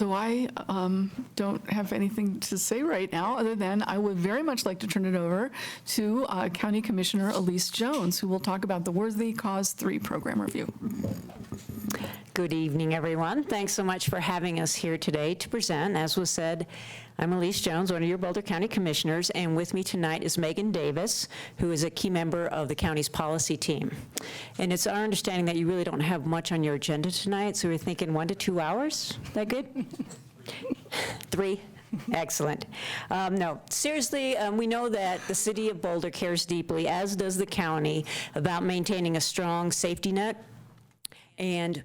So I don't have anything to say right now, other than I would very much like to turn it over to County Commissioner Elise Jones, who will talk about the Worthy Cause 3 program review. Good evening, everyone. Thanks so much for having us here today to present. As was said, I'm Elise Jones, one of your Boulder County Commissioners, and with me tonight is Megan Davis, who is a key member of the county's policy team. And it's our understanding that you really don't have much on your agenda tonight, so we're thinking 1 to 2 hours. Is that good? 3? Excellent. No, seriously, we know that the city of Boulder cares deeply, as does the county, about maintaining a strong safety net. And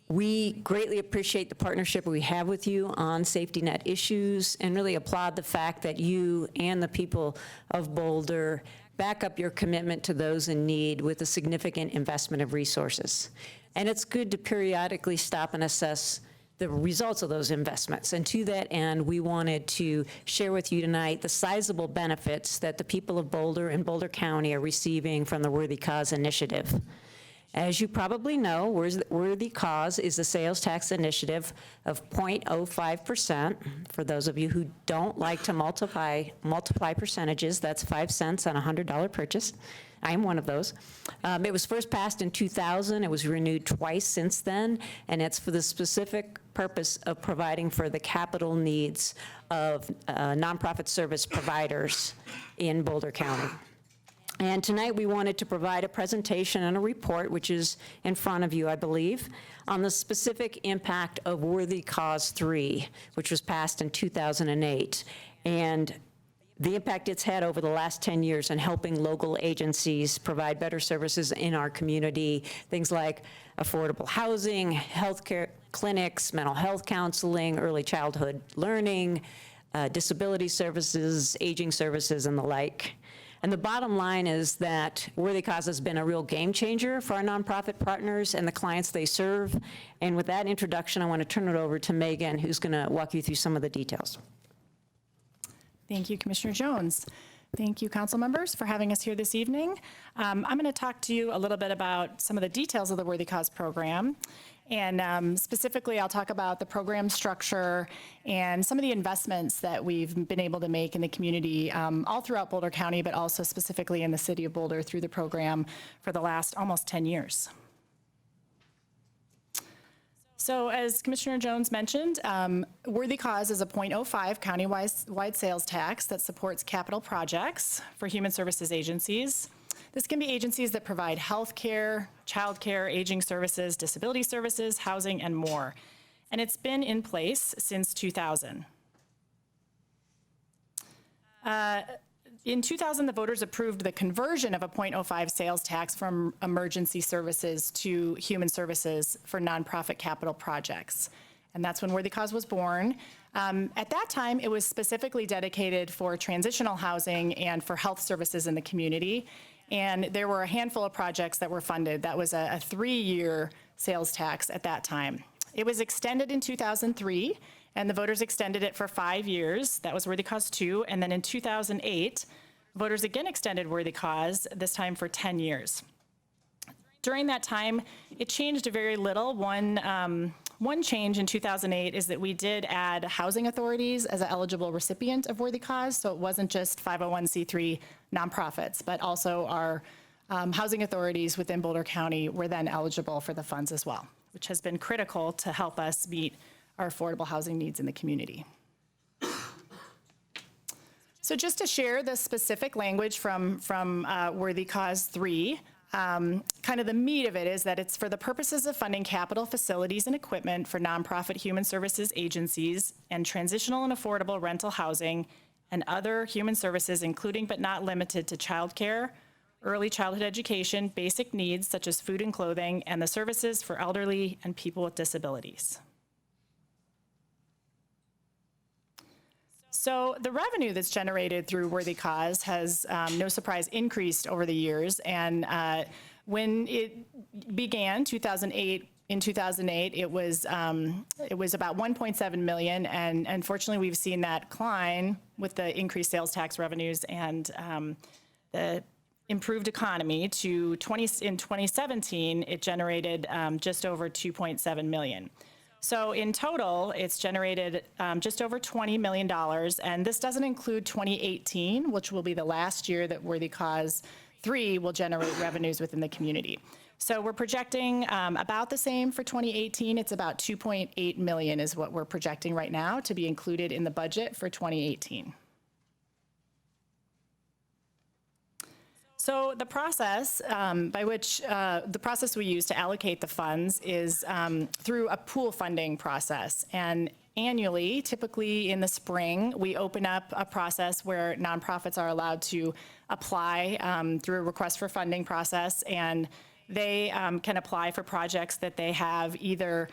we greatly appreciate the partnership we have with you on safety net issues and really applaud the fact that you and the people of Boulder back up your commitment to those in need with a significant investment of resources. And it's good to periodically stop and assess the results of those investments. And to that end, we wanted to share with you tonight the sizable benefits that the people of Boulder and Boulder County are receiving from the Worthy Cause initiative. As you probably know, Worthy Cause is a sales tax initiative of 0.05%. For those of you who don't like to multiply percentages, that's 5 cents on a $100 purchase. I am one of those. It was first passed in 2000. It was renewed twice since then, and it's for the specific purpose of providing for the capital needs of nonprofit service providers in Boulder County. And tonight we wanted to provide a presentation and a report, which is in front of you, I believe, on the specific impact of Worthy Cause 3, which was passed in 2008, and the impact it's had over the last 10 years in helping local agencies provide better services in our community, things like affordable housing, healthcare clinics, mental health counseling, early childhood learning, disability services, aging services, and the like. And the bottom line is that Worthy Cause has been a real game changer for our nonprofit partners and the clients they serve. And with that introduction, I want to turn it over to Megan, who's going to walk you through some of the details. Thank you, Commissioner Jones. Thank you, council members, for having us here this evening. I'm going to talk to you a little bit about some of the details of the Worthy Cause program. And specifically, I'll talk about the program structure and some of the investments that we've been able to make in the community all throughout Boulder County, but also specifically in the city of Boulder through the program for the last almost 10 years. So as Commissioner Jones mentioned, Worthy Cause is a 0.05 county-wide sales tax that supports capital projects for human services agencies. This can be agencies that provide health care, child care, aging services, disability services, housing, and more. And it's been in place since 2000. In 2000, the voters approved the conversion of a 0.05 sales tax from emergency services to human services for nonprofit capital projects. And that's when Worthy Cause was born. At that time, it was specifically dedicated for transitional housing and for health services in the community. And there were a handful of projects that were funded. That was a 3-year sales tax at that time. It was extended in 2003, and the voters extended it for 5 years. That was Worthy Cause 2. And then in 2008, voters again extended Worthy Cause, this time for 10 years. During that time, it changed very little. One change in 2008 is that we did add housing authorities as an eligible recipient of Worthy Cause, so it wasn't just 501c3 nonprofits, but also our housing authorities within Boulder County were then eligible for the funds as well, which has been critical to help us meet our affordable housing needs in the community. So just to share the specific language from Worthy Cause 3, kind of the meat of it is that it's for the purposes of funding capital facilities and equipment for nonprofit human services agencies and transitional and affordable rental housing and other human services, including but not limited to childcare, early childhood education, basic needs such as food and clothing, and the services for elderly and people with disabilities. So the revenue that's generated through Worthy Cause has, no surprise, increased over the years. And when it began, 2008, it was about 1.7 million, and unfortunately we've seen that climb with the increased sales tax revenues and the improved economy to in 2017, it generated just over 2.7 million. So in total, it's generated just over $20 million, and this doesn't include 2018, which will be the last year that Worthy Cause 3 will generate revenues within the community. So we're projecting about the same for 2018. It's about 2.8 million is what we're projecting right now to be included in the budget for 2018. So the process the process we use to allocate the funds is through a pool funding process. And annually, typically in the spring, we open up a process where nonprofits are allowed to apply through a request for funding process, and they can apply for projects that they have either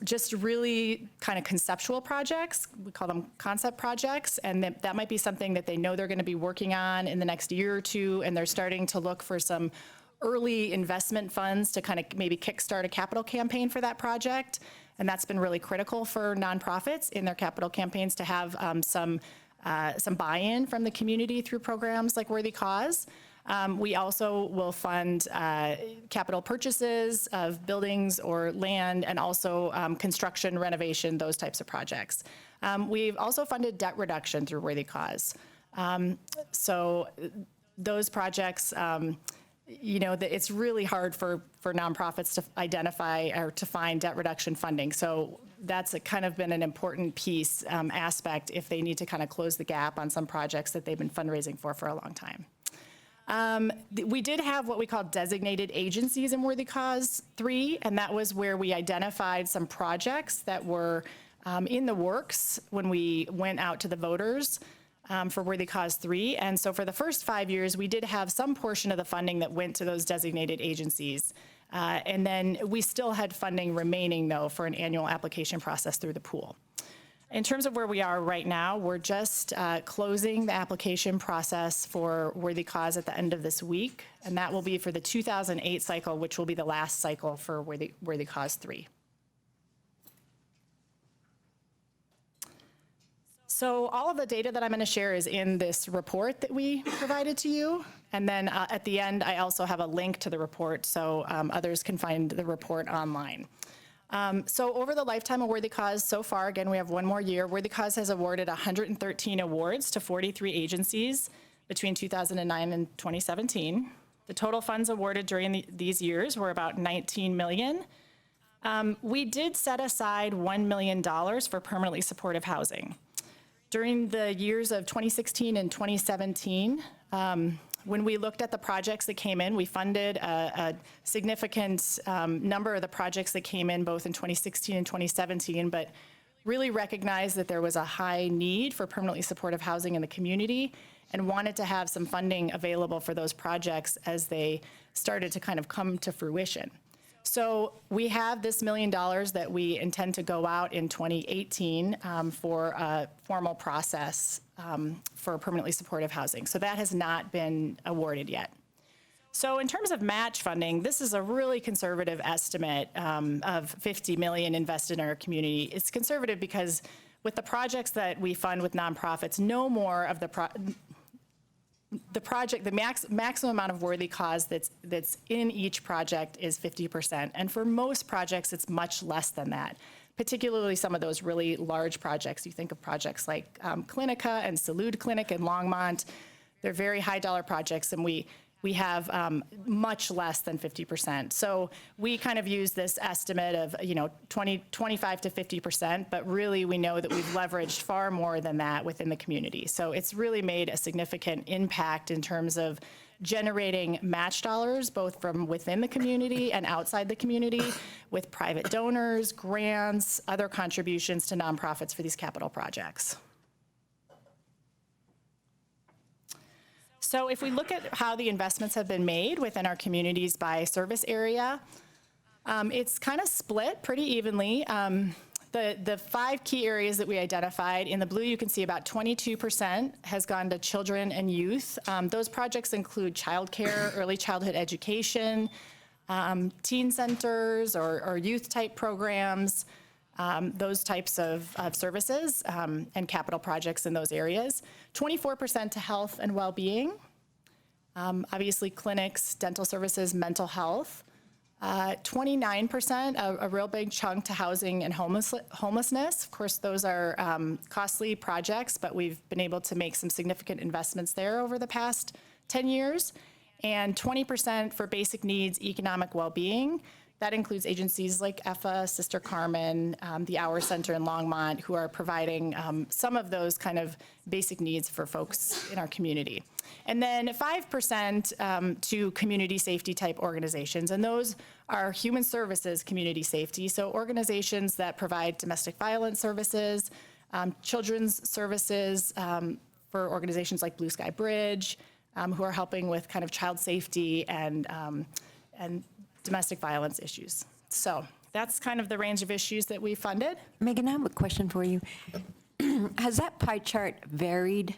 just really kind of conceptual projects, we call them concept projects, and that might be something that they know they're going to be working on in the next year or two, and they're starting to look for some early investment funds to kind of maybe kickstart a capital campaign for that project. And that's been really critical for nonprofits in their capital campaigns to have some buy-in from the community through programs like Worthy Cause. We also will fund capital purchases of buildings or land, and also construction, renovation, those types of projects. We've also funded debt reduction through Worthy Cause. So those projects, it's really hard for nonprofits to identify or to find debt reduction funding. So that's kind of been an important piece, aspect, if they need to kind of close the gap on some projects that they've been fundraising for a long time. We did have what we call designated agencies in Worthy Cause 3, and that was where we identified some projects that were in the works when we went out to the voters for Worthy Cause 3. And so for the first 5 years, we did have some portion of the funding that went to those designated agencies. And then we still had funding remaining, though, for an annual application process through the pool. In terms of where we are right now, we're just closing the application process for Worthy Cause at the end of this week, and that will be for the 2008 cycle, which will be the last cycle for Worthy Cause 3. So all of the data that I'm going to share is in this report that we provided to you, and then at the end, I also have a link to the report so others can find the report online. So over the lifetime of Worthy Cause so far, again, we have one more year, Worthy Cause has awarded 113 awards to 43 agencies between 2009 and 2017. The total funds awarded during these years were about $19 million. We did set aside $1 million for permanently supportive housing. During the years of 2016 and 2017, when we looked at the projects that came in, we funded a significant number of the projects that came in both in 2016 and 2017, but really recognized that there was a high need for permanently supportive housing in the community and wanted to have some funding available for those projects as they started to kind of come to fruition. So we have this $1 million that we intend to go out in 2018 for a formal process for permanently supportive housing. So that has not been awarded yet. So in terms of match funding, this is a really conservative estimate of $50 million invested in our community. It's conservative because with the projects that we fund with nonprofits, no more of the maximum amount of Worthy Cause that's in each project is 50%. And for most projects, it's much less than that, particularly some of those really large projects. You think of projects like Clinica and Salud Clinic in Longmont. They're very high dollar projects, and we have much less than 50%. So we kind of use this estimate of 25 to 50%, but really we know that we've leveraged far more than that within the community. So it's really made a significant impact in terms of generating match dollars, both from within the community and outside the community, with private donors, grants, other contributions to nonprofits for these capital projects. So if we look at how the investments have been made within our communities by service area, it's kind of split pretty evenly. The 5 key areas that we identified, in the blue you can see about 22% has gone to children and youth. Those projects include childcare, early childhood education, teen centers or youth type programs, those types of services and capital projects in those areas. 24% to health and well-being, obviously clinics, dental services, mental health. 29%, a real big chunk to housing and homelessness. Of course, those are costly projects, but we've been able to make some significant investments there over the past 10 years. And 20% for basic needs, economic well-being. That includes agencies like EFA, Sister Carmen, the Hour Center in Longmont, who are providing some of those kind of basic needs for folks in our community. And then 5% to community safety type organizations, and those are human services community safety, so organizations that provide domestic violence services, children's services for organizations like Blue Sky Bridge, who are helping with kind of child safety and domestic violence issues. So that's kind of the range of issues that we funded. Megan, I have a question for you. Has that pie chart varied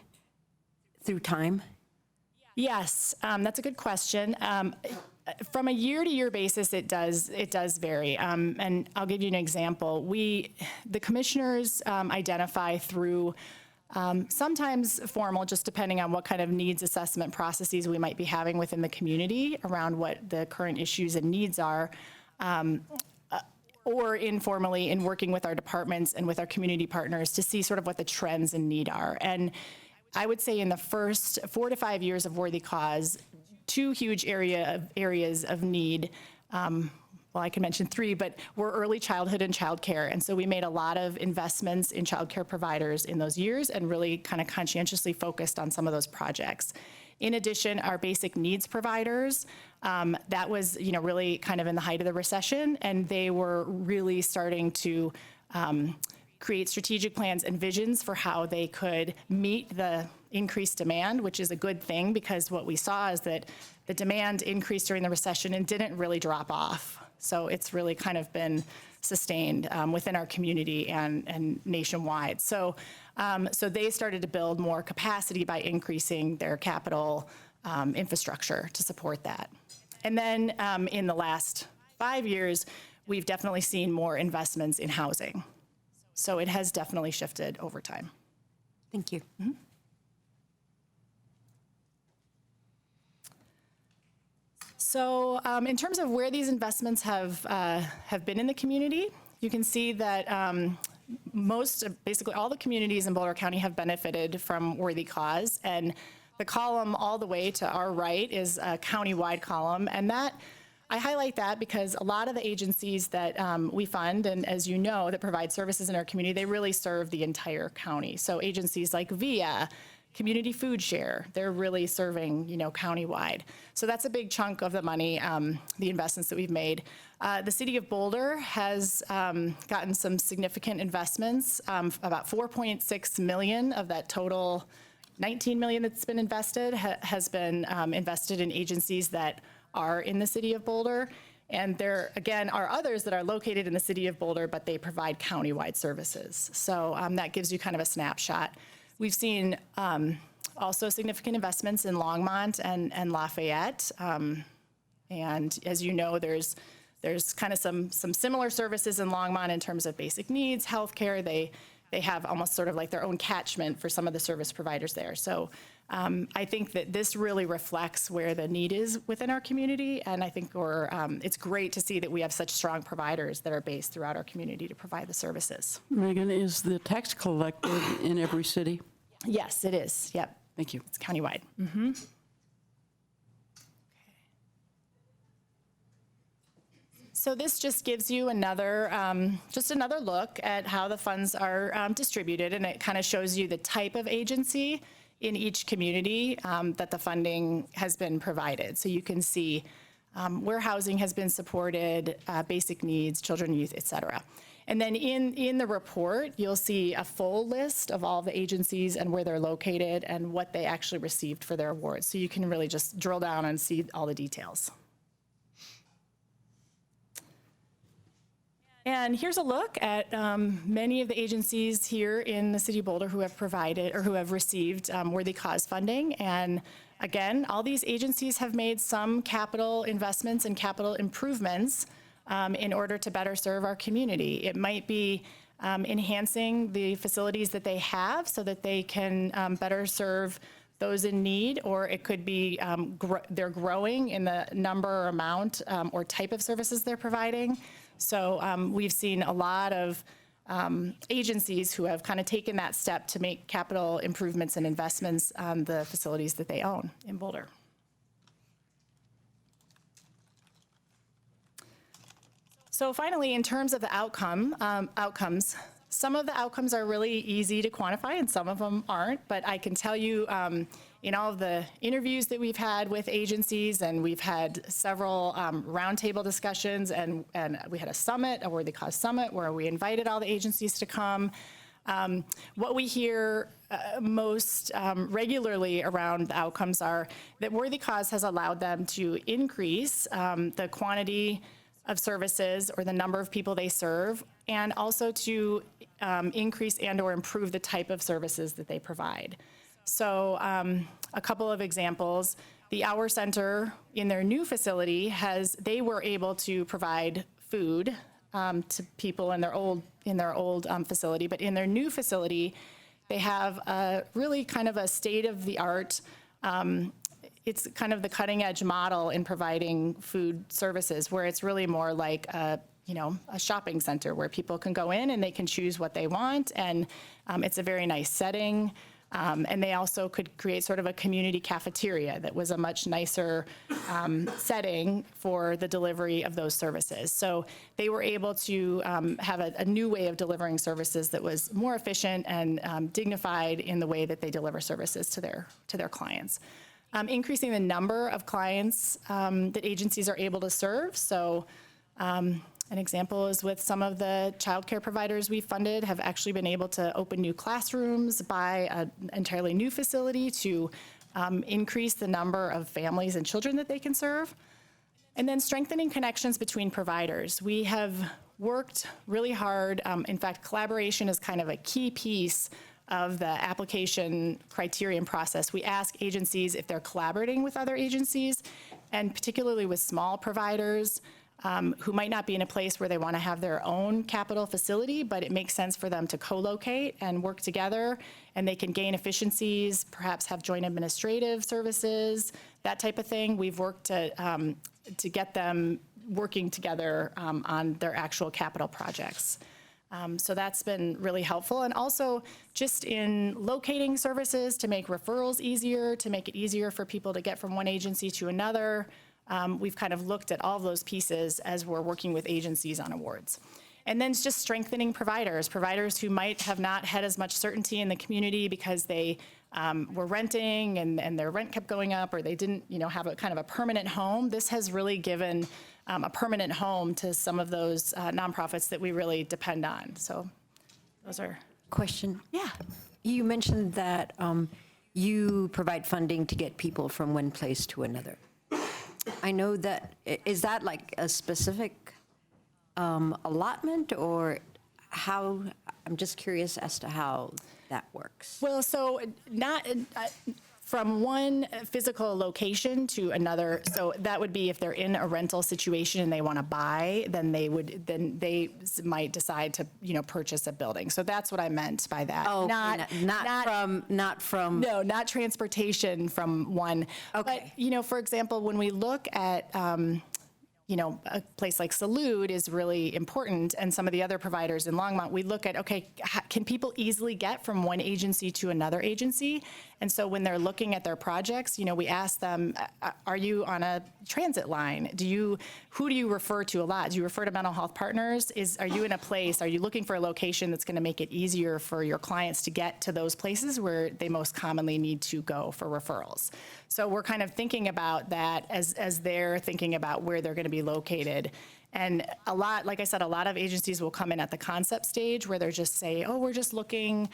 through time? Yes, that's a good question. From a year-to-year basis, it does vary. And I'll give you an example. The commissioners identify through sometimes formal, just depending on what kind of needs assessment processes we might be having within the community around what the current issues and needs are, or informally in working with our departments and with our community partners to see sort of what the trends and need are. And I would say in the first 4 to 5 years of Worthy Cause, 2 huge areas of need, well, I can mention 3, but were early childhood and childcare. And so we made a lot of investments in childcare providers in those years and really kind of conscientiously focused on some of those projects. In addition, our basic needs providers, that was, really kind of in the height of the recession, and they were really starting to create strategic plans and visions for how they could meet the increased demand, which is a good thing because what we saw is that the demand increased during the recession and didn't really drop off. So it's really kind of been sustained within our community and nationwide. So they started to build more capacity by increasing their capital infrastructure to support that. And then in the last 5 years, we've definitely seen more investments in housing. So it has definitely shifted over time. Thank you. Mm-hmm. So in terms of where these investments have been in the community, you can see that basically all the communities in Boulder County have benefited from Worthy Cause, and the column all the way to our right is a county-wide column, and I highlight that because a lot of the agencies that we fund, and as you know, that provide services in our community, they really serve the entire county. So agencies like VIA, Community Food Share, they're really serving, countywide. So that's a big chunk of the money, the investments that we've made. The city of Boulder has gotten some significant investments, about $4.6 million of that total $19 million that's been invested has been invested in agencies that are in the city of Boulder. And there, again, are others that are located in the city of Boulder, but they provide countywide services. So that gives you kind of a snapshot. We've seen also significant investments in Longmont and Lafayette. And as you know, there's kind of some similar services in Longmont in terms of basic needs, healthcare. They have almost sort of like their own catchment for some of the service providers there. So I think that this really reflects where the need is within our community, and I think it's great to see that we have such strong providers that are based throughout our community to provide the services. Megan, is the tax collected in every city? Yes, it is. Yep. Thank you. It's countywide. Mm-hmm. So this just gives you another look at how the funds are distributed, and it kind of shows you the type of agency in each community that the funding has been provided. So you can see where housing has been supported, basic needs, children, youth, et cetera. And then in the report, you'll see a full list of all the agencies and where they're located and what they actually received for their awards. So you can really just drill down and see all the details. And here's a look at many of the agencies here in the city of Boulder who have provided or who have received Worthy Cause funding. And again, all these agencies have made some capital investments and capital improvements in order to better serve our community. It might be enhancing the facilities that they have so that they can better serve those in need, or it could be they're growing in the number or amount or type of services they're providing. So we've seen a lot of agencies who have kind of taken that step to make capital improvements and investments on the facilities that they own in Boulder. So finally, in terms of the outcomes, some of the outcomes are really easy to quantify and some of them aren't, but I can tell you in all of the interviews that we've had with agencies, and we've had several roundtable discussions, and we had a summit, a Worthy Cause Summit, where we invited all the agencies to come. What we hear most regularly around the outcomes are that Worthy Cause has allowed them to increase the quantity of services or the number of people they serve, and also to increase and or improve the type of services that they provide. So a couple of examples, the Hour Center in their new facility they were able to provide food to people in their old facility, but in their new facility, they have a really kind of a state-of-the-art it's kind of the cutting edge model in providing food services, where it's really more like a shopping center where people can go in and they can choose what they want, and it's a very nice setting. And they also could create sort of a community cafeteria that was a much nicer setting for the delivery of those services. So they were able to have a new way of delivering services that was more efficient and dignified in the way that they deliver services to their clients. Increasing the number of clients that agencies are able to serve. So an example is with some of the childcare providers we funded have actually been able to open new classrooms, buy an entirely new facility to increase the number of families and children that they can serve. And then strengthening connections between providers. We have worked really hard. In fact, collaboration is kind of a key piece of the application criterion process. We ask agencies if they're collaborating with other agencies, and particularly with small providers who might not be in a place where they want to have their own capital facility, but it makes sense for them to co-locate and work together, and they can gain efficiencies, perhaps have joint administrative services, that type of thing. We've worked to get them working together on their actual capital projects. So that's been really helpful. And also just in locating services to make referrals easier, to make it easier for people to get from one agency to another. We've kind of looked at all of those pieces as we're working with agencies on awards. And then it's just strengthening providers who might have not had as much certainty in the community because they were renting and their rent kept going up, or they didn't have a kind of a permanent home. This has really given a permanent home to some of those nonprofits that we really depend on. So those are. Question. Yeah. You mentioned that you provide funding to get people from one place to another. I know that, is that like a specific allotment, or how, I'm just curious as to how that works. Well, so not from one physical location to another. So that would be if they're in a rental situation and they want to buy, then they might decide to purchase a building. So that's what I meant by that. Oh, not from. No, not transportation from one. Okay. But for example, when we look at a place like Salud is really important, and some of the other providers in Longmont, we look at, okay, can people easily get from one agency to another agency? And so when they're looking at their projects, we ask them, are you on a transit line? Who do you refer to a lot? Do you refer to mental health partners? Are you in a place, are you looking for a location that's going to make it easier for your clients to get to those places where they most commonly need to go for referrals? So we're kind of thinking about that as they're thinking about where they're going to be located. And like I said, a lot of agencies will come in at the concept stage where they're just say, oh, we're just looking,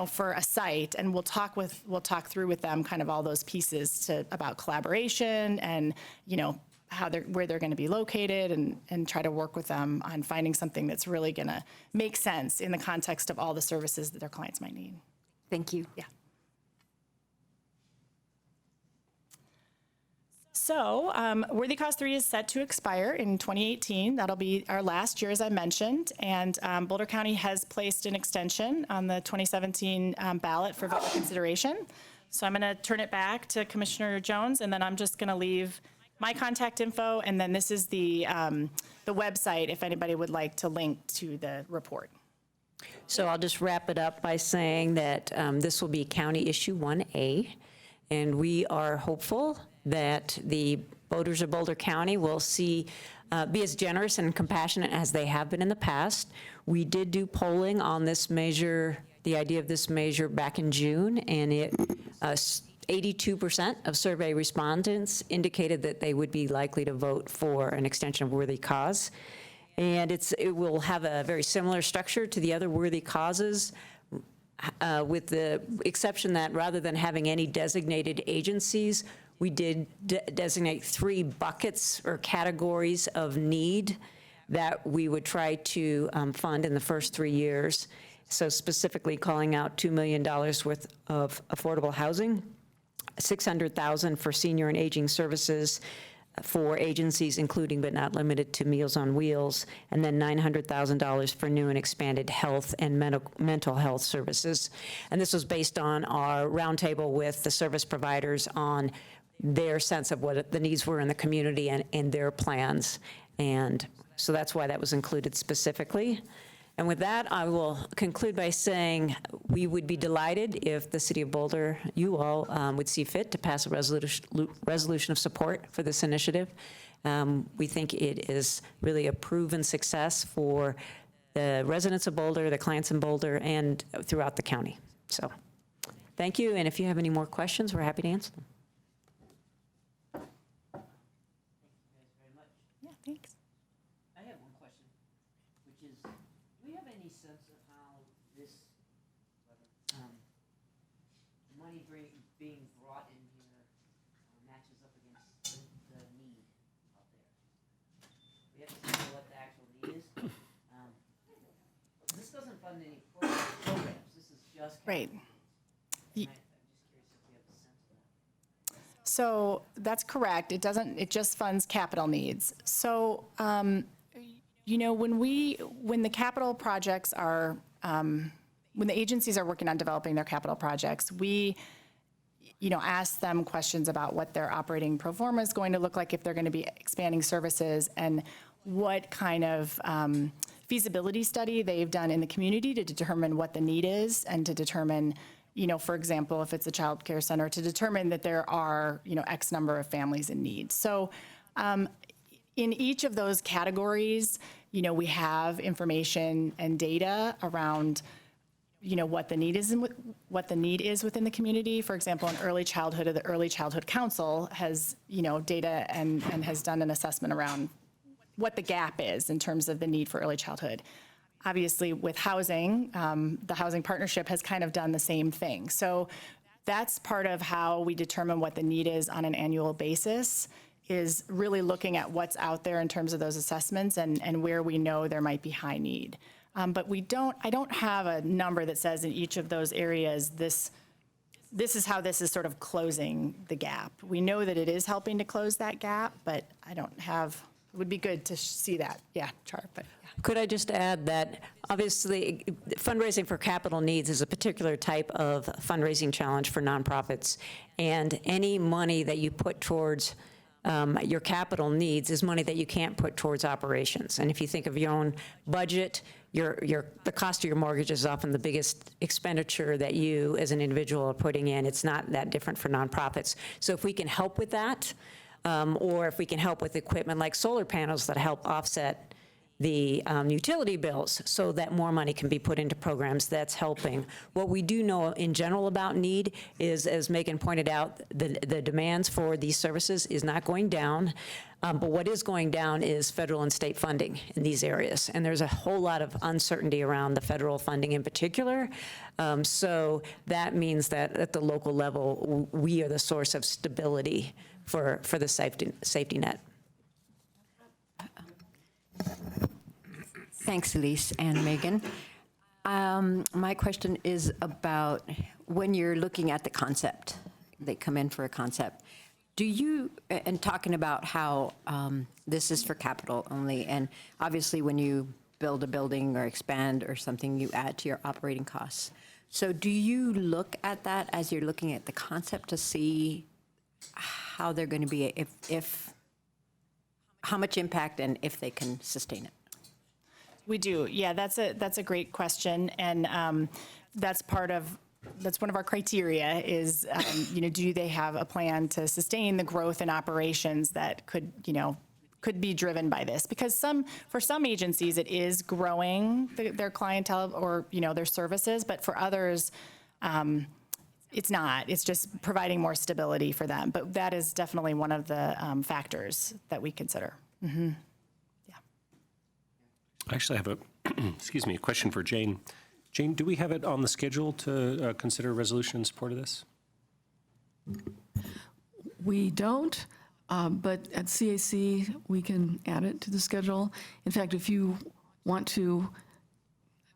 for a site, and we'll talk through with them kind of all those pieces about collaboration and, where they're going to be located, and try to work with them on finding something that's really going to make sense in the context of all the services that their clients might need. Thank you. Yeah. So Worthy Cause 3 is set to expire in 2018. That'll be our last year, as I mentioned. And Boulder County has placed an extension on the 2017 ballot for voter consideration. So I'm going to turn it back to Commissioner Jones, and then I'm just going to leave my contact info, and then this is the website if anybody would like to link to the report. So I'll just wrap it up by saying that this will be County Issue 1A, and we are hopeful that the voters of Boulder County will be as generous and compassionate as they have been in the past. We did do polling on this measure, the idea of this measure, back in June, and 82% of survey respondents indicated that they would be likely to vote for an extension of worthy cause. And it will have a very similar structure to the other worthy causes, with the exception that rather than having any designated agencies, we did designate 3 buckets or categories of need that we would try to fund in the first 3 years. So specifically calling out $2 million worth of affordable housing, $600,000 for senior and aging services for agencies including but not limited to Meals on Wheels, and then $900,000 for new and expanded health and mental health services. And this was based on our roundtable with the service providers on their sense of what the needs were in the community and their plans. And so that's why that was included specifically. And with that, I will conclude by saying we would be delighted if the City of Boulder, you all, would see fit to pass a resolution of support for this initiative. We think it is really a proven success for the residents of Boulder, the clients in Boulder, and throughout the county. So thank you, and if you have any more questions, we're happy to answer them. Yeah, thanks. I have one question, which is, do we have any sense of how this money being brought in here matches up against the need out there? We have to see what the actual need is. This doesn't fund any programs. This is just Right. I'm just curious if we have a sense of that. So that's correct. It doesn't, it just funds capital needs. So, when the capital projects are, when the agencies are working on developing their capital projects, we, ask them questions about what their operating pro forma is going to look like if they're going to be expanding services, and what kind of feasibility study they've done in the community to determine what the need is, and to determine, for example, if it's a child care center, to determine that there are, X number of families in need. So in each of those categories, we have information and data around, what the need is and what the need is within the community. For example, in early childhood, the Early Childhood Council has, data and has done an assessment around what the gap is in terms of the need for early childhood. Obviously, with housing, the Housing Partnership has kind of done the same thing. So that's part of how we determine what the need is on an annual basis, is really looking at what's out there in terms of those assessments and where we know there might be high need. But I don't have a number that says in each of those areas, this is how this is sort of closing the gap. We know that it is helping to close that gap, but I don't have, it would be good to see that, chart, but yeah. Could I just add that obviously fundraising for capital needs is a particular type of fundraising challenge for nonprofits, and any money that you put towards your capital needs is money that you can't put towards operations. And if you think of your own budget, the cost of your mortgage is often the biggest expenditure that you as an individual are putting in. It's not that different for nonprofits. So if we can help with that, or if we can help with equipment like solar panels that help offset the utility bills so that more money can be put into programs, that's helping. What we do know in general about need is, as Megan pointed out, the demands for these services is not going down, but what is going down is federal and state funding in these areas. And there's a whole lot of uncertainty around the federal funding in particular. So that means that at the local level, we are the source of stability for the safety net. Thanks, Elise and Megan. My question is about when you're looking at the concept, they come in for a concept. Do you, and talking about how this is for capital only, and obviously when you build a building or expand or something, you add to your operating costs. So do you look at that as you're looking at the concept to see how they're going to be, how much impact and if they can sustain it? We do. Yeah, that's a great question. And that's one of our criteria is, do they have a plan to sustain the growth in operations that could be driven by this? Because for some agencies, it is growing their clientele or, their services, but for others, it's not. It's just providing more stability for them. But that is definitely one of the factors that we consider. Mm-hmm. Yeah. I actually have a question for Jane. Jane, do we have it on the schedule to consider a resolution in support of this? We don't, but at CAC, we can add it to the schedule. In fact, if you want to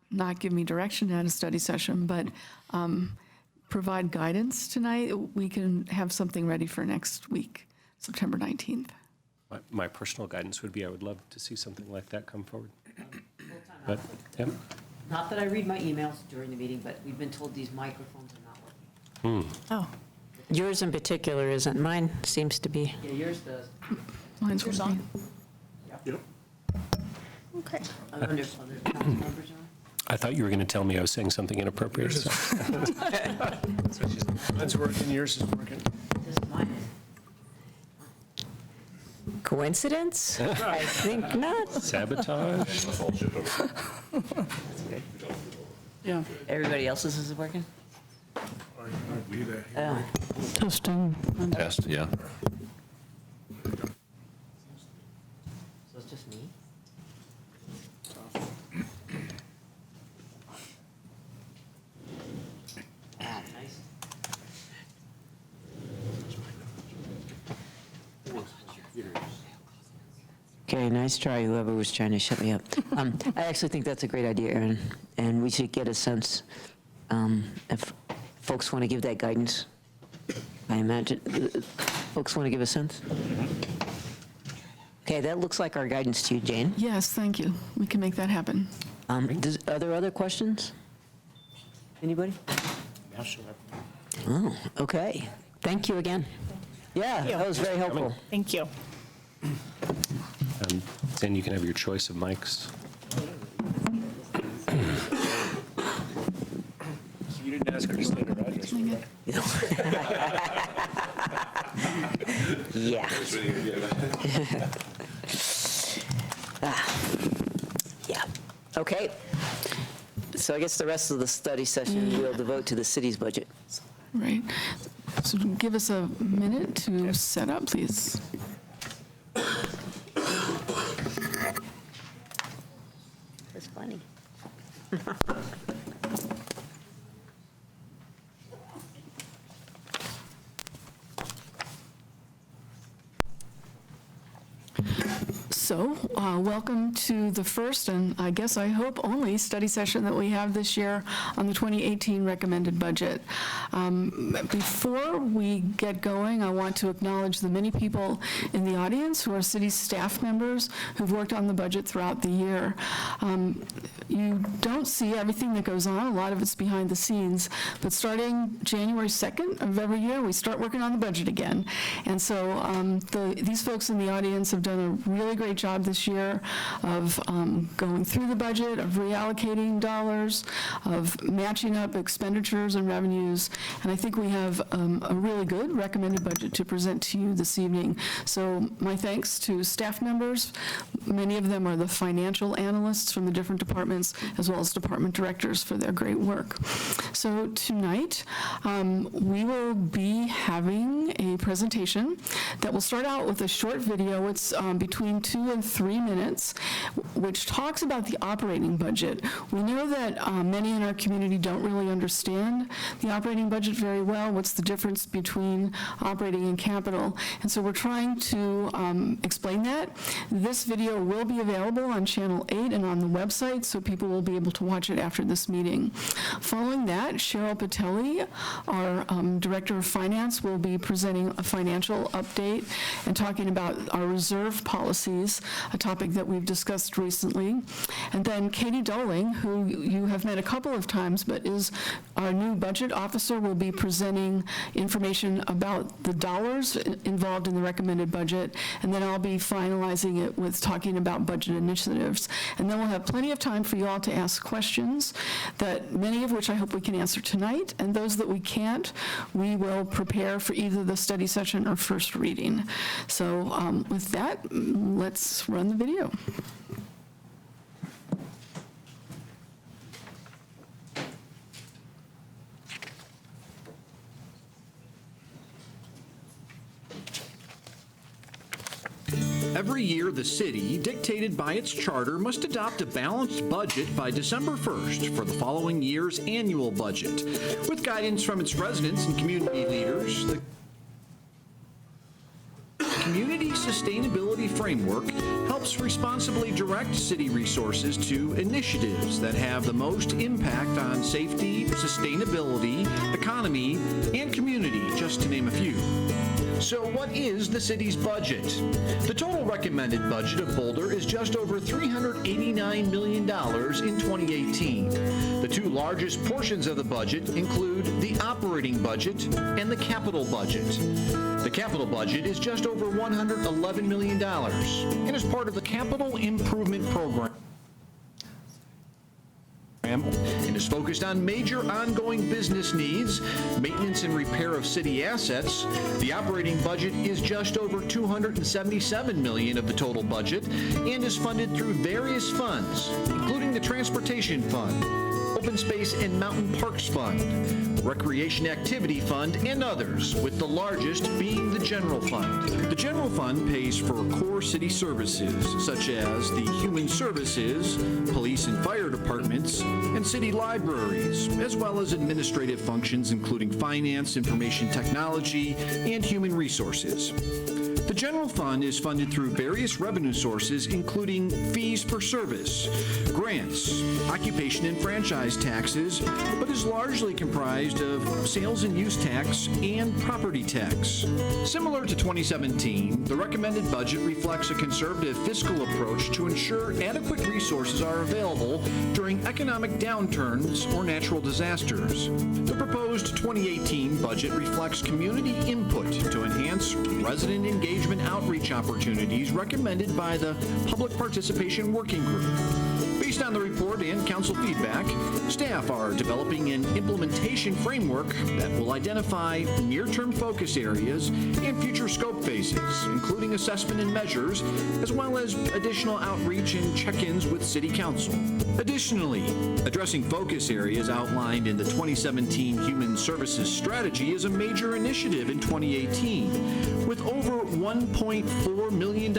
not give me direction at a study session, but provide guidance tonight, we can have something ready for next week, September 19th. My personal guidance would be I would love to see something like that come forward. But, yeah. Not that I read my emails during the meeting, but we've been told these microphones are not working. Oh, Yours in particular isn't. Mine seems to be. Yeah, yours does. Mine's working. okay. I wonder if other council members are. I thought you were going to tell me I was saying something inappropriate. Mine's working, yours is working. Just mine is. Coincidence? I think not. Sabotage? Yeah. Everybody else's is working? Testing. Test, yeah. So it's just me? Ah, nice. Okay, nice try, whoever was trying to shut me up. I actually think that's a great idea, Aaron, and we should get a sense if folks want to give that guidance. I imagine folks want to give a sense. Okay, that looks like our guidance to you, Jane. Yes, thank you. We can make that happen. Are there other questions? Anybody? Oh, okay. Thank you again. Yeah, that was very helpful. Thank you. Then you can have your choice of mics. You didn't ask her to stand her address. Yeah. Yeah. Okay. So I guess the rest of the study session we'll devote to the city's budget. Right. So give us a minute to set up, please. That's funny. So, welcome to the first and I guess I hope only study session that we have this year on the 2018 recommended budget. Before we get going, I want to acknowledge the many people in the audience who are city staff members who've worked on the budget throughout the year. You don't see everything that goes on, a lot of it's behind the scenes, but starting January 2nd of every year, we start working on the budget again. And so these folks in the audience have done a really great job this year of going through the budget, of reallocating dollars, of matching up expenditures and revenues, and I think we have a really good recommended budget to present to you this evening. So my thanks to staff members. Many of them are the financial analysts from the different departments, as well as department directors for their great work. So tonight, we will be having a presentation that will start out with a short video. It's between 2 and 3 minutes, which talks about the operating budget. We know that many in our community don't really understand the operating budget very well. What's the difference between operating and capital? And so we're trying to explain that. This video will be available on Channel 8 and on the website, so people will be able to watch it after this meeting. Following that, Cheryl Patelli, our Director of Finance, will be presenting a financial update and talking about our reserve policies. fees, a topic that we've discussed recently. And then Katie Doling, who you have met a couple of times, but is our new budget officer, will be presenting information about the dollars involved in the recommended budget, and then I'll be finalizing it with talking about budget initiatives. And then we'll have plenty of time for you all to ask questions, that many of which I hope we can answer tonight, and those that we can't, we will prepare for either the study session or first reading. So with that, let's run the video. Every year, the city, dictated by its charter, must adopt a balanced budget by December 1st for the following year's annual budget. With guidance from its residents and community leaders, the Community Sustainability Framework helps responsibly direct city resources to initiatives that have the most impact on safety, sustainability, economy, and community, just to name a few. So what is the city's budget? The total recommended budget of Boulder is just over $389 million in 2018. The two largest portions of the budget include the operating budget and the capital budget. The capital budget is just over $111 million and is part of the Capital Improvement Program and is focused on major ongoing business needs, maintenance and repair of city assets. The operating budget is just over $277 million of the total budget and is funded through various funds, including the Transportation Fund, Open Space and Mountain Parks Fund, Recreation Activity Fund, and others, with the largest being the General Fund. The General Fund pays for core city services, such as the Human Services, Police and Fire Departments, and city libraries, as well as administrative functions including finance, information technology, and human resources. The General Fund is funded through various revenue sources, including fees for service, grants, occupation and franchise taxes, but is largely comprised of sales and use tax and property tax. Similar to 2017, the recommended budget reflects a conservative fiscal approach to ensure adequate resources are available during economic downturns or natural disasters. The proposed 2018 budget reflects community input to enhance resident engagement outreach opportunities recommended by the Public Participation Working Group. Based on the report and council feedback, staff are developing an implementation framework that will identify near-term focus areas and future scope phases, including assessment and measures, as well as additional outreach and check-ins with City Council. Additionally, addressing focus areas outlined in the 2017 Human Services Strategy is a major initiative in 2018, with over $1.4 million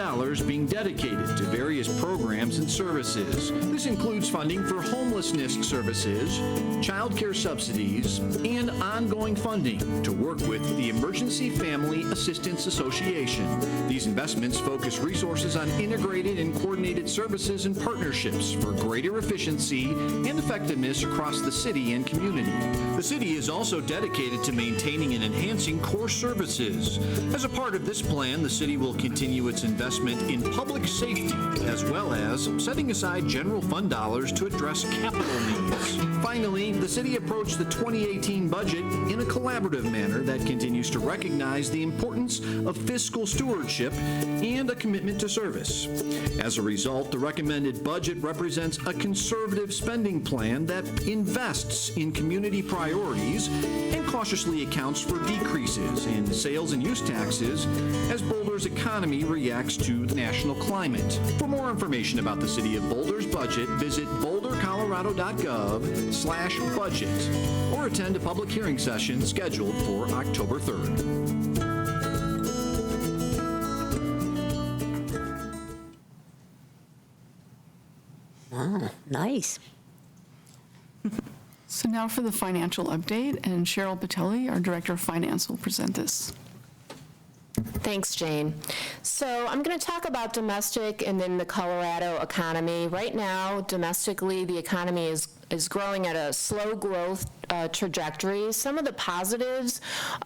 being dedicated to various programs and services. This includes funding for homelessness services, child care subsidies, and ongoing funding to work with the Emergency Family Assistance Association. These investments focus resources on integrated and coordinated services and partnerships for greater efficiency and effectiveness across the city and community. The city is also dedicated to maintaining and enhancing core services. As a part of this plan, the city will continue its investment in public safety, as well as setting aside general fund dollars to address capital needs. Finally, the city approached the 2018 budget in a collaborative manner that continues to recognize the importance of fiscal stewardship and a commitment to service. As a result, the recommended budget represents a conservative spending plan that invests in community priorities and cautiously accounts for decreases in sales and use taxes as Boulder's economy reacts to the national climate. For more information about the City of Boulder's budget, visit bouldercolorado.gov/budget or attend a public hearing session scheduled for October 3rd. Oh, nice. So now for the financial update, and Cheryl Patelli, our Director of Finance, will present this. Thanks, Jane. So I'm going to talk about domestic and then the Colorado economy. Right now, domestically, the economy is growing at a slow growth trajectory. Some of the positives,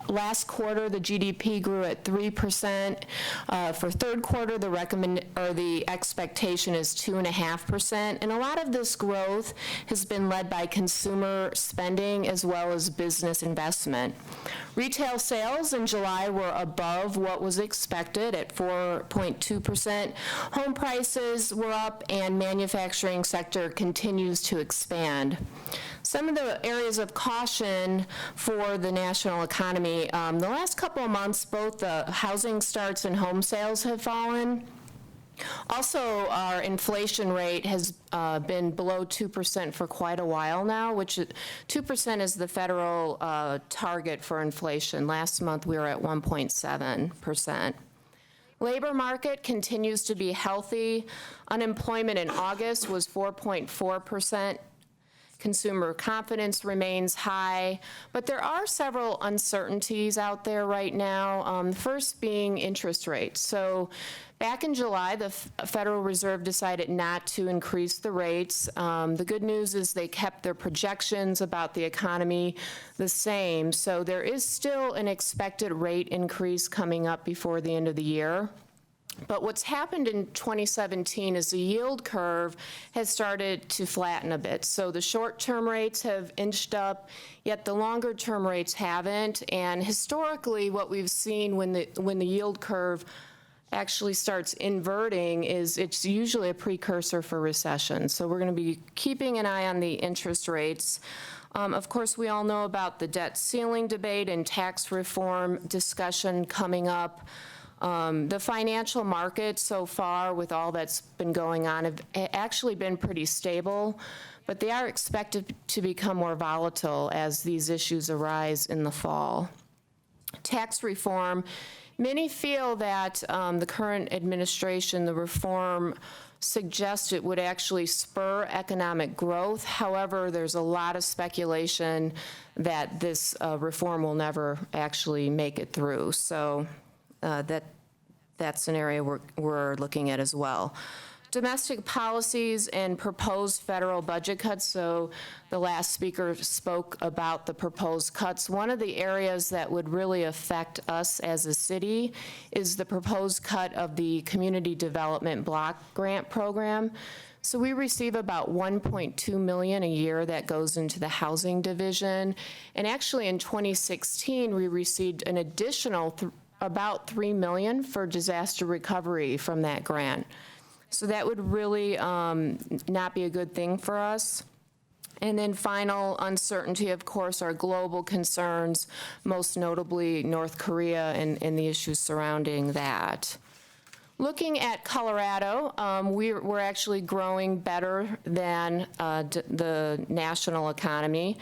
last quarter, the GDP grew at 3%. For third quarter, the expectation is 2.5%. And a lot of this growth has been led by consumer spending as well as business investment. Retail sales in July were above what was expected at 4.2%. Home prices were up, and manufacturing sector continues to expand. Some of the areas of caution for the national economy, the last couple of months, both the housing starts and home sales have fallen. Also, our inflation rate has been below 2% for quite a while now, which 2% is the federal target for inflation. Last month, we were at 1.7%. Labor market continues to be healthy. Unemployment in August was 4.4%. Consumer confidence remains high, but there are several uncertainties out there right now. The first being interest rates. So back in July, the Federal Reserve decided not to increase the rates. The good news is they kept their projections about the economy the same. So there is still an expected rate increase coming up before the end of the year. But what's happened in 2017 is the yield curve has started to flatten a bit. So the short-term rates have inched up, yet the longer-term rates haven't. And historically, what we've seen when the yield curve actually starts inverting is it's usually a precursor for recession. So we're going to be keeping an eye on the interest rates. Of course, we all know about the debt ceiling debate and tax reform discussion coming up. The financial markets so far, with all that's been going on, have actually been pretty stable, but they are expected to become more volatile as these issues arise in the fall. Tax reform, many feel that the current administration, the reform suggests it would actually spur economic growth. However, there's a lot of speculation that this reform will never actually make it through. So that's an area we're looking at as well. Domestic policies and proposed federal budget cuts. So the last speaker spoke about the proposed cuts. One of the areas that would really affect us as a city is the proposed cut of the Community Development Block Grant Program. So we receive about $1.2 million a year that goes into the housing division. And actually in 2016, we received an additional about $3 million for disaster recovery from that grant. So that would really not be a good thing for us. And then final uncertainty, of course, are global concerns, most notably North Korea and the issues surrounding that. Looking at Colorado, we're actually growing better than the national economy.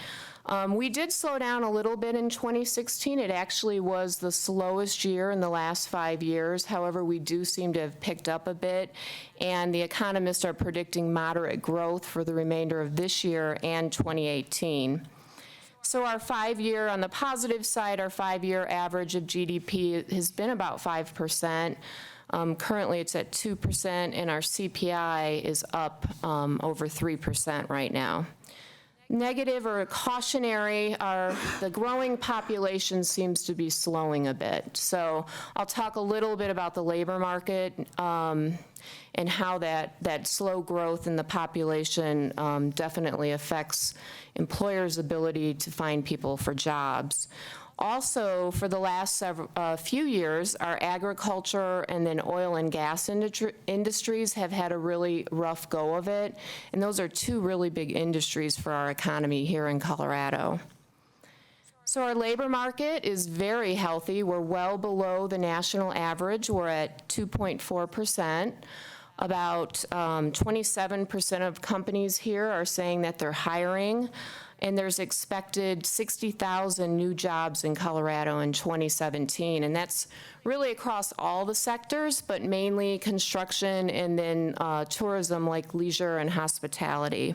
We did slow down a little bit in 2016. It actually was the slowest year in the last 5 years. However, we do seem to have picked up a bit, and the economists are predicting moderate growth for the remainder of this year and 2018. So our 5-year, on the positive side, our 5-year average of GDP has been about 5%. Currently, it's at 2%, and our CPI is up over 3% right now. Negative or cautionary are the growing population seems to be slowing a bit. So I'll talk a little bit about the labor market and how that slow growth in the population definitely affects employers' ability to find people for jobs. Also, for the last few years, our agriculture and then oil and gas industries have had a really rough go of it, and those are two really big industries for our economy here in Colorado. So our labor market is very healthy. We're well below the national average. We're at 2.4%. About 27% of companies here are saying that they're hiring, and there's expected 60,000 new jobs in Colorado in 2017. And that's really across all the sectors, but mainly construction and then tourism like leisure and hospitality.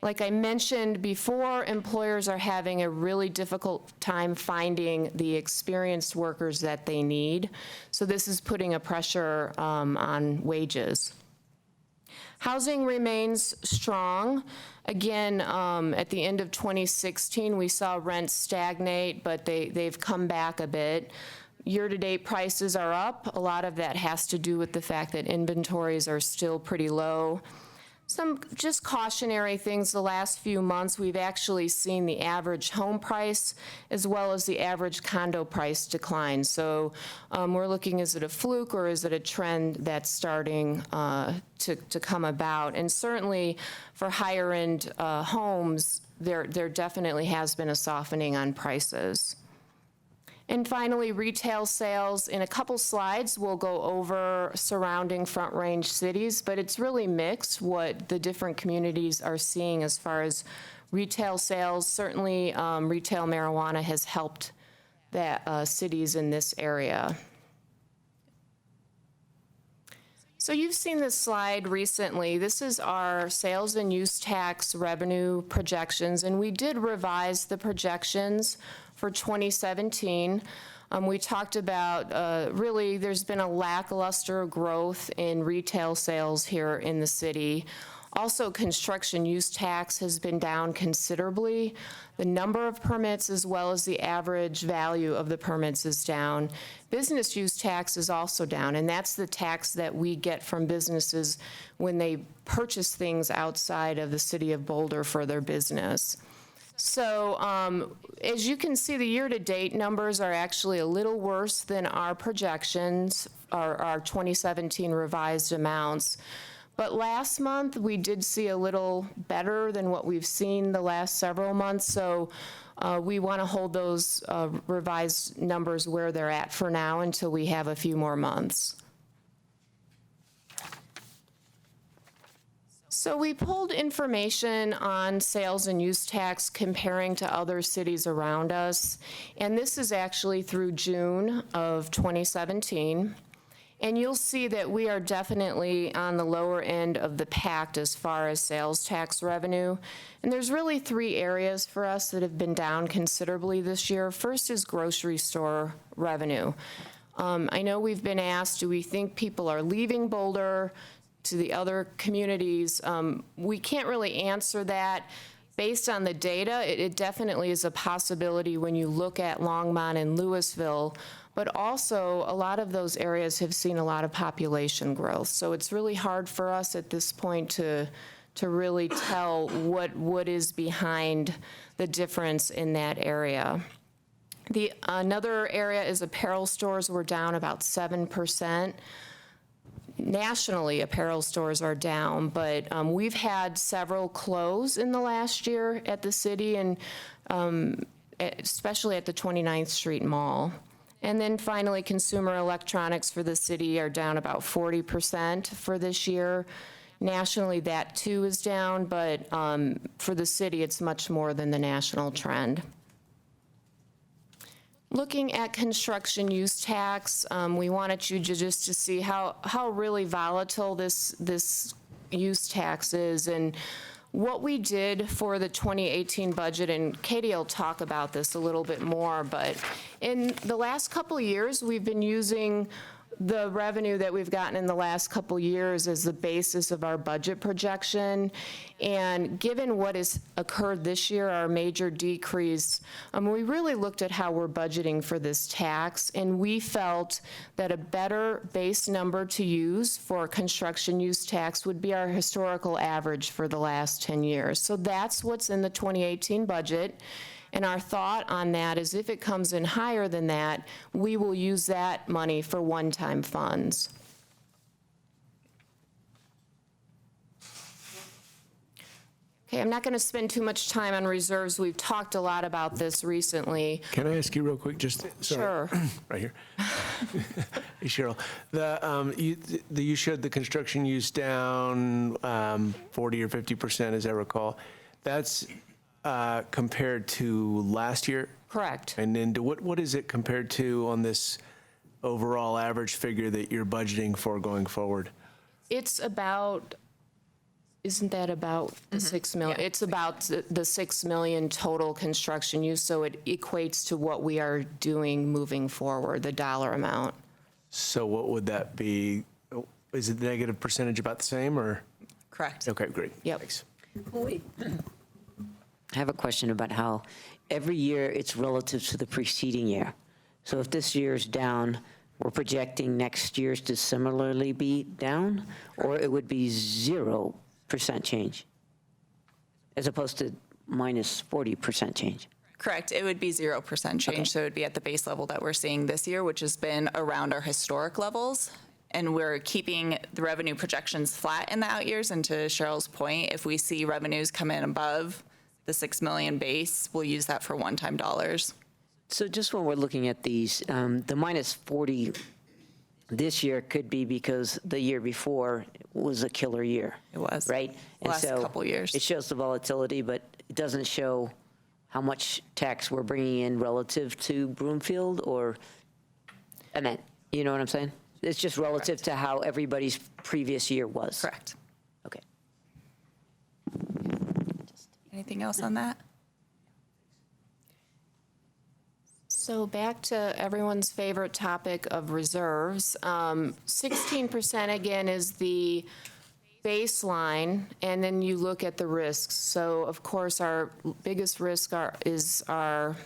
Like I mentioned before, employers are having a really difficult time finding the experienced workers that they need. So this is putting a pressure on wages. Housing remains strong. Again, at the end of 2016, we saw rents stagnate, but they've come back a bit. Year-to-date prices are up. A lot of that has to do with the fact that inventories are still pretty low. Some just cautionary things. The last few months, we've actually seen the average home price as well as the average condo price decline. So we're looking, is it a fluke or is it a trend that's starting to come about? And certainly for higher-end homes, there definitely has been a softening on prices. And finally, retail sales. In a couple slides, we'll go over surrounding Front Range cities, but it's really mixed what the different communities are seeing as far as retail sales. Certainly, retail marijuana has helped the cities in this area. So you've seen this slide recently. This is our sales and use tax revenue projections, and we did revise the projections for 2017. We talked about really there's been a lackluster growth in retail sales here in the city. Also, construction use tax has been down considerably. The number of permits as well as the average value of the permits is down. Business use tax is also down, and that's the tax that we get from businesses when they purchase things outside of the city of Boulder for their business. So as you can see, the year-to-date numbers are actually a little worse than our projections, our 2017 revised amounts. But last month, we did see a little better than what we've seen the last several months. So we want to hold those revised numbers where they're at for now until we have a few more months. So we pulled information on sales and use tax comparing to other cities around us, and this is actually through June of 2017. And you'll see that we are definitely on the lower end of the pact as far as sales tax revenue. And there's really three areas for us that have been down considerably this year. First is grocery store revenue. I know we've been asked, do we think people are leaving Boulder to the other communities? We can't really answer that. Based on the data, it definitely is a possibility when you look at Longmont and Louisville, but also a lot of those areas have seen a lot of population growth. So it's really hard for us at this point to really tell what is behind the difference in that area. Another area is apparel stores. We're down about 7%. Nationally, apparel stores are down, but we've had several close in the last year at the city, and especially at the 29th Street Mall. And then finally, consumer electronics for the city are down about 40% for this year. Nationally, that too is down, but for the city, it's much more than the national trend. Looking at construction use tax, we wanted you just to see how really volatile this use tax is. And what we did for the 2018 budget, and Katie will talk about this a little bit more, but in the last couple of years, we've been using the revenue that we've gotten in the last couple years as the basis of our budget projection. And given what has occurred this year, our major decrease, we really looked at how we're budgeting for this tax, and we felt that a better base number to use for construction use tax would be our historical average for the last 10 years. So that's what's in the 2018 budget. And our thought on that is if it comes in higher than that, we will use that money for one-time funds. Okay, I'm not going to spend too much time on reserves. We've talked a lot about this recently. Can I ask you real quick, just, sorry. Sure. Right here. Hey, Cheryl, you showed the construction use down 40 or 50%, as I recall. That's compared to last year? Correct. And then what is it compared to on this overall average figure that you're budgeting for going forward? It's about, isn't that about the 6 million? Yeah. It's about the 6 million total construction use, so it equates to what we are doing moving forward, the dollar amount. So what would that be? Is it the negative percentage about the same, or? Correct. Okay, great. Yep. Thanks. I have a question about how every year it's relative to the preceding year. So if this year's down, we're projecting next year's to similarly be down, or it would be 0% change, as opposed to minus 40% change? Correct. It would be 0% change. So it would be at the base level that we're seeing this year, which has been around our historic levels. And we're keeping the revenue projections flat in the out years. And to Cheryl's point, if we see revenues come in above the 6 million base, we'll use that for one-time dollars. So just when we're looking at these, the minus 40 this year could be because the year before was a killer year. It was. Right? Last couple years. It shows the volatility, but it doesn't show how much tax we're bringing in relative to Broomfield, or, I mean, you know what I'm saying? It's just relative to how everybody's previous year was. Correct. Okay. Anything else on that? So back to everyone's favorite topic of reserves. 16% again is the baseline, and then you look at the risks. So of course, our biggest risk is our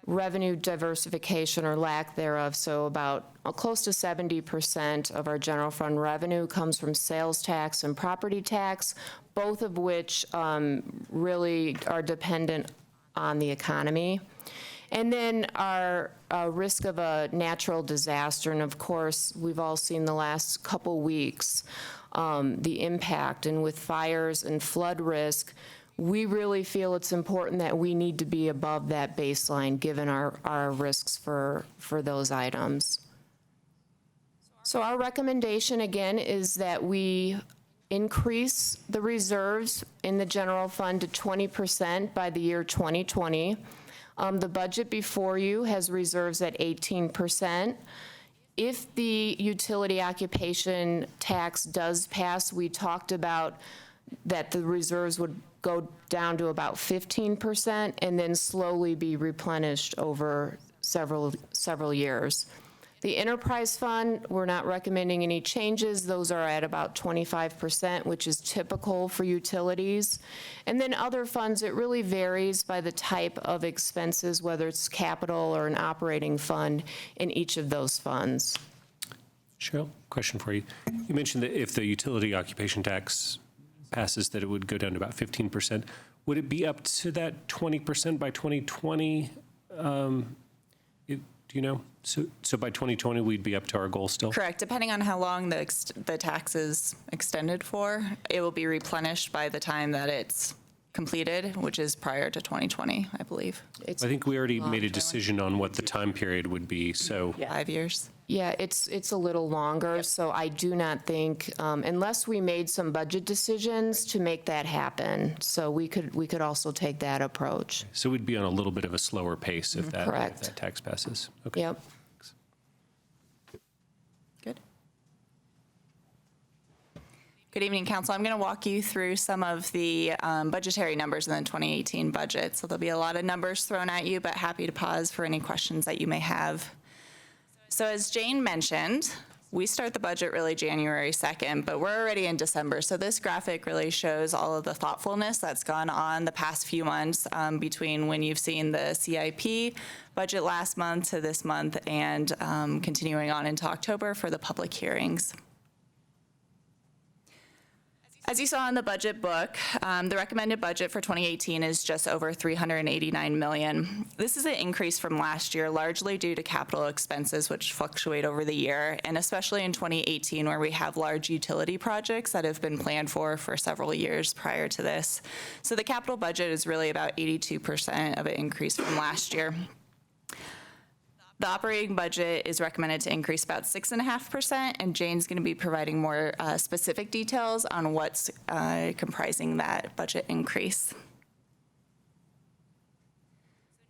revenue diversification or lack thereof. So about close to 70% of our general fund revenue comes from sales tax and property tax, both of which really are dependent on the economy. And then our risk of a natural disaster, and of course, we've all seen the last couple weeks, the impact, and with fires and flood risk, we really feel it's important that we need to be above that baseline given our risks for those items. So our recommendation, again, is that we increase the reserves in the general fund to 20% by the year 2020. The budget before you has reserves at 18%. If the utility occupation tax does pass, we talked about that the reserves would go down to about 15% and then slowly be replenished over several years. The enterprise fund, we're not recommending any changes. Those are at about 25%, which is typical for utilities. And then other funds, it really varies by the type of expenses, whether it's capital or an operating fund in each of those funds. Cheryl, question for you. You mentioned that if the utility occupation tax passes, that it would go down to about 15%. Would it be up to that 20% by 2020? Do you know? So by 2020, we'd be up to our goal still? Correct. Depending on how long the tax is extended for, it will be replenished by the time that it's completed, which is prior to 2020, I believe. I think we already made a decision on what the time period would be, so. 5 years. Yeah, it's a little longer, so I do not think, unless we made some budget decisions to make that happen, so we could also take that approach. So we'd be on a little bit of a slower pace if that tax passes. Okay. Yep. Good. Good evening, Council. I'm going to walk you through some of the budgetary numbers in the 2018 budget. So there'll be a lot of numbers thrown at you, but happy to pause for any questions that you may have. So as Jane mentioned, we start the budget really January 2nd, but we're already in December. So this graphic really shows all of the thoughtfulness that's gone on the past few months between when you've seen the CIP budget last month to this month and continuing on into October for the public hearings. As you saw in the budget book, the recommended budget for 2018 is just over $389 million. This is an increase from last year, largely due to capital expenses, which fluctuate over the year, and especially in 2018, where we have large utility projects that have been planned for several years prior to this. So the capital budget is really about 82% of an increase from last year. The operating budget is recommended to increase about 6.5%, and Jane's going to be providing more specific details on what's comprising that budget increase.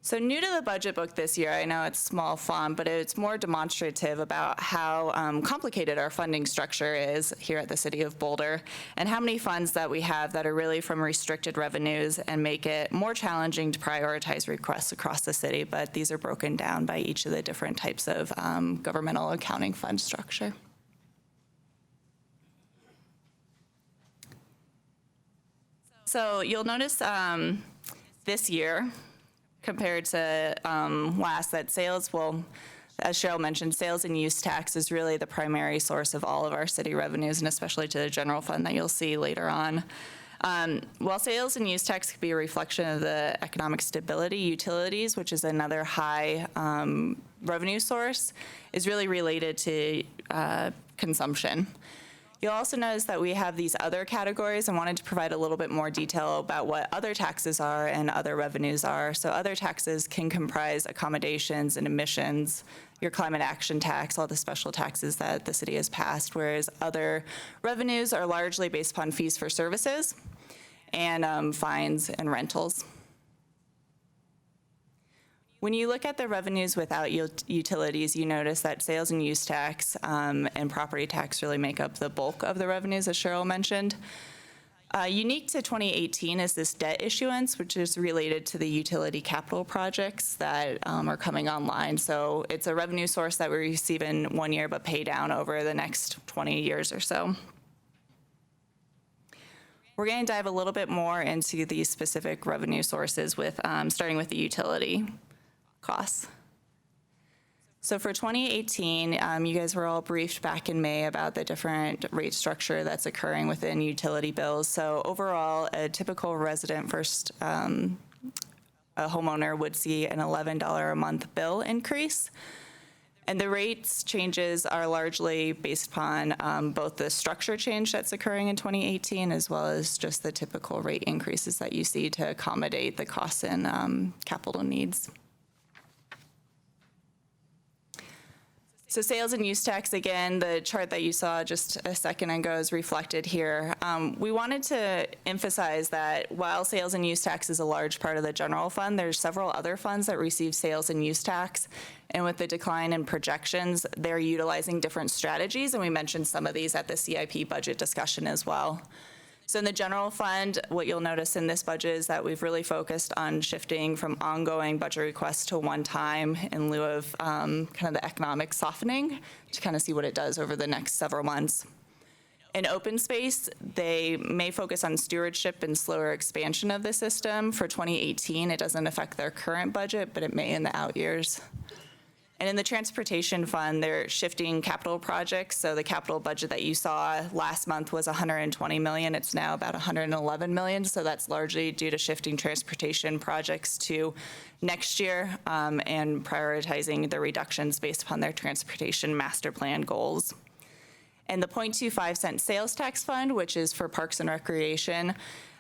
So new to the budget book this year, I know it's small font, but it's more demonstrative about how complicated our funding structure is here at the City of Boulder and how many funds that we have that are really from restricted revenues and make it more challenging to prioritize requests across the city, but these are broken down by each of the different types of governmental accounting fund structure. So you'll notice this year compared to last that sales will, as Cheryl mentioned, sales and use tax is really the primary source of all of our city revenues, and especially to the general fund that you'll see later on. While sales and use tax could be a reflection of the economic stability, utilities, which is another high revenue source, is really related to consumption. You'll also notice that we have these other categories and wanted to provide a little bit more detail about what other taxes are and other revenues are. So other taxes can comprise accommodations and emissions, your climate action tax, all the special taxes that the city has passed, whereas other revenues are largely based upon fees for services and fines and rentals. When you look at the revenues without utilities, you notice that sales and use tax and property tax really make up the bulk of the revenues, as Cheryl mentioned. Unique to 2018 is this debt issuance, which is related to the utility capital projects that are coming online. So it's a revenue source that we receive in 1 year but pay down over the next 20 years or so. We're going to dive a little bit more into these specific revenue sources with starting with the utility costs. So for 2018, you guys were all briefed back in May about the different rate structure that's occurring within utility bills. So overall, a typical resident first, a homeowner would see an $11 a month bill increase. And the rates changes are largely based upon both the structure change that's occurring in 2018 as well as just the typical rate increases that you see to accommodate the costs and capital needs. So sales and use tax, again, the chart that you saw just a second ago is reflected here. We wanted to emphasize that while sales and use tax is a large part of the general fund, there's several other funds that receive sales and use tax. And with the decline in projections, they're utilizing different strategies, and we mentioned some of these at the CIP budget discussion as well. So in the general fund, what you'll notice in this budget is that we've really focused on shifting from ongoing budget requests to one time in lieu of kind of the economic softening to kind of see what it does over the next several months. In open space, they may focus on stewardship and slower expansion of the system. For 2018, it doesn't affect their current budget, but it may in the out years. And in the transportation fund, they're shifting capital projects. So the capital budget that you saw last month was $120 million. It's now about $111 million. So that's largely due to shifting transportation projects to next year and prioritizing the reductions based upon their transportation master plan goals. And the 0.25 cent sales tax fund, which is for Parks and Recreation,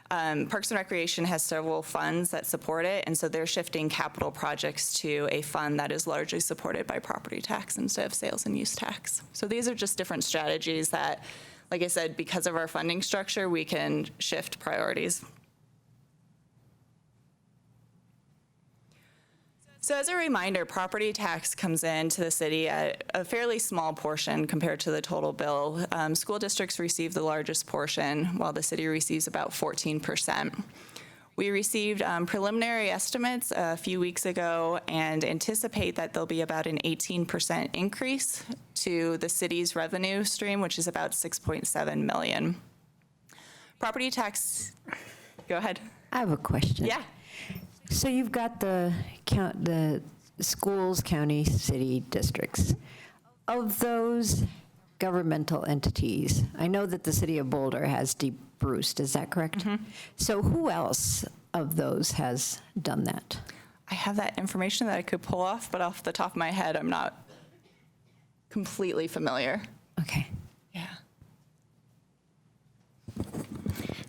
Parks and Recreation has several funds that support it, and so they're shifting capital projects to a fund that is largely supported by property tax instead of sales and use tax. So these are just different strategies that, like I said, because of our funding structure, we can shift priorities. So as a reminder, property tax comes into the city at a fairly small portion compared to the total bill. School districts receive the largest portion, while the city receives about 14%. We received preliminary estimates a few weeks ago and anticipate that there'll be about an 18% increase to the city's revenue stream, which is about $6.7 million. Property tax, go ahead. I have a question. Yeah. So you've got the schools, county, city districts. Of those governmental entities, I know that the city of Boulder has Deep Roost, is that correct? Mm-hmm. So who else of those has done that? I have that information that I could pull off, but off the top of my head, I'm not completely familiar. Okay. Yeah.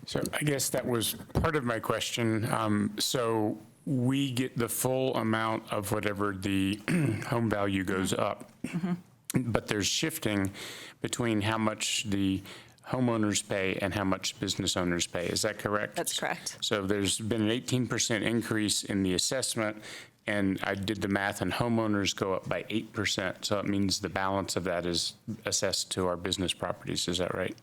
So I guess that was part of my question. So we get the full amount of whatever the home value goes up, but there's shifting between how much the homeowners pay and how much business owners pay. Is that correct? That's correct. So there's been an 18% increase in the assessment, and I did the math, and homeowners go up by 8%. So it means the balance of that is assessed to our business properties. Is that right?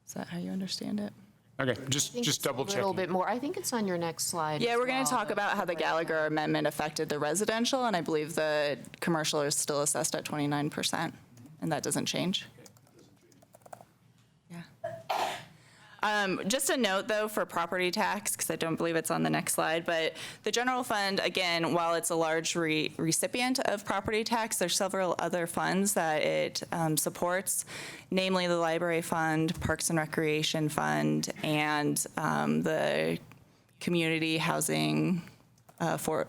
Is that how you understand it? Okay, just double checking. A little bit more. I think it's on your next slide. Yeah, we're going to talk about how the Gallagher Amendment affected the residential, and I believe the commercial is still assessed at 29%, and that doesn't change. Yeah. Just a note, though, for property tax, because I don't believe it's on the next slide, but the general fund, again, while it's a large recipient of property tax, there's several other funds that it supports, namely the Library Fund, Parks and Recreation Fund, and the Community Housing for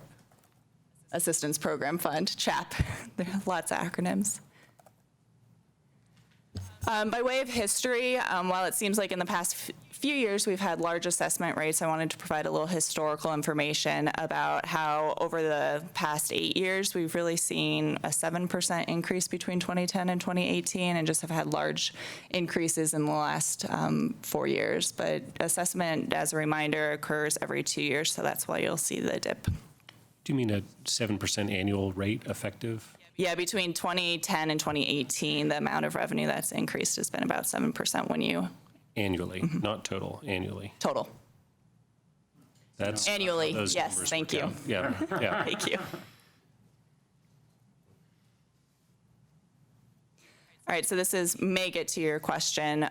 Assistance Program Fund, CHAP. There are lots of acronyms. By way of history, while it seems like in the past few years we've had large assessment rates, I wanted to provide a little historical information about how over the past 8 years we've really seen a 7% increase between 2010 and 2018 and just have had large increases in the last 4 years. But assessment, as a reminder, occurs every 2 years, so that's why you'll see the dip. Do you mean a 7% annual rate effective? Yeah, between 2010 and 2018, the amount of revenue that's increased has been about 7% when you... Annually, not total, annually. Total. That's Annually, how those yes, numbers thank work you. out. Yeah, yeah. Thank you. All right, so this may get to your question.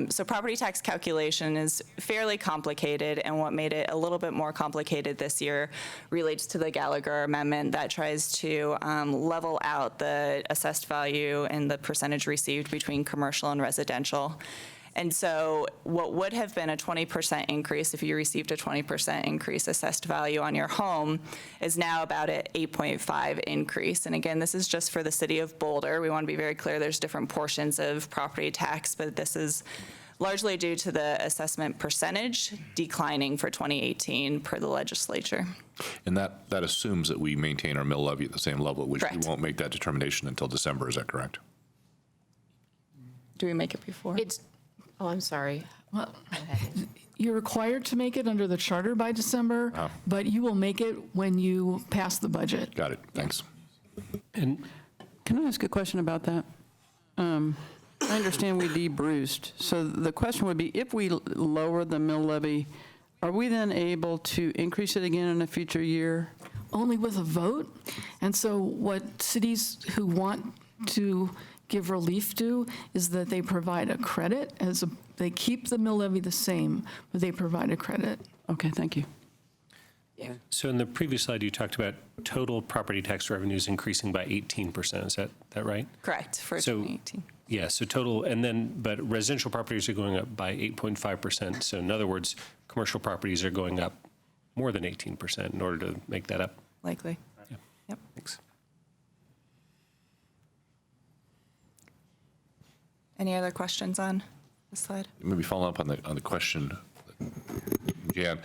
So property tax calculation is fairly complicated, and what made it a little bit more complicated this year relates to the Gallagher Amendment that tries to level out the assessed value and the percentage received between commercial and residential. And so what would have been a 20% increase if you received a 20% increase assessed value on your home is now about an 8.5 increase. And again, this is just for the city of Boulder. We want to be very clear there's different portions of property tax, but this is largely due to the assessment percentage declining for 2018 per the legislature. And that assumes that we maintain our mill levy at the same level, which Correct. we won't make that determination until December. Is that correct? Do we make it before? Oh, I'm sorry. Well, you're required to make it under the charter by December, but you will make it when you pass the budget. Got it. Thanks. And Can I ask a question about that? I understand we debruced. So the question would be, if we lower the mill levy, are we then able to increase it again in a future year? Only with a vote. And so what cities who want to give relief do is that they provide a credit they keep the mill levy the same, but they provide a credit. Okay, thank you. so in the previous slide, you talked about total property tax revenues increasing by 18%. Is that right? Correct, for So- 2018. Yeah, so total, and then, but residential properties are going up by 8.5%. So in other words, commercial properties are going up more than 18% in order to make that up. Likely. Yeah. Yep. Thanks. Any other questions on this slide? Maybe follow up on the question, Jan.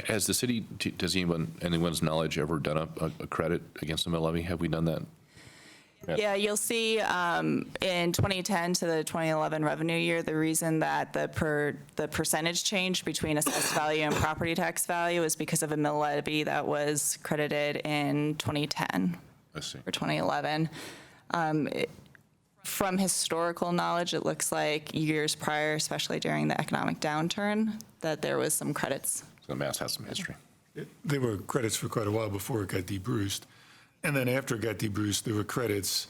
Has the city, does anyone's knowledge, ever done a credit against the mill levy? Have we done that? Yeah, you'll see in 2010 to the 2011 revenue year, the reason that the percentage change between assessed value and property tax value is because of a mill levy that was credited in 2010 I see. or 2011. From historical knowledge, it looks like years prior, especially during the economic downturn, that there was some credits. So Mass has some history. There were credits for quite a while before it got debruced. And then after it got debruced, there were credits,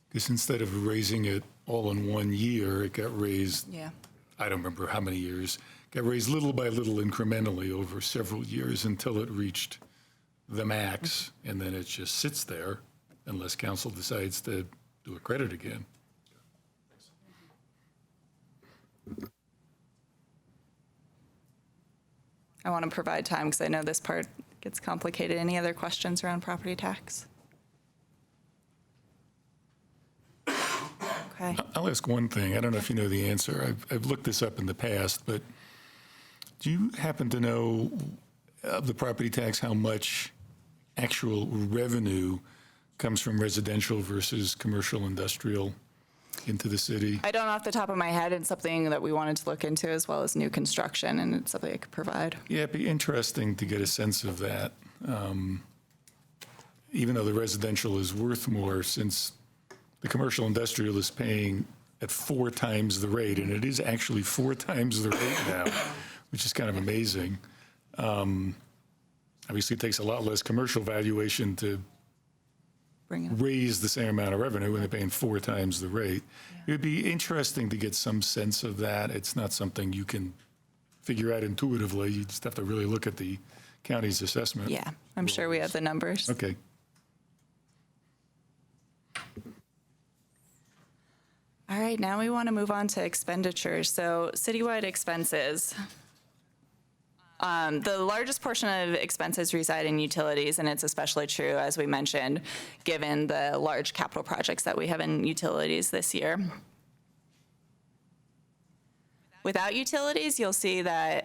because instead of raising it all in 1 year, it got raised, Yeah. I don't remember how many years, got raised little by little incrementally over several years until it reached the max, and then it just sits there unless council decides to do a credit again. I want to provide time because I know this part gets complicated. Any other questions around property tax? Okay. I'll ask one thing. I don't know if you know the answer. I've looked this up in the past, but do you happen to know of the property tax how much actual revenue comes from residential versus commercial industrial into the city? I don't off the top of my head. It's something that we wanted to look into as well as new construction, and it's something I could provide. Yeah, it'd be interesting to get a sense of that. Even though the residential is worth more, since the commercial industrial is paying at 4 times the rate, and it is actually 4 times the rate now, which is kind of amazing. Obviously, it takes a lot less commercial valuation to raise the same amount of revenue when they're paying 4 times the rate. It would be interesting to get some sense of that. It's not something you can figure out intuitively. You just have to really look at the county's assessment. Yeah, I'm sure we have the numbers. Okay. All right, now we want to move on to expenditures. So citywide expenses. The largest portion of expenses reside in utilities, and it's especially true, as we mentioned, given the large capital projects that we have in utilities this year. Without utilities, you'll see that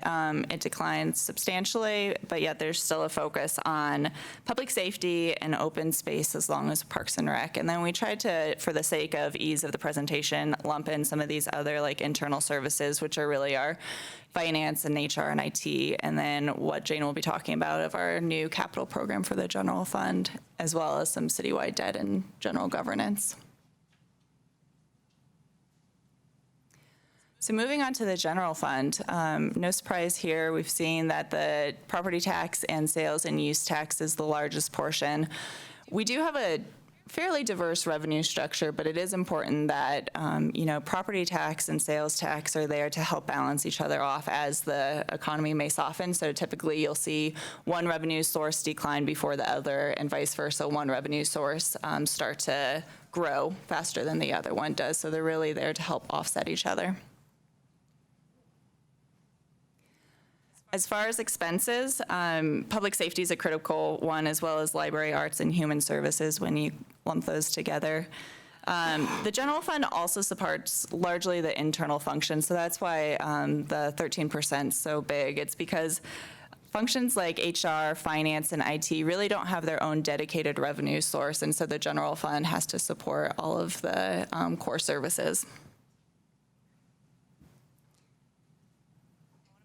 it declines substantially, but yet there's still a focus on public safety and open space as long as Parks and Rec. And then we tried to, for the sake of ease of the presentation, lump in some of these other like internal services, which are really our finance and HR and IT, and then what Jane will be talking about of our new capital program for the general fund, as well as some citywide debt and general governance. So moving on to the general fund, no surprise here, we've seen that the property tax and sales and use tax is the largest portion. We do have a fairly diverse revenue structure, but it is important that, property tax and sales tax are there to help balance each other off as the economy may soften. So typically you'll see one revenue source decline before the other, and vice versa, one revenue source start to grow faster than the other one does. So they're really there to help offset each other. As far as expenses, public safety is a critical one, as well as library, arts, and human services when you lump those together. The general fund also supports largely the internal functions, so that's why the 13% is so big. It's because functions like HR, finance, and IT really don't have their own dedicated revenue source, and so the general fund has to support all of the core services.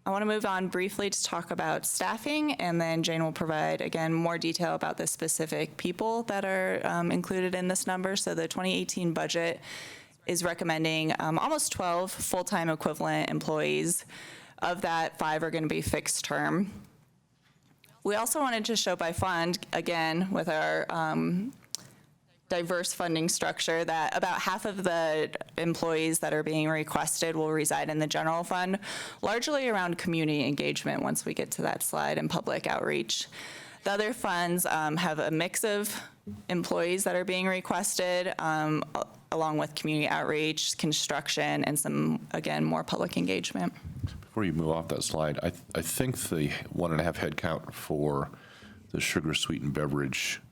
I want to move on briefly to talk about staffing, and then Jane will provide, again, more detail about the specific people that are included in this number. So the 2018 budget is recommending almost 12 full-time equivalent employees. Of that, 5 are going to be fixed term. We also wanted to show by fund, again, with our diverse funding structure, that about half of the employees that are being requested will reside in the general fund, largely around community engagement once we get to that slide, and public outreach. The other funds have a mix of employees that are being requested, along with community outreach, construction, and some, again, more public engagement. Before you move off that slide, I think the 1.5 head count for the sugar sweetened beverage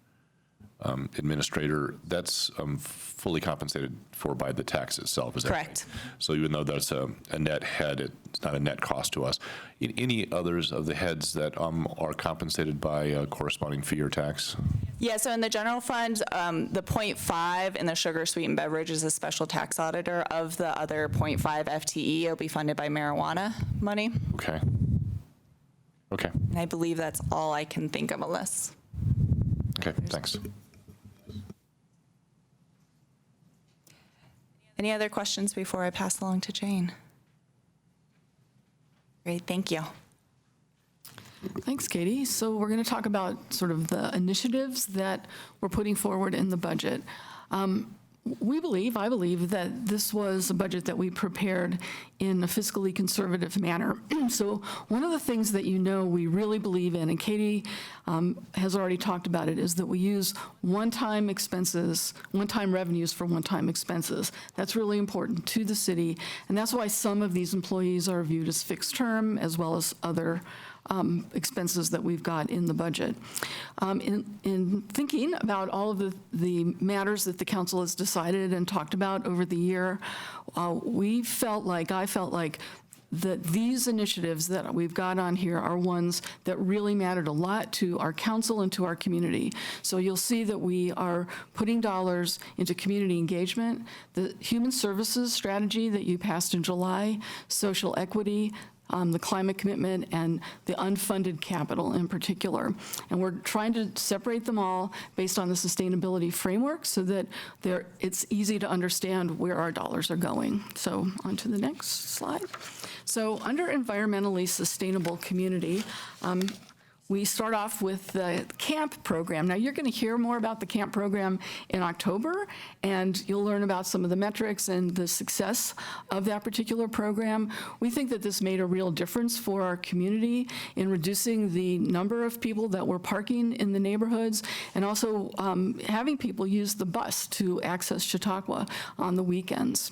administrator, that's fully compensated for by the tax itself, is that correct? Right? So even though that's a net head, it's not a net cost to us. Any others of the heads that are compensated by a corresponding fee or tax? Yeah, so in the general fund, the 0.5 in the sugar sweetened beverage is a special tax auditor. Of the other 0.5 FTE, it'll be funded by marijuana money. Okay. Okay. And I believe that's all I can think of, unless. Okay, thanks. Any other questions before I pass along to Jane? Great, thank you. Thanks, Katie. So we're going to talk about sort of the initiatives that we're putting forward in the budget. I believe that this was a budget that we prepared in a fiscally conservative manner. So one of the things that we really believe in, and Katie has already talked about it, is that we use one-time revenues for one-time expenses. That's really important to the city, and that's why some of these employees are viewed as fixed term, as well as other expenses that we've got in the budget. In thinking about all of the matters that the council has decided and talked about over the year, I felt like that these initiatives that we've got on here are ones that really mattered a lot to our council and to our community. So you'll see that we are putting dollars into community engagement, the human services strategy that you passed in July, social equity, the climate commitment, and the unfunded capital in particular. And we're trying to separate them all based on the sustainability framework so that it's easy to understand where our dollars are going. So on to the next slide. So under environmentally sustainable community, We start off with the camp program. Now, you're going to hear more about the camp program in October, and you'll learn about some of the metrics and the success of that particular program. We think that this made a real difference for our community in reducing the number of people that were parking in the neighborhoods, and also having people use the bus to access Chautauqua on the weekends.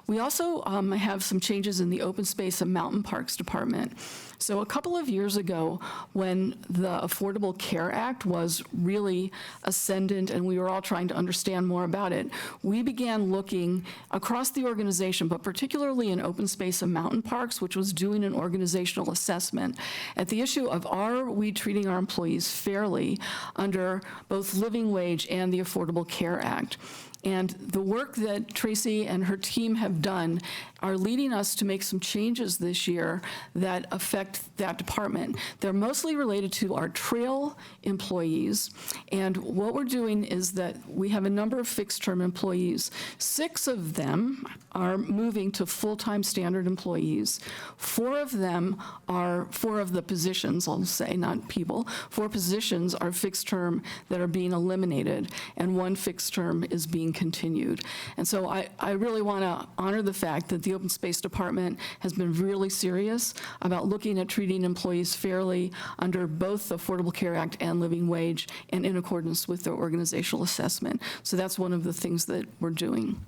We also have some changes in the Open Space and Mountain Parks Department. So a couple of years ago, when the Affordable Care Act was really ascendant and we were all trying to understand more about it, we began looking across the organization, but particularly in Open Space and Mountain Parks, which was doing an organizational assessment at the issue of, are we treating our employees fairly under both living wage and the Affordable Care Act? And the work that Tracy and her team have done are leading us to make some changes this year that affect that department. They're mostly related to our trail employees. And what we're doing is that we have a number of fixed-term employees. 6 of them are moving to full-time standard employees. 4 of the positions, I'll say, not people, 4 positions are fixed-term that are being eliminated, and 1 fixed-term is being continued. And so I really want to honor the fact that the Open Space Department has been really serious about looking at treating employees fairly under both the Affordable Care Act and living wage, and in accordance with their organizational assessment. So that's one of the things that we're doing.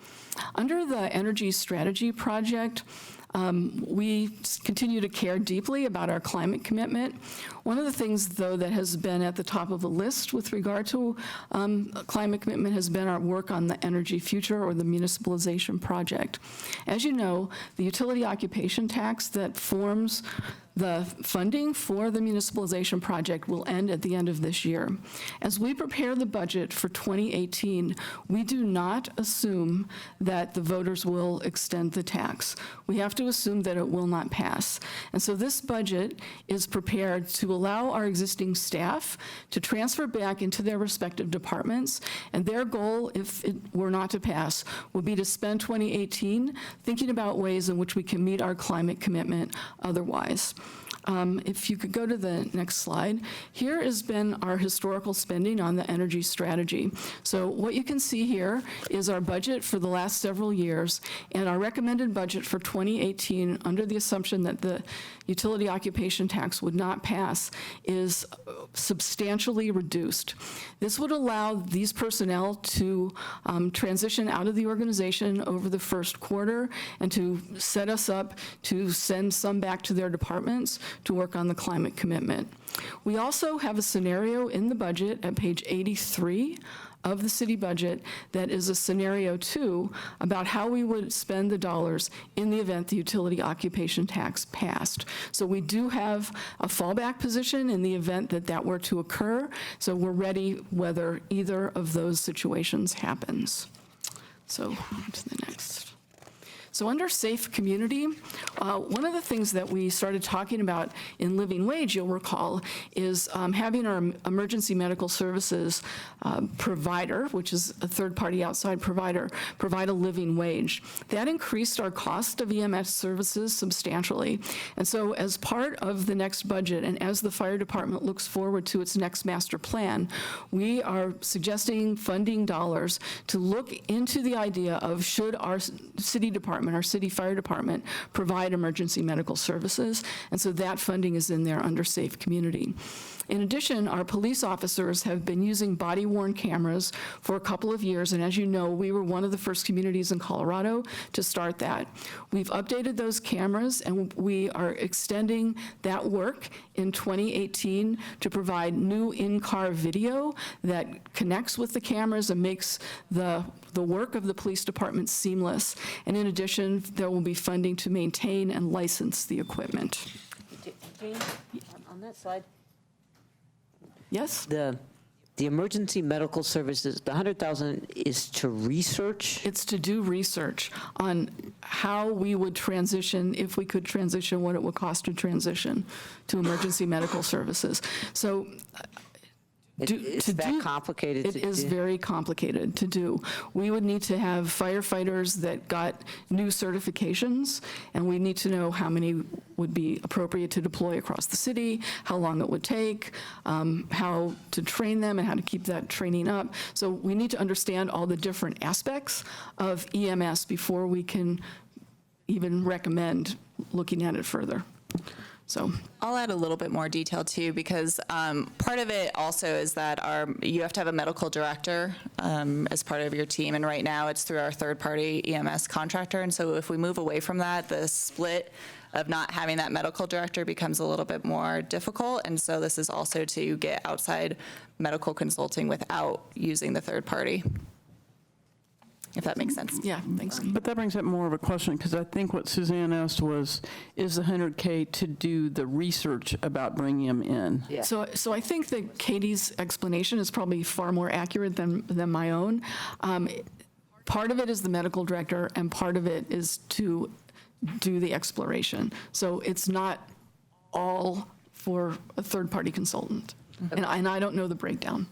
Under the Energy Strategy Project, we continue to care deeply about our climate commitment. One of the things, though, that has been at the top of the list with regard to climate commitment has been our work on the Energy Future, or the municipalization project. As you know, the utility occupation tax that forms the funding for the municipalization project will end at the end of this year. As we prepare the budget for 2018, we do not assume that the voters will extend the tax. We have to assume that it will not pass. And so this budget is prepared to allow our existing staff to transfer back into their respective departments, and their goal, if it were not to pass, would be to spend 2018 thinking about ways in which we can meet our climate commitment otherwise. If you could go to the next slide. Here has been our historical spending on the energy strategy. So what you can see here is our budget for the last several years, and our recommended budget for 2018, under the assumption that the utility occupation tax would not pass, is substantially reduced. This would allow these personnel to transition out of the organization over the first quarter, and to set us up to send some back to their departments to work on the climate commitment. We also have a scenario in the budget at page 83 of the city budget that is a scenario 2 about how we would spend the dollars in the event the utility occupation tax passed. So we do have a fallback position in the event that that were to occur, so we're ready whether either of those situations happens. So on to the next. So under Safe Community, one of the things that we started talking about in living wage, you'll recall, is having our emergency medical services provider, which is a third-party outside provider, provide a living wage. That increased our cost of EMS services substantially. And so as part of the next budget, and as the fire department looks forward to its next master plan, we are suggesting funding dollars to look into the idea of, should our city department, our city fire department, provide emergency medical services, and so that funding is in there under Safe Community. In addition, our police officers have been using body-worn cameras for a couple of years, and as you know, we were one of the first communities in Colorado to start that. We've updated those cameras, and we are extending that work in 2018 to provide new in-car video that connects with the cameras and makes the work of the police department seamless. And in addition, there will be funding to maintain and license the equipment. Jane, on that slide. Yes? The emergency medical services, the 100,000 is to research? It's to do research on how we would transition, if we could transition, what it would cost to transition to emergency medical services. So It's that complicated It to is do. very complicated to do. We would need to have firefighters that got new certifications, and we need to know how many would be appropriate to deploy across the city, how long it would take, how to train them, and how to keep that training up. So we need to understand all the different aspects of EMS before we can even recommend looking at it further. So I'll add a little bit more detail too, because part of it also is that you have to have a medical director as part of your team, and right now it's through our third-party EMS contractor. And so if we move away from that, the split of not having that medical director becomes a little bit more difficult. And so this is also to get outside medical consulting without using the third party, if that makes sense. yeah, thanks. But that brings up more of a question, because I think what Suzanne asked was, is the 100K to do the research about bringing them in? Yeah. So I think that Katie's explanation is probably far more accurate than my own. Part of it is the medical director, and part of it is to do the exploration. So it's not all for a third-party consultant. And I don't know the breakdown.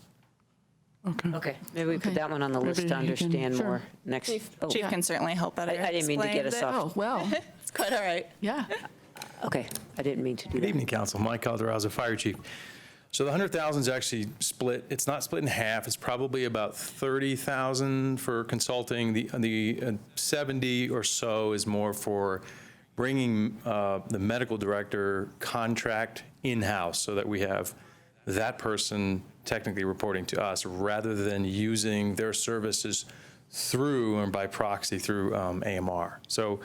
Okay, maybe we put that one on the list to Maybe you can- understand Sure. more next. Chief can certainly help better I didn't mean to get us explain off. Oh, well, it. It's quite all right. yeah. Okay, I didn't mean to do Good that. evening, Council. Mike Calderazzo, Fire Chief. So the 100,000 is actually split. It's not split in half. It's probably about 30,000 for consulting. The 70 or so is more for bringing the medical director contract in-house so that we have that person technically reporting to us rather than using their services through or by proxy through AMR. So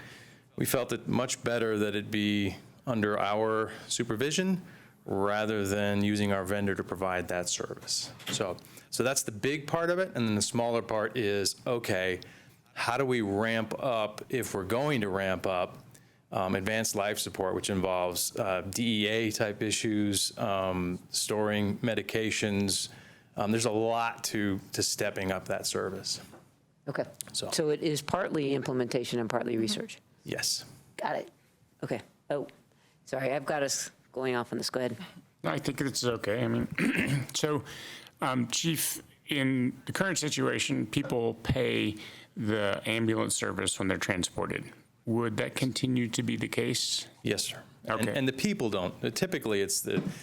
we felt it much better that it be under our supervision rather than using our vendor to provide that service. So that's the big part of it. And then the smaller part is, okay, how do we ramp up, if we're going to ramp up, advanced life support, which involves DEA type issues, storing medications. There's a lot to stepping up that service. Okay, So- so it is partly implementation and partly research. Yes. Got it. Okay. Oh, sorry, I've got us going off on this. Go ahead. No, I think it's okay. I mean, so, Chief, in the current situation, people pay the ambulance service when they're transported. Would that continue to be the case? Yes, sir. Okay. And the people don't. Typically,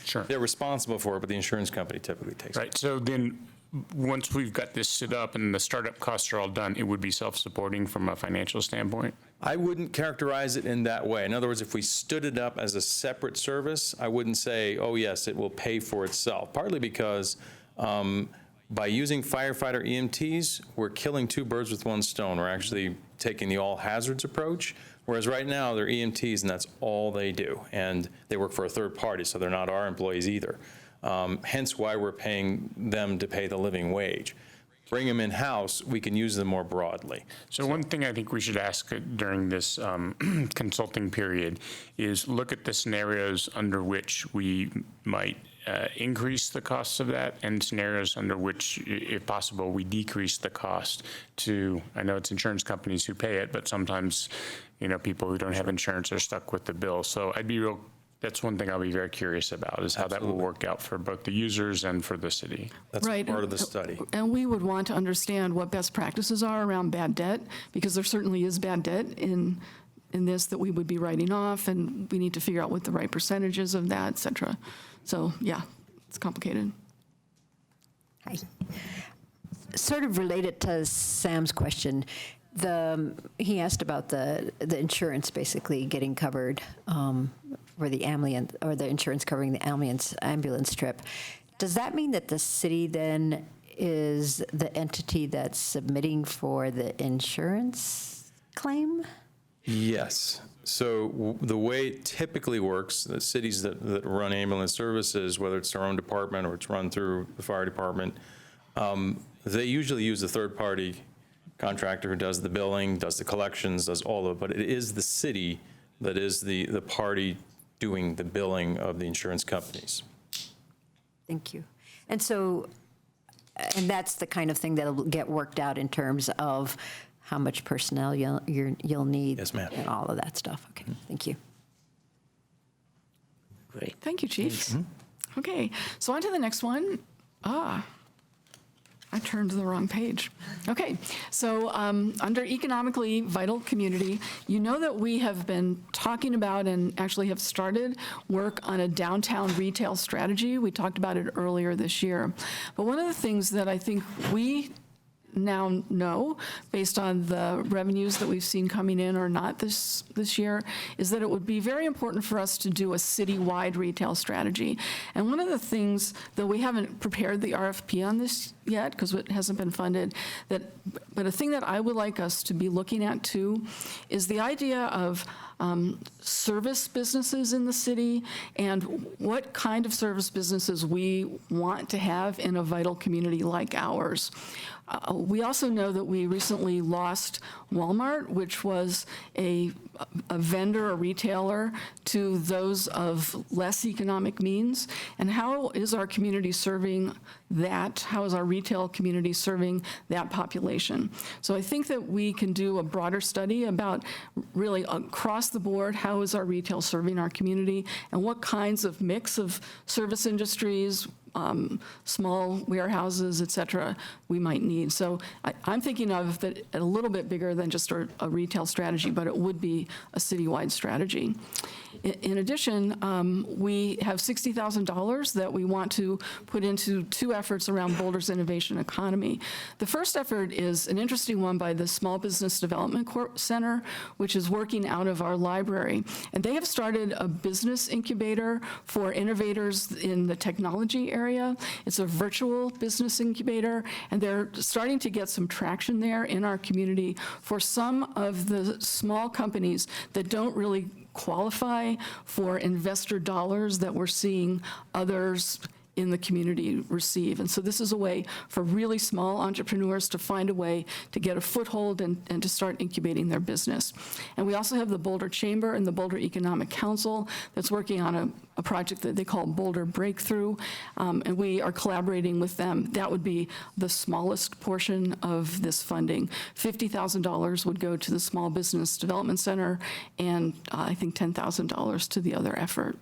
Sure. they're responsible for it, but the insurance company typically takes it. Right, so then, once we've got this set up and the startup costs are all done, it would be self-supporting from a financial standpoint? I wouldn't characterize it in that way. In other words, if we stood it up as a separate service, I wouldn't say, oh, yes, it will pay for itself. Partly because by using firefighter EMTs, we're killing two birds with one stone. We're actually taking the all hazards approach, whereas right now they're EMTs and that's all they do. And they work for a third party, so they're not our employees either. Hence why we're paying them to pay the living wage. Bring them in-house, we can use them more broadly. So one thing I think we should ask during this consulting period is look at the scenarios under which we might increase the costs of that and scenarios under which, if possible, we decrease the cost to, I know it's insurance companies who pay it, but sometimes, people who don't have insurance are stuck with the bill. So that's one thing I'll be very curious about is how that will work out for both the users and for the city. That's Right. part of the study. And we would want to understand what best practices are around bad debt, because there certainly is bad debt in this that we would be writing off, and we need to figure out what the right percentages of that, et cetera. So, yeah, it's complicated. Hi. Sort of related to Sam's question, he asked about the insurance basically getting covered for the ambulance, or the insurance covering the ambulance trip. Does that mean that the city then is the entity that's submitting for the insurance claim? Yes. So the way it typically works, the cities that run ambulance services, whether it's their own department or it's run through the fire department, they usually use a third-party contractor who does the billing, does the collections, does all of it. But it is the city that is the party doing the billing of the insurance companies. Thank you. And that's the kind of thing that'll get worked out in terms of how much personnel you'll need. Yes, ma'am. And all of that stuff. Okay, thank you. Great. Thank you, Chief. Okay, so on to the next one. I turned to the wrong page. Okay, so under economically vital community, you know that we have been talking about and actually have started work on a downtown retail strategy. We talked about it earlier this year. But one of the things that I think we now know, based on the revenues that we've seen coming in or not this year, is that it would be very important for us to do a citywide retail strategy. And one of the things, though we haven't prepared the RFP on this yet because it hasn't been funded, but a thing that I would like us to be looking at too is the idea of service businesses in the city and what kind of service businesses we want to have in a vital community like ours. We also know that we recently lost Walmart, which was a vendor, a retailer to those of less economic means. And how is our community serving that? How is our retail community serving that population? So I think that we can do a broader study about really across the board, how is our retail serving our community and what kinds of mix of service industries, small warehouses, et cetera, we might need. So I'm thinking of that a little bit bigger than just a retail strategy, but it would be a citywide strategy. In addition, we have $60,000 that we want to put into two efforts around Boulder's innovation economy. The first effort is an interesting one by the Small Business Development Center, which is working out of our library. And they have started a business incubator for innovators in the technology area. It's a virtual business incubator, and they're starting to get some traction there in our community for some of the small companies that don't really qualify for investor dollars that we're seeing others in the community receive. And so this is a way for really small entrepreneurs to find a way to get a foothold and to start incubating their business. And we also have the Boulder Chamber and the Boulder Economic Council that's working on a project that they call Boulder Breakthrough, and we are collaborating with them. That would be the smallest portion of this funding. $50,000 would go to the Small Business Development Center, and I think $10,000 to the other effort.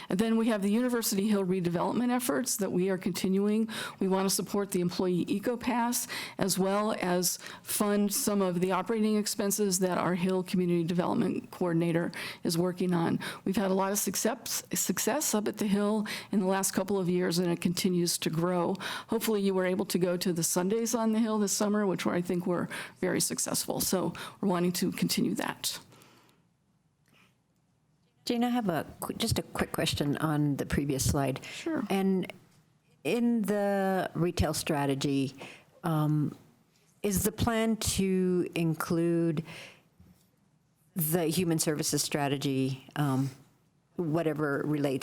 And then we have the University Hill redevelopment efforts that we are continuing. We want to support the employee eco-pass as well as fund some of the operating expenses that our Hill Community Development Coordinator is working on. We've had a lot of success up at the Hill in the last couple of years, and it continues to grow. Hopefully you were able to go to the Sundays on the Hill this summer, which I think were very successful. So we're wanting to continue that. Jane, I have just a quick question on the previous slide. Sure. And in the retail strategy, is the plan to include the human services strategy, whatever would relate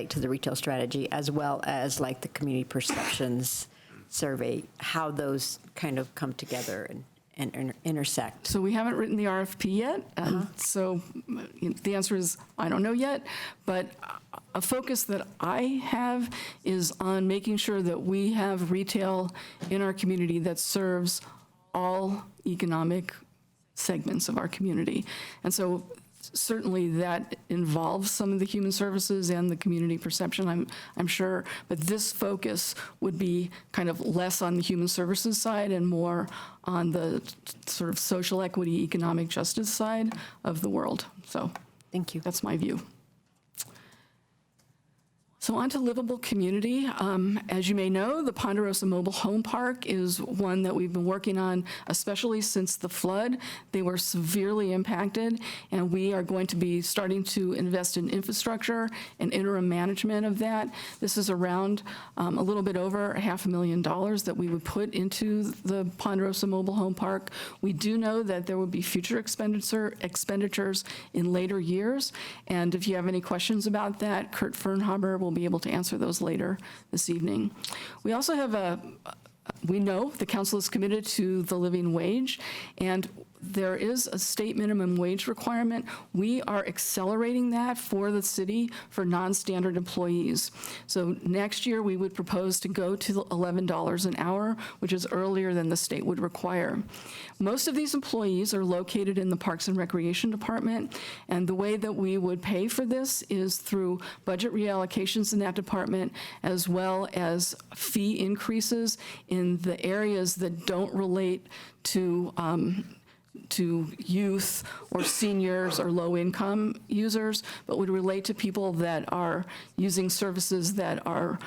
to the retail strategy, as well as like the community perceptions survey, how those kind of come together and intersect? So we haven't written the RFP yet, so the answer is I don't know yet, but a focus that I have is on making sure that we have retail in our community that serves all economic segments of our community. And so certainly that involves some of the human services and the community perception, I'm sure, but this focus would be kind of less on the human services side and more on the sort of social equity, economic justice side of the world. So thank you. That's my view. So on to livable community. As you may know, the Ponderosa Mobile Home Park is one that we've been working on, especially since the flood. They were severely impacted, and we are going to be starting to invest in infrastructure and interim management of that. This is around a little bit over $500,000 that we would put into the Ponderosa Mobile Home Park. We do know that there will be future expenditures in later years, and if you have any questions about that, Kurt Fernhaber will be able to answer those later this evening. We also have we know the council is committed to the living wage, and there is a state minimum wage requirement. We are accelerating that for the city for non-standard employees. So next year, we would propose to go to $11 an hour, which is earlier than the state would require. Most of these employees are located in the Parks and Recreation Department, and the way that we would pay for this is through budget reallocations in that department, as well as fee increases in the areas that don't relate to youth or seniors or low-income users, but would relate to people that are using services that are,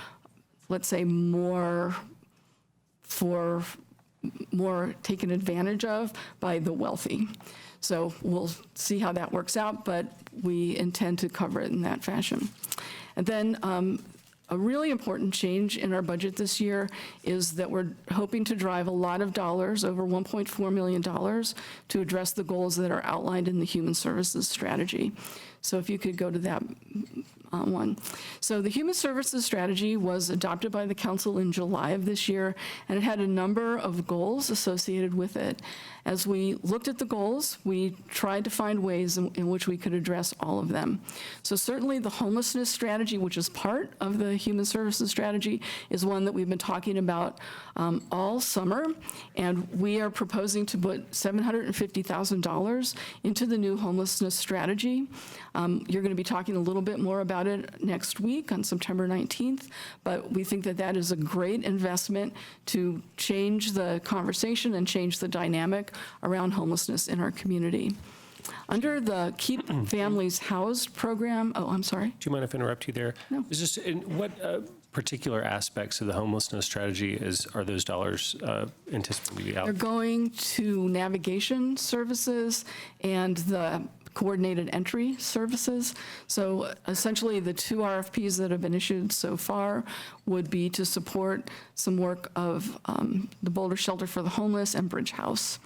let's say, more taken advantage of by the wealthy. So we'll see how that works out, but we intend to cover it in that fashion. And then a really important change in our budget this year is that we're hoping to drive a lot of dollars, over $1.4 million, to address the goals that are outlined in the Human Services Strategy. So if you could go to that one. So the Human Services Strategy was adopted by the council in July of this year, and it had a number of goals associated with it. As we looked at the goals, we tried to find ways in which we could address all of them. So certainly the homelessness strategy, which is part of the Human Services Strategy, is one that we've been talking about all summer, and we are proposing to put $750,000 into the new homelessness strategy. You're going to be talking a little bit more about it next week on September 19th, but we think that that is a great investment to change the conversation and change the dynamic around homelessness in our community. Under the Keep Families Housed program, oh, I'm sorry. Do you mind if I interrupt you there? No. Is this, in what particular aspects of the homelessness strategy are those dollars anticipated to be They're out? going to navigation services and the coordinated entry services. So essentially, the two RFPs that have been issued so far would be to support some work of the Boulder Shelter for the Homeless and Bridge House.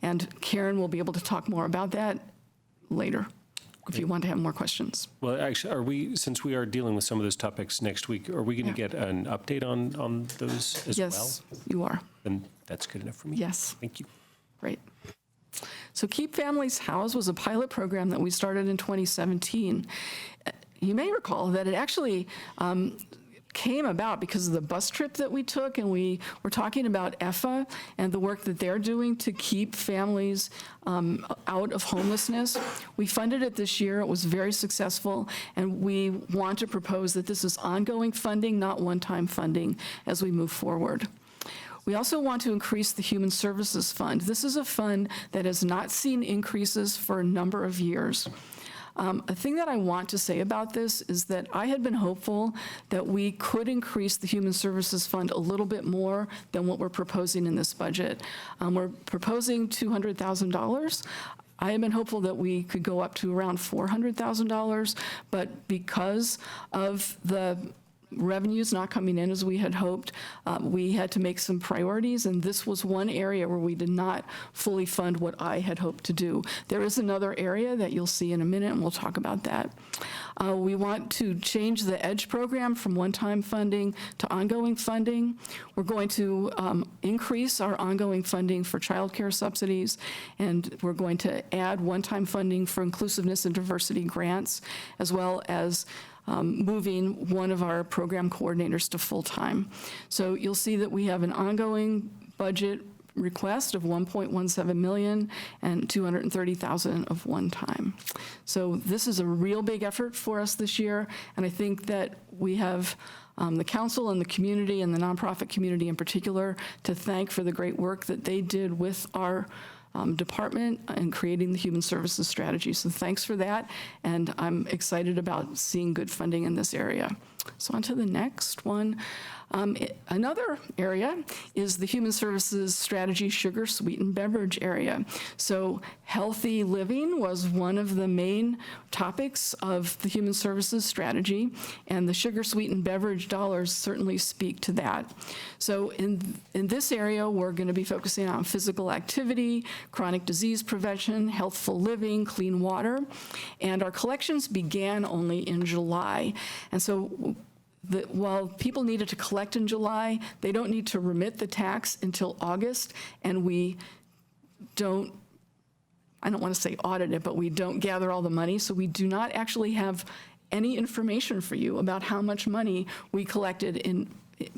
And Karen will be able to talk more about that later, if you want to have more questions. Well, actually, since we are dealing with some of those topics next week, are we going to get an update on those as well? Yes, you are. Then that's good enough for me. Yes. Thank you. Great. So Keep Families Housed was a pilot program that we started in 2017. You may recall that it actually came about because of the bus trip that we took, and we were talking about EFA and the work that they're doing to keep families out of homelessness. We funded it this year. It was very successful, and we want to propose that this is ongoing funding, not one-time funding, as we move forward. We also want to increase the Human Services Fund. This is a fund that has not seen increases for a number of years. A thing that I want to say about this is that I had been hopeful that we could increase the Human Services Fund a little bit more than what we're proposing in this budget. We're proposing $200,000. I have been hopeful that we could go up to around $400,000, but because of the revenues not coming in as we had hoped, we had to make some priorities, and this was one area where we did not fully fund what I had hoped to do. There is another area that you'll see in a minute, and we'll talk about that. We want to change the EDGE program from one-time funding to ongoing funding. We're going to increase our ongoing funding for childcare subsidies, and we're going to add one-time funding for inclusiveness and diversity grants, as well as moving one of our program coordinators to full-time. So you'll see that we have an ongoing budget request of $1.17 million and $230,000 of one-time. So this is a real big effort for us this year, and I think that we have the council and the community and the nonprofit community in particular to thank for the great work that they did with our department in creating the Human Services Strategy. So thanks for that, and I'm excited about seeing good funding in this area. So on to the next one. Another area is the Human Services Strategy Sugar Sweetened Beverage area. So healthy living was one of the main topics of the Human Services Strategy, and the sugar sweetened beverage dollars certainly speak to that. So in this area, we're going to be focusing on physical activity, chronic disease prevention, healthful living, clean water, and our collections began only in July. And so while people needed to collect in July, they don't need to remit the tax until August, and we don't I don't want to say audit it, but we don't gather all the money, so we do not actually have any information for you about how much money we collected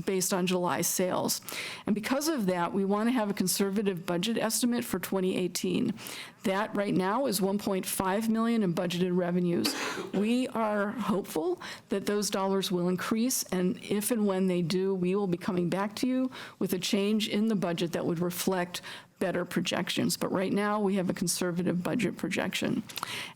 based on July sales. And because of that, we want to have a conservative budget estimate for 2018. That right now is $1.5 million in budgeted revenues. We are hopeful that those dollars will increase, and if and when they do, we will be coming back to you with a change in the budget that would reflect better projections. But right now, we have a conservative budget projection.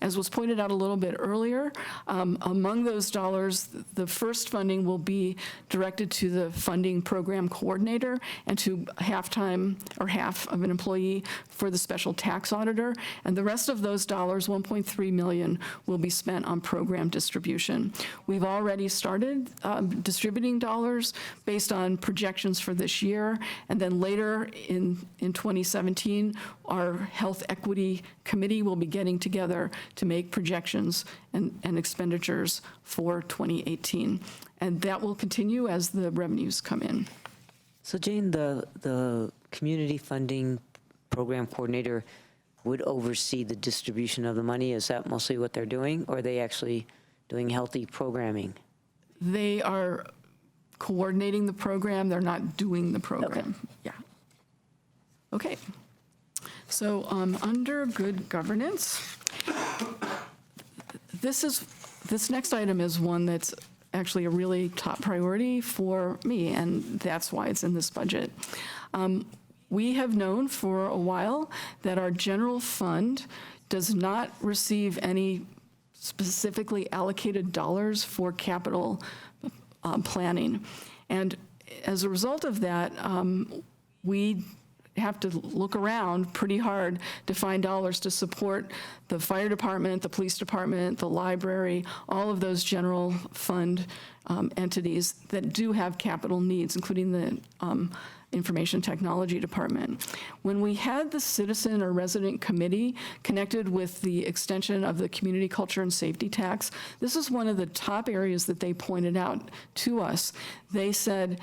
As was pointed out a little bit earlier, among those dollars, the first funding will be directed to the funding program coordinator and to half-time or half of an employee for the special tax auditor. And the rest of those dollars, $1.3 million, will be spent on program distribution. We've already started distributing dollars based on projections for this year, and then later in 2017, our Health Equity Committee will be getting together to make projections and expenditures for 2018. And that will continue as the revenues come in. So Jane, the community funding program coordinator would oversee the distribution of the money. Is that mostly what they're doing, or are they actually doing healthy programming? They are coordinating the program. They're not doing the program. Okay. Yeah. Okay. So under good governance, this next item is one that's actually a really top priority for me, and that's why it's in this budget. We have known for a while that our general fund does not receive any specifically allocated dollars for capital planning. And as a result of that, we have to look around pretty hard to find dollars to support the fire department, the police department, the library, all of those general fund entities that do have capital needs, including the Information Technology Department. When we had the citizen or resident committee connected with the extension of the community culture and safety tax, this is one of the top areas that they pointed out to us. They said,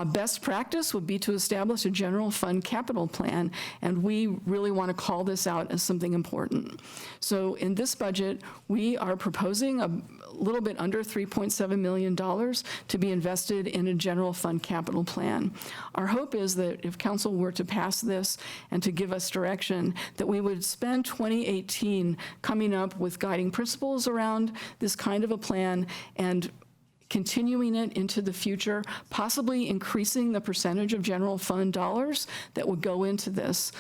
best practice would be to establish a general fund capital plan, and we really want to call this out as something important. So in this budget, we are proposing a little bit under $3.7 million to be invested in a general fund capital plan. Our hope is that if council were to pass this and to give us direction, that we would spend 2018 coming up with guiding principles around this kind of a plan and continuing it into the future, possibly increasing the percentage of general fund dollars that would go into this.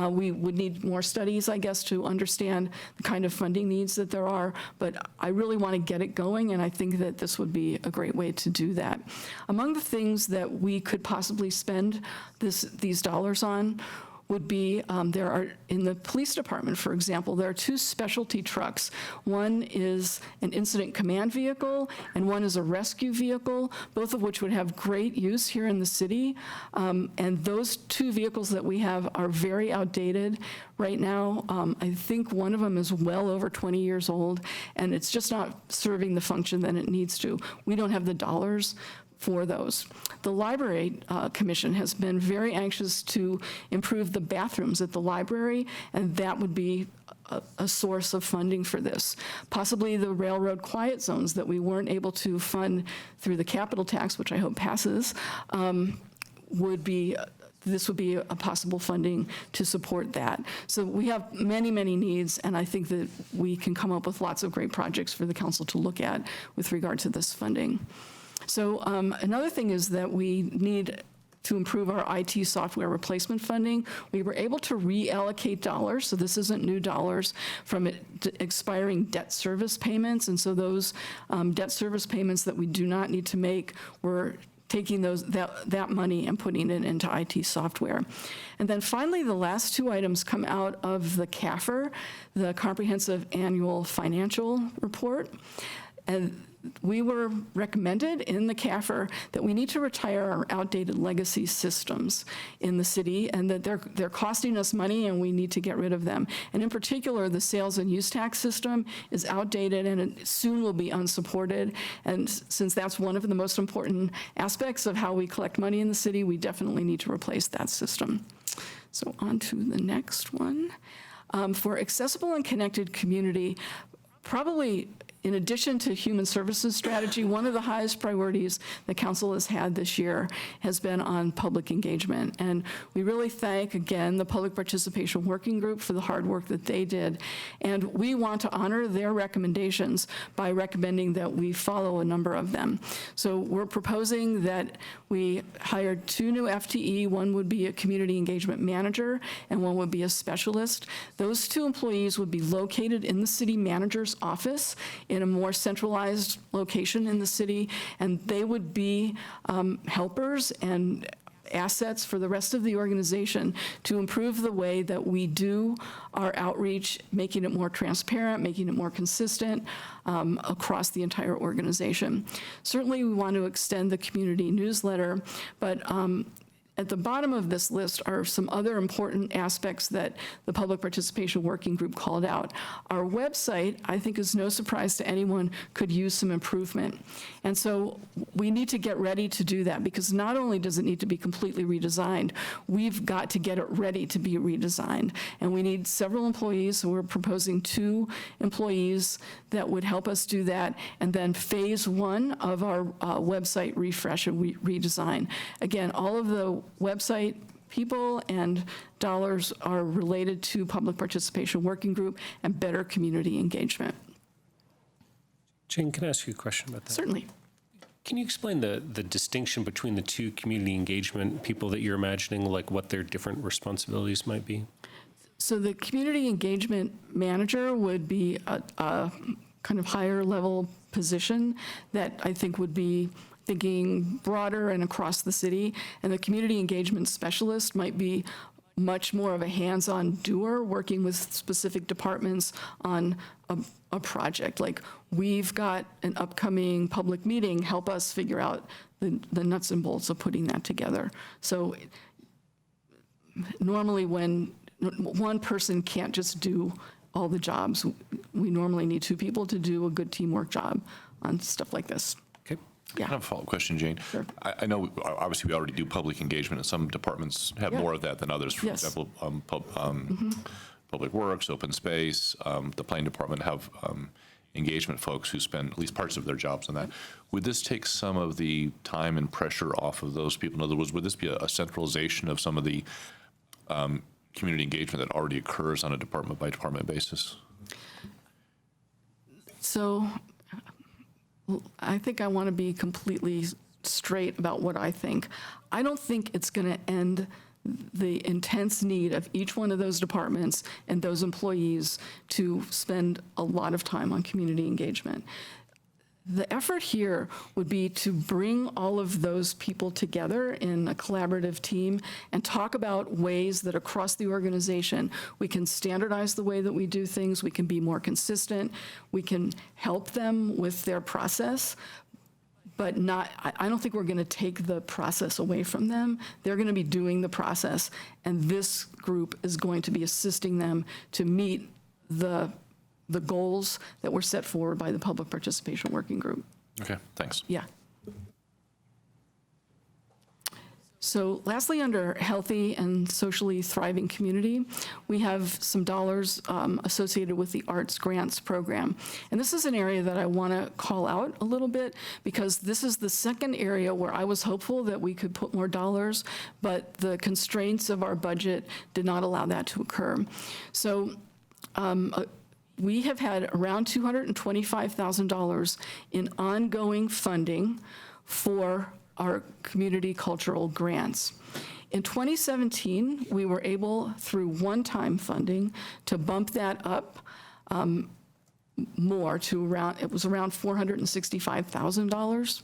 We would need more studies, I guess, to understand the kind of funding needs that there are, but I really want to get it going, and I think that this would be a great way to do that. Among the things that we could possibly spend these dollars on would be, there are, in the police department, for example, there are two specialty trucks. One is an incident command vehicle, and one is a rescue vehicle, both of which would have great use here in the city. And those two vehicles that we have are very outdated right now. I think one of them is well over 20 years old, and it's just not serving the function that it needs to. We don't have the dollars for those. The Library Commission has been very anxious to improve the bathrooms at the library, and that would be a source of funding for this. Possibly the railroad quiet zones that we weren't able to fund through the capital tax, which I hope passes, this would be a possible funding to support that. So we have many, many needs, and I think that we can come up with lots of great projects for the council to look at with regard to this funding. So another thing is that we need to improve our IT software replacement funding. We were able to reallocate dollars, so this isn't new dollars, from expiring debt service payments, and so those debt service payments that we do not need to make, we're taking that money and putting it into IT software. And then finally, the last two items come out of the CAFR, the Comprehensive Annual Financial Report. And we were recommended in the CAFR that we need to retire our outdated legacy systems in the city, and that they're costing us money and we need to get rid of them. And in particular, the sales and use tax system is outdated and it soon will be unsupported. And since that's one of the most important aspects of how we collect money in the city, we definitely need to replace that system. So on to the next one. For accessible and connected community, probably in addition to human services strategy, one of the highest priorities the council has had this year has been on public engagement. And we really thank, again, the Public Participation Working Group for the hard work that they did. And we want to honor their recommendations by recommending that we follow a number of them. So we're proposing that we hire 2 new FTE. One would be a community engagement manager, and one would be a specialist. Those 2 employees would be located in the city manager's office in a more centralized location in the city, and they would be helpers and assets for the rest of the organization to improve the way that we do our outreach, making it more transparent, making it more consistent across the entire organization. Certainly, we want to extend the community newsletter, but at the bottom of this list are some other important aspects that the Public Participation Working Group called out. Our website, I think is no surprise to anyone, could use some improvement. And so we need to get ready to do that, because not only does it need to be completely redesigned, we've got to get it ready to be redesigned. And we need several employees, so we're proposing 2 employees that would help us do that. And then phase 1 of our website refresh and redesign. Again, all of the website people and dollars are related to Public Participation Working Group and better community engagement. Jane, can I ask you a question about that? Certainly. Can you explain the distinction between the 2 community engagement people that you're imagining, like what their different responsibilities might be? So the community engagement manager would be a kind of higher level position that I think would be thinking broader and across the city, and the community engagement specialist might be much more of a hands-on doer, working with specific departments on a project. Like, we've got an upcoming public meeting, help us figure out the nuts and bolts of putting that together. So normally when one person can't just do all the jobs, we normally need 2 people to do a good teamwork job on stuff like this. I have a follow-up question, Jane. Sure. I know, obviously, we already do public engagement, and some departments have more of that than others. For Yes. example, Public Works, Open Space, the Planning Department have engagement folks who spend at least parts of their jobs on that. Would this take some of the time and pressure off of those people? In other words, would this be a centralization of some of the community engagement that already occurs on a department-by-department basis? So I think I want to be completely straight about what I think. I don't think it's going to end the intense need of each one of those departments and those employees to spend a lot of time on community engagement. The effort here would be to bring all of those people together in a collaborative team and talk about ways that across the organization we can standardize the way that we do things, we can be more consistent, we can help them with their process, but I don't think we're going to take the process away from them. They're going to be doing the process, and this group is going to be assisting them to meet the goals that were set forward by the Public Participation Working Group. Okay, thanks. Yeah. So lastly, under healthy and socially thriving community, we have some dollars associated with the Arts Grants Program. And this is an area that I want to call out a little bit, because this is the second area where I was hopeful that we could put more dollars, but the constraints of our budget did not allow that to occur. So we have had around $225,000 in ongoing funding for our community cultural grants. In 2017, we were able, through one-time funding, to bump that up more to around $465,000.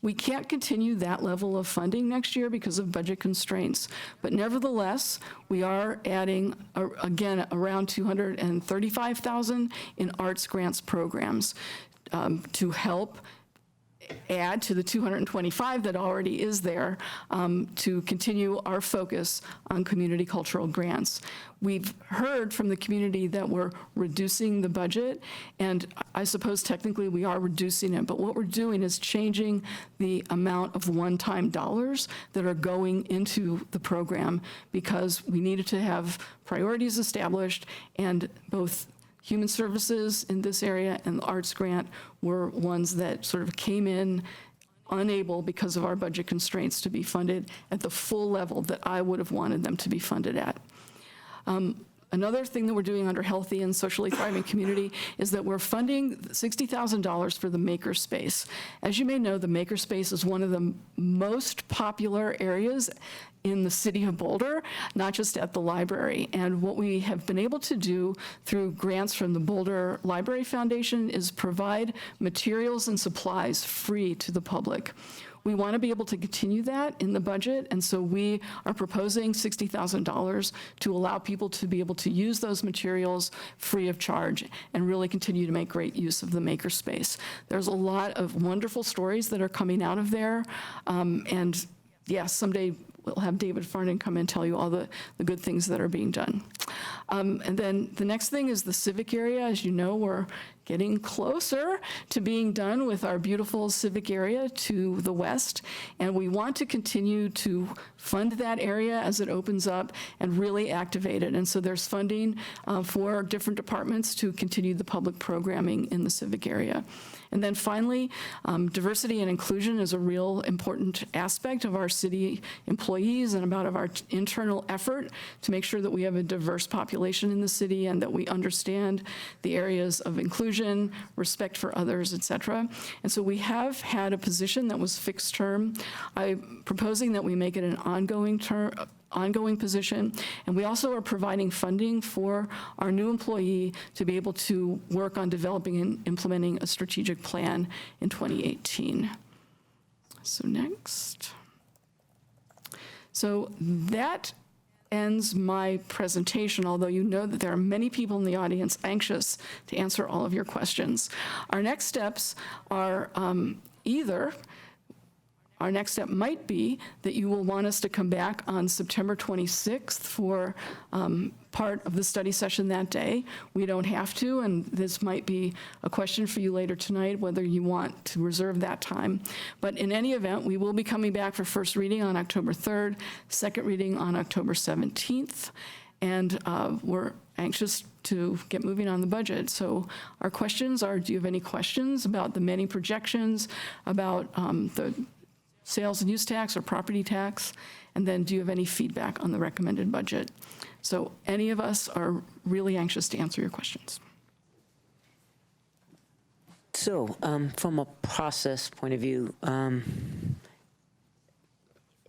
We can't continue that level of funding next year because of budget constraints, but nevertheless, we are adding, again, around $235,000 in arts grants programs to help add to the 225 that already is there to continue our focus on community cultural grants. We've heard from the community that we're reducing the budget, and I suppose technically we are reducing it, but what we're doing is changing the amount of one-time dollars that are going into the program because we needed to have priorities established, and both Human Services in this area and the Arts Grant were ones that sort of came in unable because of our budget constraints to be funded at the full level that I would have wanted them to be funded at. Another thing that we're doing under Healthy and Socially Thriving Community is that we're funding $60,000 for the Makerspace. As you may know, the Makerspace is one of the most popular areas in the city of Boulder, not just at the library. And what we have been able to do through grants from the Boulder Library Foundation is provide materials and supplies free to the public. We want to be able to continue that in the budget, and so we are proposing $60,000 to allow people to be able to use those materials free of charge and really continue to make great use of the Makerspace. There's a lot of wonderful stories that are coming out of there, and yes, someday we'll have David Farnan come and tell you all the good things that are being done. And then the next thing is the civic area. As you know, we're getting closer to being done with our beautiful civic area to the west, and we want to continue to fund that area as it opens up and really activate it. And so there's funding for different departments to continue the public programming in the civic area. And then finally, diversity and inclusion is a real important aspect of our city employees and about of our internal effort to make sure that we have a diverse population in the city and that we understand the areas of inclusion, respect for others, et cetera. And so we have had a position that was fixed term. I'm proposing that we make it an ongoing position, and we also are providing funding for our new employee to be able to work on developing and implementing a strategic plan in 2018. So next. So that ends my presentation, although you know that there are many people in the audience anxious to answer all of your questions. Our next steps are our next step might be that you will want us to come back on September 26th for part of the study session that day. We don't have to, and this might be a question for you later tonight, whether you want to reserve that time. But in any event, we will be coming back for first reading on October 3rd, second reading on October 17th, and we're anxious to get moving on the budget. So our questions are, do you have any questions about the many projections, about the sales and use tax or property tax, and then do you have any feedback on the recommended budget? So any of us are really anxious to answer your questions. So from a process point of view,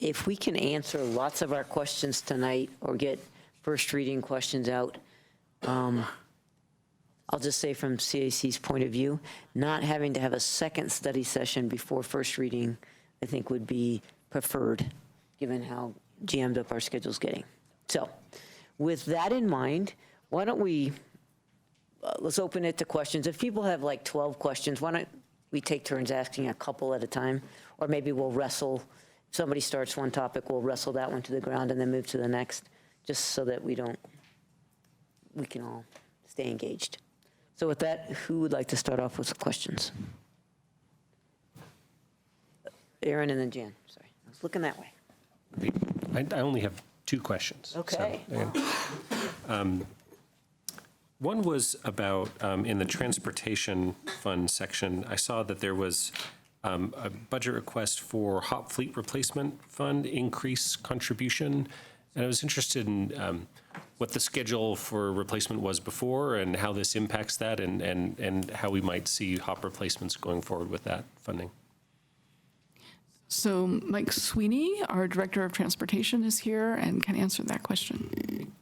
if we can answer lots of our questions tonight or get first reading questions out, I'll just say from CAC's point of view, not having to have a second study session before first reading I think would be preferred, given how jammed up our schedule's getting. So, with that in mind, why don't we, let's open it to questions. If people have like 12 questions, why don't we take turns asking a couple at a time? Or maybe we'll wrestle, if somebody starts one topic, we'll wrestle that one to the ground and then move to the next, just so that we can all stay engaged. So with that, who would like to start off with questions? Aaron and then Jan. Sorry, I was looking that way. I only have two questions. Okay. One was about, in the transportation fund section, I saw that there was a budget request for hop fleet replacement fund increase contribution. And I was interested in what the schedule for replacement was before and how this impacts that and how we might see hop replacements going forward with that funding. So Mike Sweeney, our Director of Transportation, is here and can answer that question.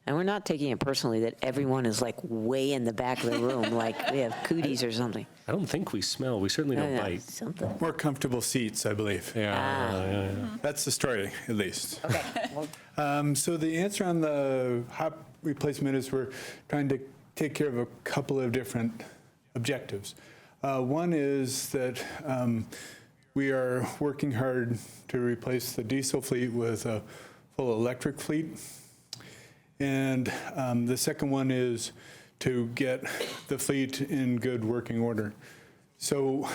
And we're not taking it personally that everyone is like way in the back of the room, like we have cooties or something. I don't think we smell. We certainly don't bite. Something. More comfortable seats, I believe. Yeah. That's the story, at least. Okay. So the answer on the hop replacement is we're trying to take care of a couple of different objectives. One is that we are working hard to replace the diesel fleet with a full electric fleet. And the second one is to get the fleet in good working order. So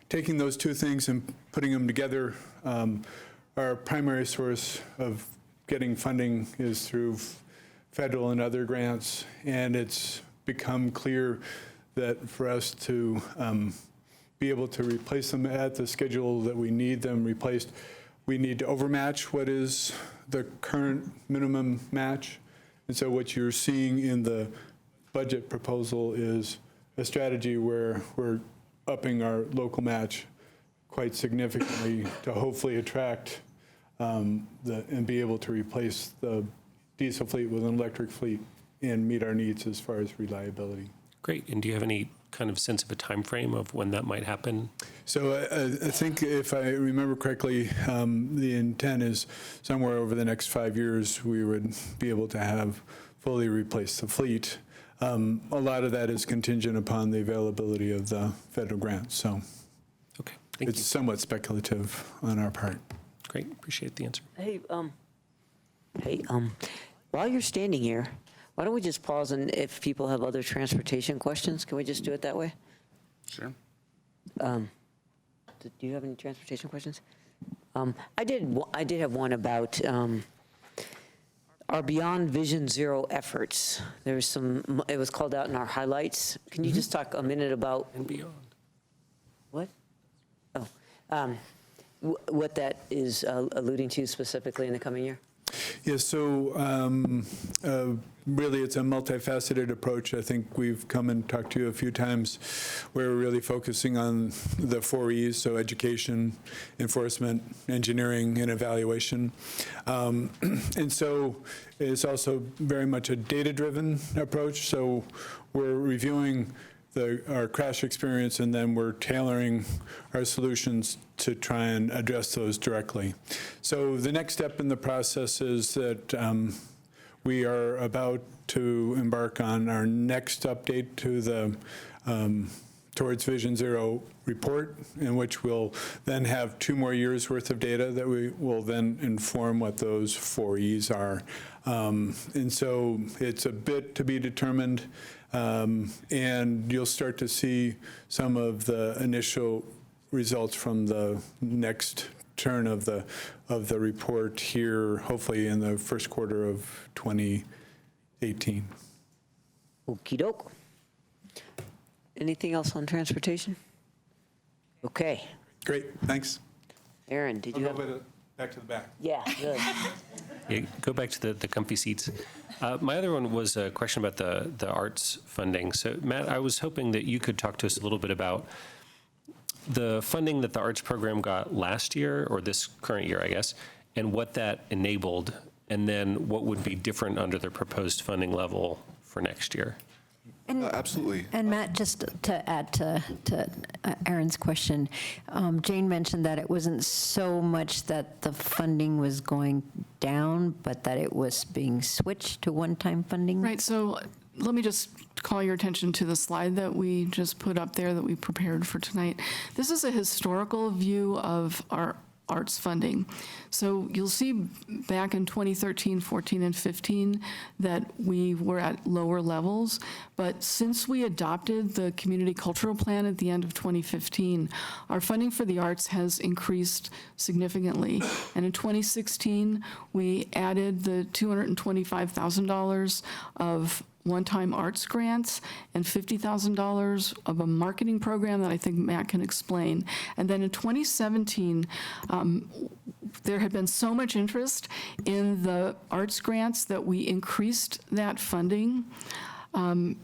taking those two things and putting them together, our primary source of getting funding is through federal and other grants, and it's become clear that for us to be able to replace them at the schedule that we need them replaced, we need to overmatch what is the current minimum match. And so what you're seeing in the budget proposal is a strategy where we're upping our local match quite significantly to hopefully attract and be able to replace the diesel fleet with an electric fleet and meet our needs as far as reliability. Great. And do you have any kind of sense of a time frame of when that might happen? So I think if I remember correctly, the intent is somewhere over the next 5 years, we would be able to have fully replaced the fleet. A lot of that is contingent upon the availability of the federal grants. So okay, thank it's somewhat speculative on our part. Great. Appreciate the answer. Hey, while you're standing here, why don't we just pause, and if people have other transportation questions, can we just do it that way? Sure. Do you have any transportation questions? I did have one about our Beyond Vision Zero efforts. There's some, it was called out in our highlights. Can you just talk a minute about? And beyond. What? Oh, what that is alluding to specifically in the coming year? Yeah, so really it's a multifaceted approach. I think we've come and talked to you a few times where we're really focusing on the 4 E's, so education, enforcement, engineering, and evaluation. And so it's also very much a data-driven approach. So we're reviewing our crash experience, and then we're tailoring our solutions to try and address those directly. So the next step in the process is that we are about to embark on our next update to the Towards Vision Zero report, in which we'll then have 2 more years worth of data that we will then inform what those 4 E's are. And so it's a bit to be determined. And you'll start to see some of the initial results from the next turn of the report here, hopefully in the first quarter of 2018. Okie doke. Anything else on transportation? Okay. Great, thanks. Aaron, did you have? Back to the back. Yeah, good. Yeah, go back to the comfy seats. My other one was a question about the arts funding. So, Matt, I was hoping that you could talk to us a little bit about the funding that the arts program got last year, or this current year, I guess, and what that enabled, and then what would be different under the proposed funding level for next year. Absolutely. And Matt, just to add to Aaron's question, Jane mentioned that it wasn't so much that the funding was going down, but that it was being switched to one-time funding. Right, so let me just call your attention to the slide that we just put up there that we prepared for tonight. This is a historical view of our arts funding. So you'll see back in 2013, 14, and 15 that we were at lower levels. But since we adopted the Community Cultural Plan at the end of 2015, our funding for the arts has increased significantly. And in 2016, we added the $225,000 of one-time arts grants and $50,000 of a marketing program that I think Matt can explain. And then in 2017, there had been so much interest in the arts grants that we increased that funding to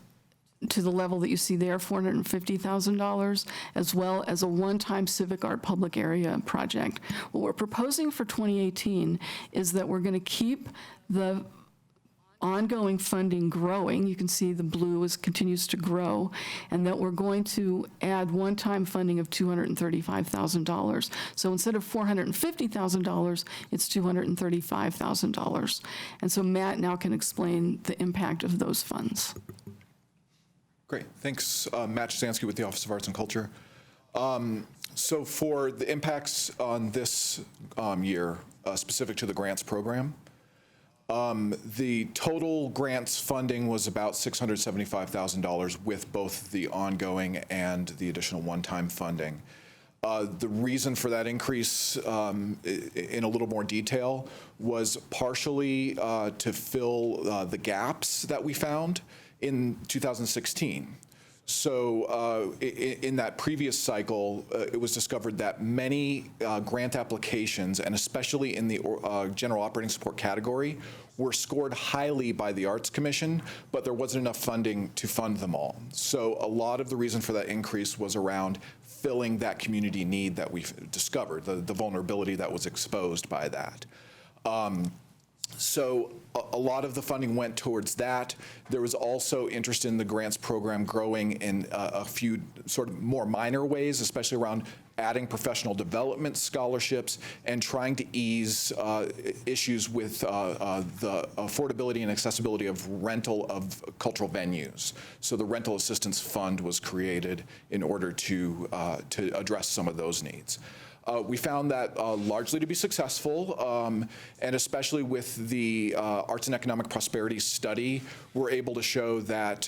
the level that you see there, $450,000, as well as a one-time civic art public area project. What we're proposing for 2018 is that we're going to keep the ongoing funding growing. You can see the blue continues to grow, and that we're going to add one-time funding of $235,000. So instead of $450,000, it's $235,000. And so Matt now can explain the impact of those funds. Great. Thanks, Matt Jasansky with the Office of Arts and Culture. So for the impacts on this year, specific to the grants program, the total grants funding was about $675,000 with both the ongoing and the additional one-time funding. The reason for that increase, in a little more detail, was partially to fill the gaps that we found in 2016. So in that previous cycle, it was discovered that many grant applications, and especially in the general operating support category, were scored highly by the Arts Commission, but there wasn't enough funding to fund them all. So a lot of the reason for that increase was around filling that community need that we discovered, the vulnerability that was exposed by that. So a lot of the funding went towards that. There was also interest in the grants program growing in a few sort of more minor ways, especially around adding professional development scholarships and trying to ease issues with the affordability and accessibility of rental of cultural venues. So the Rental Assistance Fund was created in order to address some of those needs. We found that largely to be successful, and especially with the Arts and Economic Prosperity Study, we're able to show that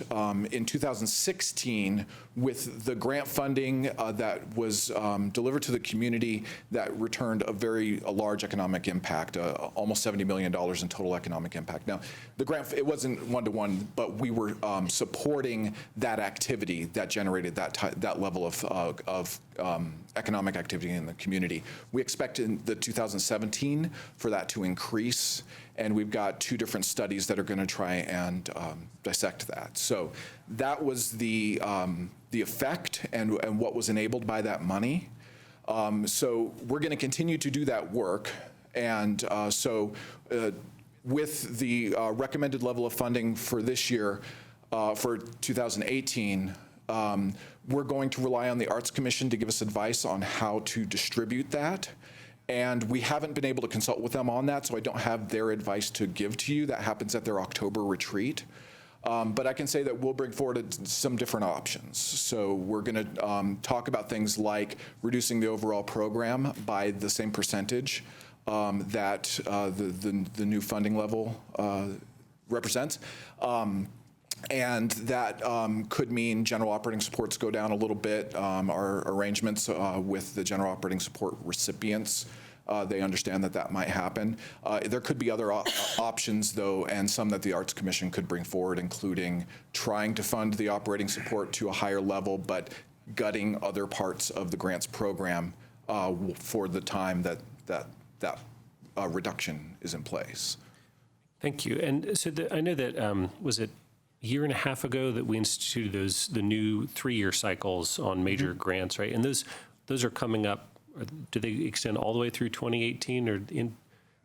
in 2016, with the grant funding that was delivered to the community, that returned a large economic impact, almost $70 million in total economic impact. Now, the grant, it wasn't one-to-one, but we were supporting that activity that generated that level of economic activity in the community. We expect in the 2017 for that to increase, and we've got 2 different studies that are going to try and dissect that. So that was the effect and what was enabled by that money. So we're going to continue to do that work, and with the recommended level of funding for this year, for 2018, we're going to rely on the Arts Commission to give us advice on how to distribute that. And we haven't been able to consult with them on that, so I don't have their advice to give to you. That happens at their October retreat. But I can say that we'll bring forward some different options. So we're going to talk about things like reducing the overall program by the same percentage that the new funding level represents. And that could mean general operating supports go down a little bit. Our arrangements with the general operating support recipients, they understand that that might happen. There could be other options, though, and some that the Arts Commission could bring forward, including trying to fund the operating support to a higher level, but gutting other parts of the grants program for the time that reduction is in place. Thank you. And so I know that, was it year and a half ago that we instituted the new 3-year cycles on major grants, right? And those are coming up. Do they extend all the way through 2018 or in?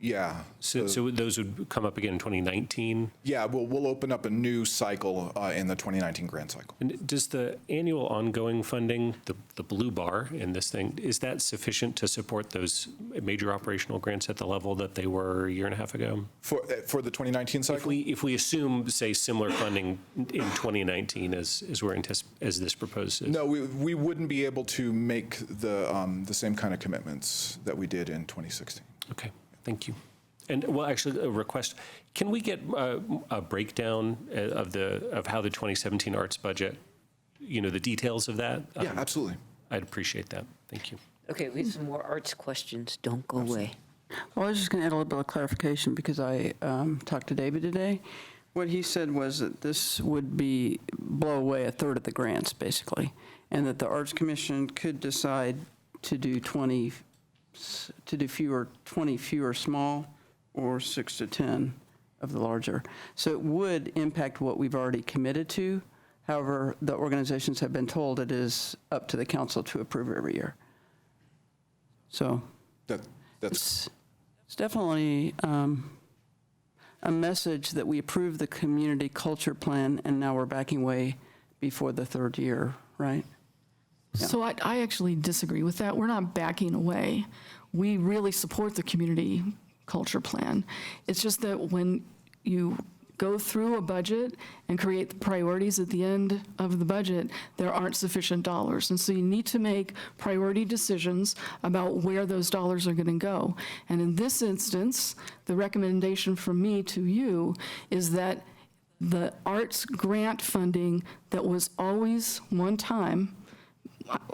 Yeah. So those would come up again in 2019? Yeah, we'll open up a new cycle in the 2019 grant cycle. And does the annual ongoing funding, the blue bar in this thing, is that sufficient to support those major operational grants at the level that they were a year and a half ago? For the 2019 cycle? If we assume, say, similar funding in 2019 as this proposes? No, we wouldn't be able to make the same kind of commitments that we did in 2016. Okay. Thank you. And well, actually, a request: can we get a breakdown of how the 2017 arts budget, the details of that? Yeah, absolutely. I'd appreciate that. Thank you. Okay, we have some more arts questions. Don't go away. Well, I was just going to add a little bit of clarification because I talked to David today. What he said was that this would blow away a third of the grants, basically, and that the Arts Commission could decide to do 20 fewer small or 6 to 10 of the larger. So it would impact what we've already committed to. However, the organizations have been told it is up to the council to approve every year. So it's definitely a message that we approve the community culture plan and now we're backing away before the 3rd year, right? Yeah. So I actually disagree with that. We're not backing away. We really support the community culture plan. It's just that when you go through a budget and create the priorities at the end of the budget, there aren't sufficient dollars. And so you need to make priority decisions about where those dollars are going to go. And in this instance, the recommendation from me to you is that the arts grant funding that was always one time,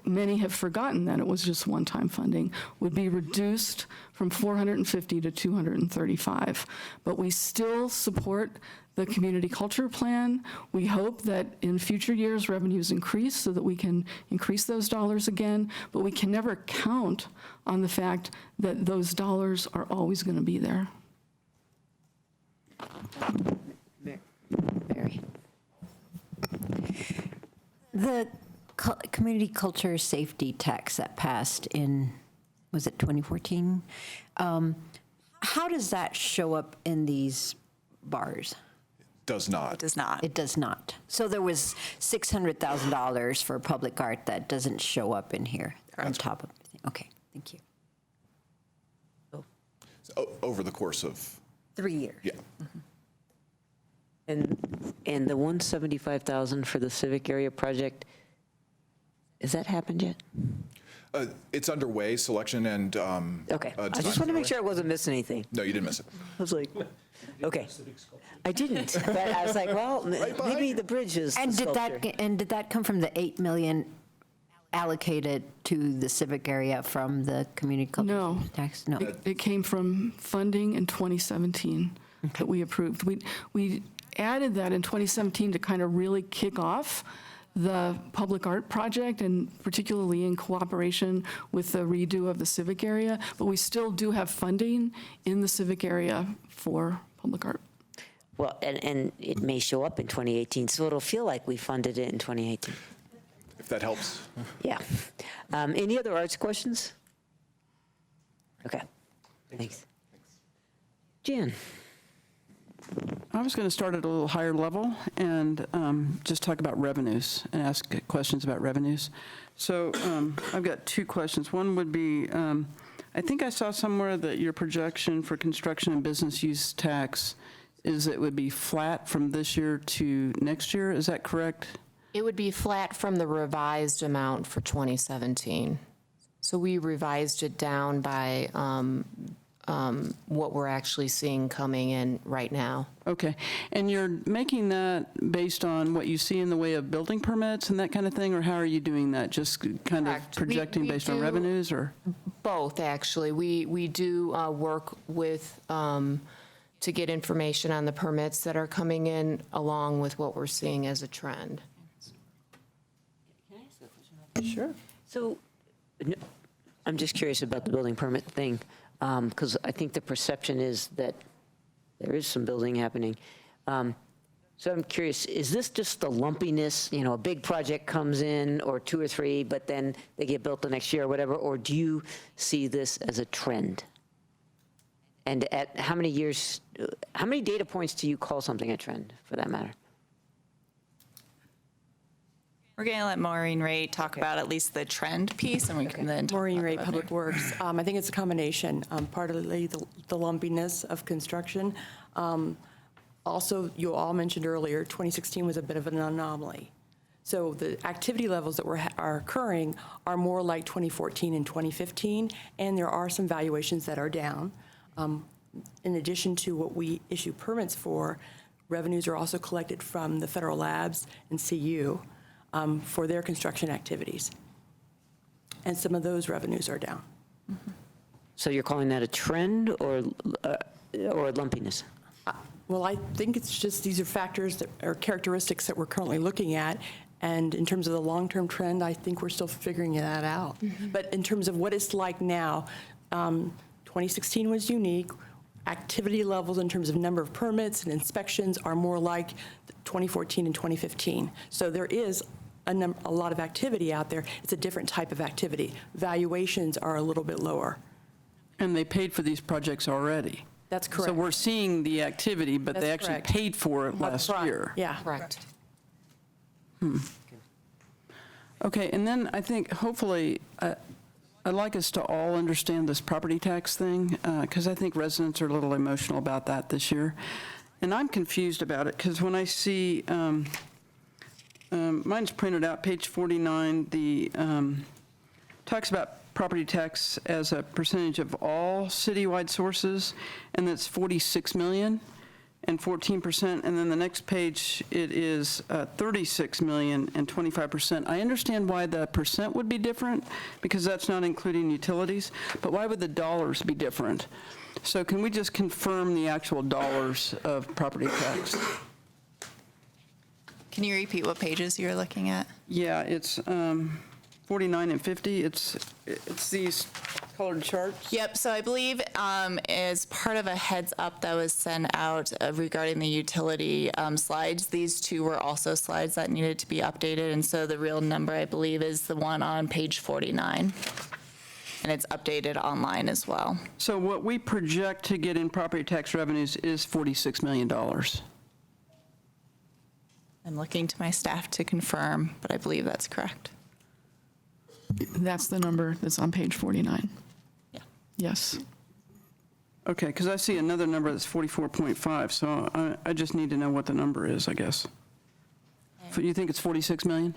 many have forgotten that it was just one-time funding, would be reduced from 450 to 235. But we still support the community culture plan. We hope that in future years revenues increase so that we can increase those dollars again, but we can never count on the fact that those dollars are always going to be there. Mary. The community culture safety tax that passed in, was it 2014? How does that show up in these bars? Does not. It does not. It does not. So there was $600,000 for public art that doesn't show up in here on top of everything. Okay, thank you. Over the course of 3 years. Yeah. And the 175,000 for the civic area project, has that happened yet? It's underway, selection and Okay, I just want to make sure I wasn't missing anything. No, you didn't miss it. I was like, okay. I didn't, but I was like, well, maybe the bridge is And the sculpture. did that come from the 8 million allocated to the civic area from the community culture tax? No. It came from funding in 2017 that we approved. We added that in 2017 to kind of really kick off the public art project, and particularly in cooperation with the redo of the civic area, but we still do have funding in the civic area for public art. Well, and it may show up in 2018, so it'll feel like we funded it in 2018. If that helps. Yeah. Any other arts questions? Okay, thanks. Jan. I was going to start at a little higher level and just talk about revenues and ask questions about revenues. So I've got two questions. One would be, I think I saw somewhere that your projection for construction and business use tax is it would be flat from this year to next year. Is that correct? It would be flat from the revised amount for 2017. So we revised it down by what we're actually seeing coming in right now. Okay. And you're making that based on what you see in the way of building permits and that kind of thing, or how are you doing that? Just kind Correct. of projecting We based on do revenues, or? Both, actually. We do work with, to get information on the permits that are coming in, along with what we're seeing as a trend. Sure. So I'm just curious about the building permit thing, because I think the perception is that there is some building happening. So I'm curious, is this just the lumpiness, you know, a big project comes in, or 2 or 3, but then they get built the next year or whatever, or do you see this as a trend? And at how many years, how many data points do you call something a trend, for that matter? We're going to let Maureen Ray talk about at least the trend piece, and we can then talk Maureen about Ray, the Public revenue. Works. I think it's a combination, partly the lumpiness of construction. Also, you all mentioned earlier, 2016 was a bit of an anomaly. So the activity levels that are occurring are more like 2014 and 2015, and there are some valuations that are down. In addition to what we issue permits for, revenues are also collected from the federal labs and CU for their construction activities. And some of those revenues are down. So you're calling that a trend or lumpiness? Well, I think it's just these are factors that are characteristics that we're currently looking at. And in terms of the long-term trend, I think we're still figuring that out. But in terms of what it's like now, 2016 was unique. Activity levels in terms of number of permits and inspections are more like 2014 and 2015. So there is a lot of activity out there. It's a different type of activity. Valuations are a little bit lower. And they paid for these projects already. That's correct. So we're seeing the activity, but they actually paid for it last year. Yeah. Correct. Okay, and then I think hopefully, I'd like us to all understand this property tax thing, because I think residents are a little emotional about that this year. And I'm confused about it, because when I see, mine's printed out, page 49, the, talks about property tax as a percentage of all citywide sources, and that's 46 million and 14%. And then the next page, it is 36 million and 25%. I understand why the percent would be different, because that's not including utilities, but why would the dollars be different? So can we just confirm the actual dollars of property tax? Can you repeat what pages you're looking at? Yeah, it's 49 and 50. It's these colored charts. Yep, so I believe as part of a heads up that was sent out regarding the utility slides, these two were also slides that needed to be updated, and so the real number, I believe, is the one on page 49. And it's updated online as well. So what we project to get in property tax revenues is $46 million. I'm looking to my staff to confirm, but I believe that's correct. That's the number that's on page 49. Yeah. Yes. Okay, because I see another number that's 44.5, so I just need to know what the number is, I guess. So you think it's 46 million?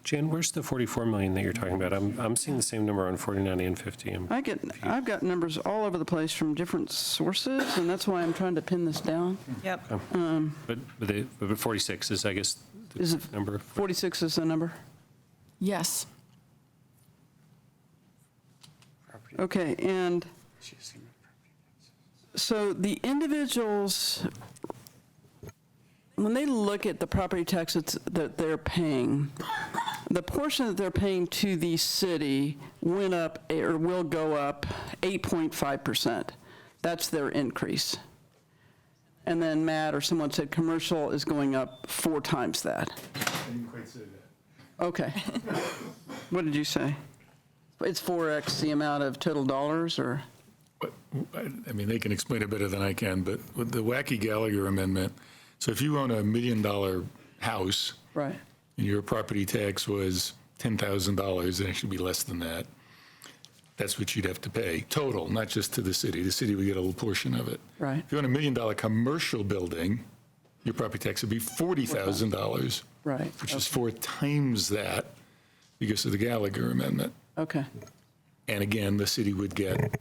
Jan, where's the 44 million that you're talking about? I'm seeing the same number on 49 and 50. I've got numbers all over the place from different sources, and that's why I'm trying to pin this down. Yep. But 46 is, I guess, Is the it number. 46 is the number? Yes. Okay, and so the individuals, when they look at the property taxes that they're paying, the portion that they're paying to the city went up, or will go up, 8.5%. That's their increase. And then Matt or someone said commercial is going up 4 times that. I didn't quite say that. Okay. What did you say? It's 4x the amount of total dollars, or? I mean, they can explain it better than I can, but with the wacky Gallagher amendment, so if you own a $1 million house, right, and your property tax was $10,000, it should be less than that. That's what you'd have to pay, total, not just to the city. The city would get a little portion of it. Right. If you own a $1 million commercial building, your property tax would be $40,000. Right. Which is 4 times that because of the Gallagher amendment. Okay. And again, the city would get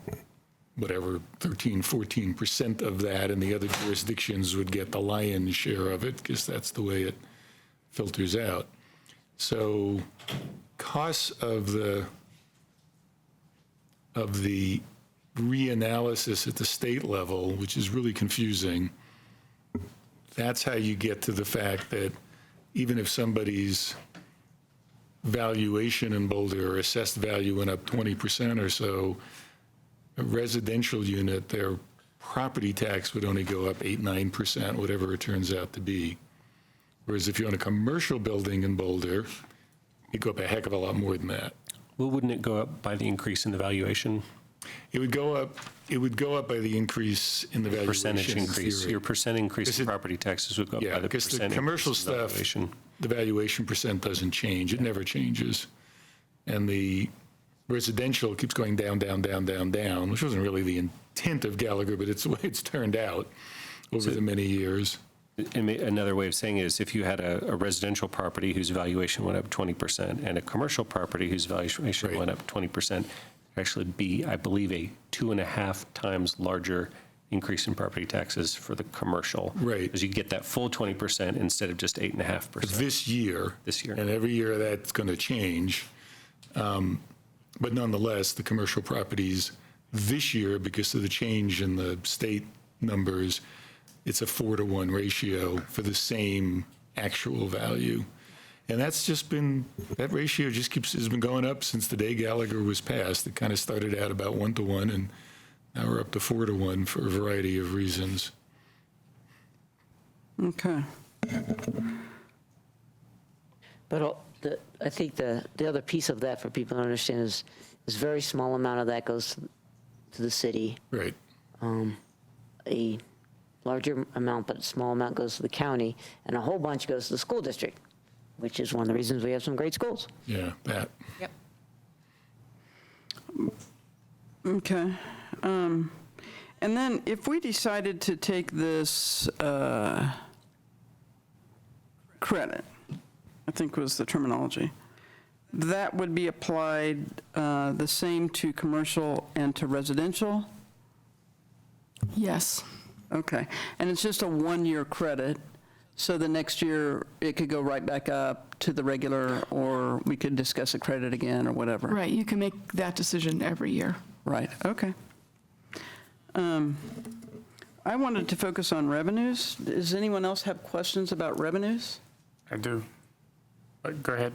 whatever, 13, 14% of that, and the other jurisdictions would get the lion's share of it, because that's the way it filters out. So costs of the reanalysis at the state level, which is really confusing, that's how you get to the fact that even if somebody's valuation in Boulder or assessed value went up 20% or so, a residential unit, their property tax would only go up 8-9%, whatever it turns out to be. Whereas if you own a commercial building in Boulder, you go up a heck of a lot more than that. Well, wouldn't it go up by the increase in the valuation? It would go up by the increase in the valuation. Percentage increase. theory. Your percent increase in property taxes would go up by the because percent the commercial increase in the stuff, valuation. the valuation percent doesn't change. It never changes. And the residential keeps going down, which wasn't really the intent of Gallagher, but it's the way it's turned out over the many years. Another way of saying it is if you had a residential property whose valuation went up 20% and a commercial property whose valuation went up 20%, actually be, I believe, a 2.5 times larger increase in property taxes for the commercial. Right. Because you get that full 20% instead of just 8.5%. This year. And every year that's going to change. But nonetheless, the commercial properties this year, because of the change in the state numbers, it's a 4-to-1 ratio for the same actual value. And that's just been, that ratio has been going up since the day Gallagher was passed. It kind of started out about 1-to-1, and now we're up to 4-to-1 for a variety of reasons. Okay. But I think the other piece of that for people to understand is very small amount of that goes to the city. Right. A larger amount, but a small amount goes to the county, and a whole bunch goes to the school district, which is one of the reasons we have some great schools. Yeah, that. Yep. Okay. And then if we decided to take this credit, I think was the terminology, that would be applied the same to commercial and to residential? Yes. Okay. And it's just a one-year credit, so the next year it could go right back up to the regular, or we could discuss a credit again or whatever? Right, you can make that decision every year. Right, okay. I wanted to focus on revenues. Does anyone else have questions about revenues? I do. Go ahead.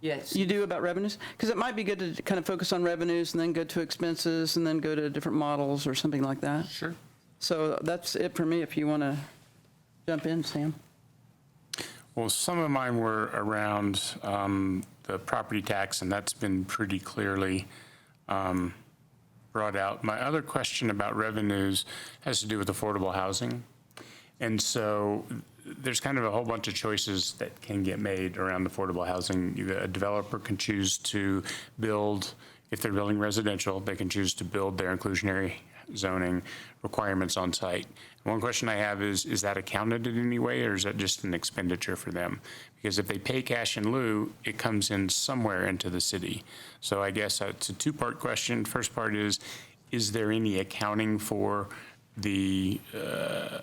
Yes. You do about revenues? Because it might be good to kind of focus on revenues and then go to expenses and then go to different models or something like that. Sure. So that's it for me, if you want to jump in, Sam. Well, some of mine were around the property tax, and that's been pretty clearly brought out. My other question about revenues has to do with affordable housing. And so there's kind of a whole bunch of choices that can get made around affordable housing. A developer can choose to build, if they're building residential, they can choose to build their inclusionary zoning requirements on site. One question I have is that accounted in any way, or is that just an expenditure for them? Because if they pay cash in lieu, it comes in somewhere into the city. So I guess it's a two-part question. First part is there any accounting for the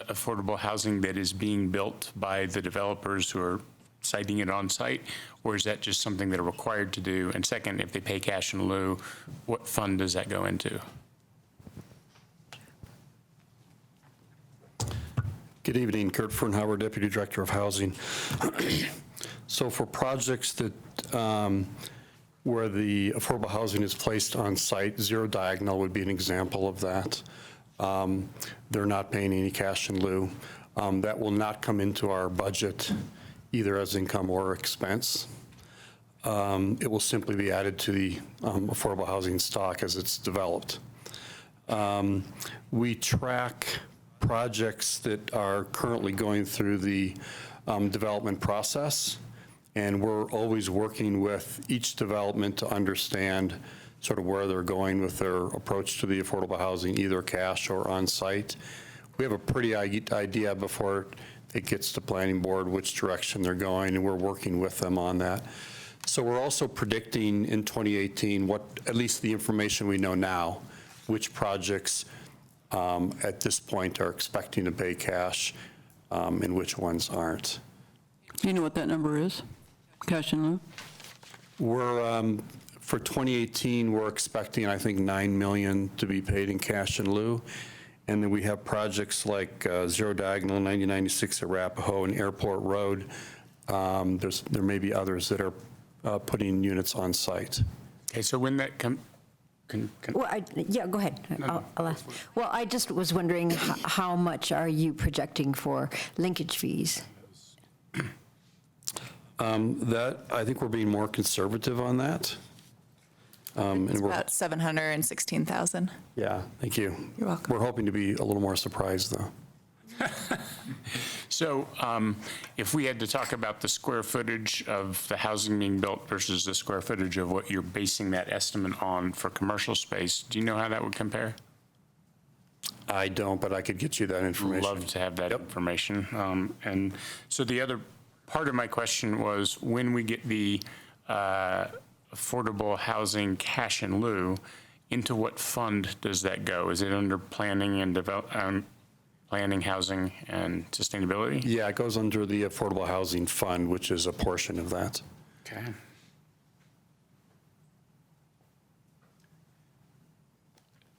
affordable housing that is being built by the developers who are siting it on site, or is that just something they're required to do? And second, if they pay cash in lieu, what fund does that go into? Good evening, Kurt Fernhauer, Deputy Director of Housing. So for projects that where the affordable housing is placed on site, Zero Diagonal would be an example of that. They're not paying any cash in lieu. That will not come into our budget either as income or expense. It will simply be added to the affordable housing stock as it's developed. We track projects that are currently going through the development process, and we're always working with each development to understand sort of where they're going with their approach to the affordable housing, either cash or on-site. We have a pretty idea before it gets to planning board which direction they're going, and we're working with them on that. So we're also predicting in 2018 what, at least the information we know now, which projects at this point are expecting to pay cash and which ones aren't. Do you know what that number is, cash in lieu? We're, for 2018, we're expecting, I think, $9 million to be paid in cash in lieu. And then we have projects like Zero Diagonal, 9096 Arapahoe, and Airport Road. There may be others that are putting units on site. Okay, so when that Well, yeah, go ahead. I'll ask. Well, I just was wondering how much are you projecting for linkage fees? That, I think we're being more conservative on that. It's about 716,000. Yeah, thank you. You're welcome. We're hoping to be a little more surprised, though. So if we had to talk about the square footage of the housing being built versus the square footage of what you're basing that estimate on for commercial space, do you know how that would compare? I don't, but I could get you that information. Love to have that information. And so the other part of my question was, when we get the affordable housing cash in lieu, into what fund does that go? Is it under planning and planning, housing, and sustainability? Yeah, it goes under the Affordable Housing Fund, which is a portion of that. Okay.